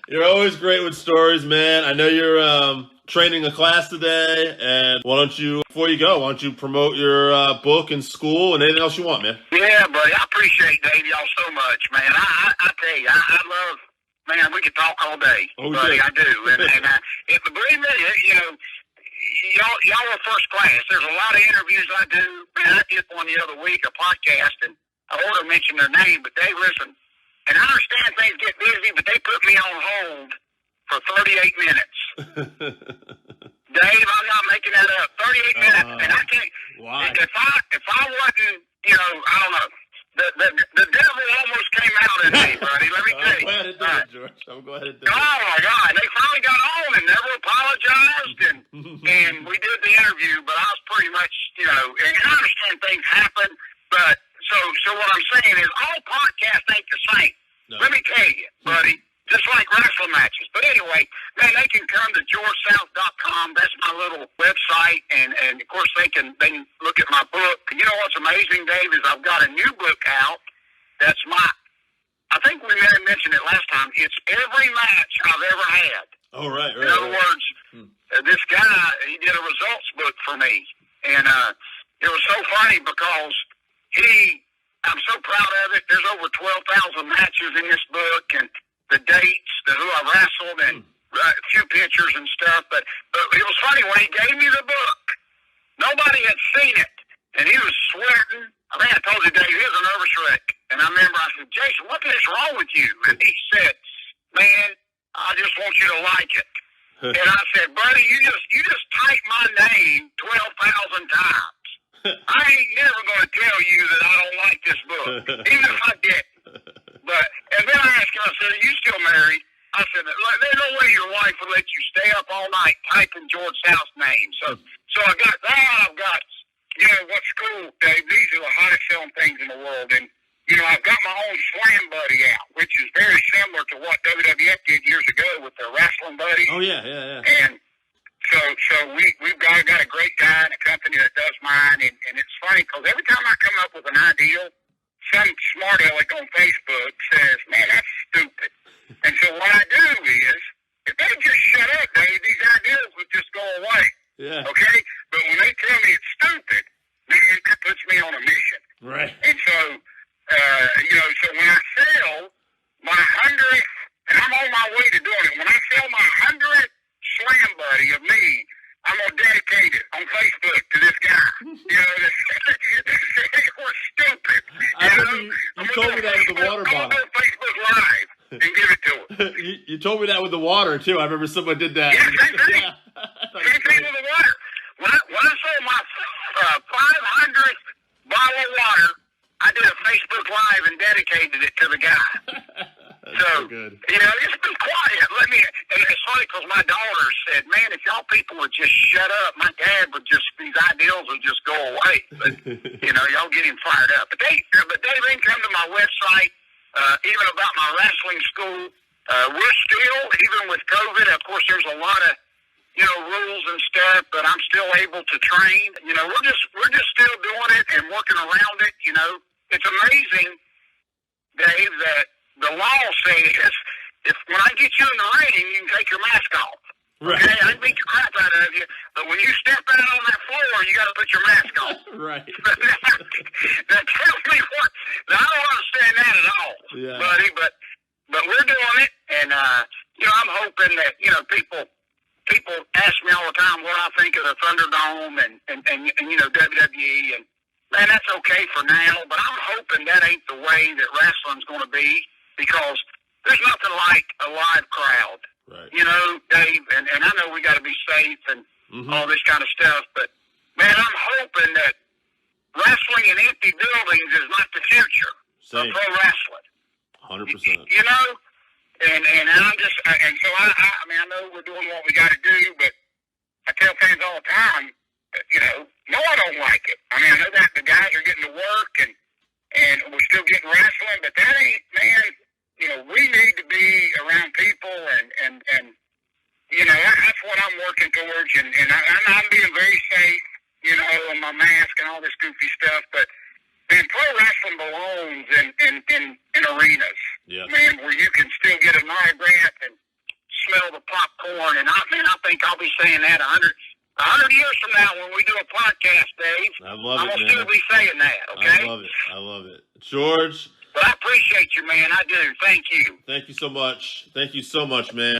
you're always great with stories, man. I know you're training a class today, and before you go, why don't you promote your book and school and anything else you want, man? Yeah, buddy, I appreciate Dave y'all so much, man. I tell you, I love. Man, we could talk all day, buddy. I do, and believe me, y'all are first class. There's a lot of interviews I do. Man, I did one the other week, a podcast, and I ought to mention their name, but Dave, listen, and I understand things get busy, but they put me on hold for 38 minutes. Dave, I'm not making that up. 38 minutes, and I can't. Why? If I wasn't, I don't know. The devil almost came out in me, buddy. Let me tell you. I'm glad it did, George. I'm glad it did. Oh my God! They finally got on and never apologized, and we did the interview. But I was pretty much, and I understand things happen. But so what I'm saying is, all podcasts ain't the same. No. Let me tell you, buddy. Just like wrestling matches. But anyway, man, they can come to georgesouth.com. That's my little website. And of course, they can look at my book. You know what's amazing, Dave, is I've got a new book out. I mentioned it last time. It's every match I've ever had. Oh, right. In other words, this guy, he did a results book for me. And it was so funny because I'm so proud of it. There's over 12,000 matches in this book, and the dates, who I wrestled, and a few pictures and stuff. But it was funny when he gave me the book. Nobody had seen it, and he was sweating. I think I told you, Dave, he was a nervous wreck. And I remember I said, Jason, what is wrong with you? And he said, man, I just want you to like it. And I said, buddy, you just typed my name 12,000 times. I ain't never going to tell you that I don't like this book, even if I did. And then I asked him, I said, are you still married? I said, there's no way your wife would let you stay up all night typing George South's name. So I got that. I've got, what's cool, Dave, these are the hottest selling things in the world. And, I've got my own Slam Buddy out, which is very similar to what WWF did years ago with their Wrestling Buddy. Oh, yeah. And so we've got a great guy in a company that does mine. And it's funny because every time I come up with an idea, some smart aleck on Facebook says, man, that's stupid. And so what I do is, if they just shut up, Dave, these ideas would just go away. Yeah. Okay? But when they tell me it's stupid, man, that puts me on a mission. Right. And so, so when I sell my 100th, and I'm on my way to doing it, when I sell my 100th Slam Buddy of me, I'm going to dedicate it on Facebook to this guy. It was stupid. I remember you told me that with the water bottle. I'm going to go Facebook Live and give it to him. You told me that with the water, too. I remember someone did that. Yeah, same thing. Same thing with the water. When I sold my 500th bottle of water, I did a Facebook Live and dedicated it to the guy. So good. It's been quiet. It's funny because my daughter said, man, if y'all people would just shut up, my dad would these ideals would just go away. But, y'all get him fired up. But they can come to my website, even about my wrestling school. We're still, even with COVID, of course, there's a lot of, rules and stuff, but I'm still able to train. We're just still doing it and working around it. It's amazing, Dave, that the law says if when I get you in the ring, you can take your mask off. Right. Okay, I can beat the crap out of you, but when you step out on that floor, you got to put your mask on. Right. Now tell me what. Now, I don't understand that at all, buddy. But we're doing it, and I'm hoping that people ask me all the time what I think of the Thunderdome and WWE and. Man, that's okay for now, but I'm hoping that ain't the way that wrestling's going to be because there's nothing like a live crowd. Right. Dave, and I know we got to be safe and all this kind of stuff, but, man, I'm hoping that wrestling in empty buildings is not the future of pro wrestling. 100%. And I'm just, and so I know we're doing what we got to do, but I tell fans all the time, no, I don't like it. I mean, I know that the guys are getting to work and we're still getting wrestling, but that ain't, man, we need to be around people and that's what I'm working towards and I'm being very safe, on my mask and all this goofy stuff, but man, pro wrestling belongs in arenas. Yeah. Man, where you can still get a night breath and smell the popcorn and I think I'll be saying that 100 years from now when we do a podcast, Dave, I'm going to still be saying that, okay? I love it. George. But I appreciate you, man. I do. Thank you. Thank you so much. Thank you so much, man.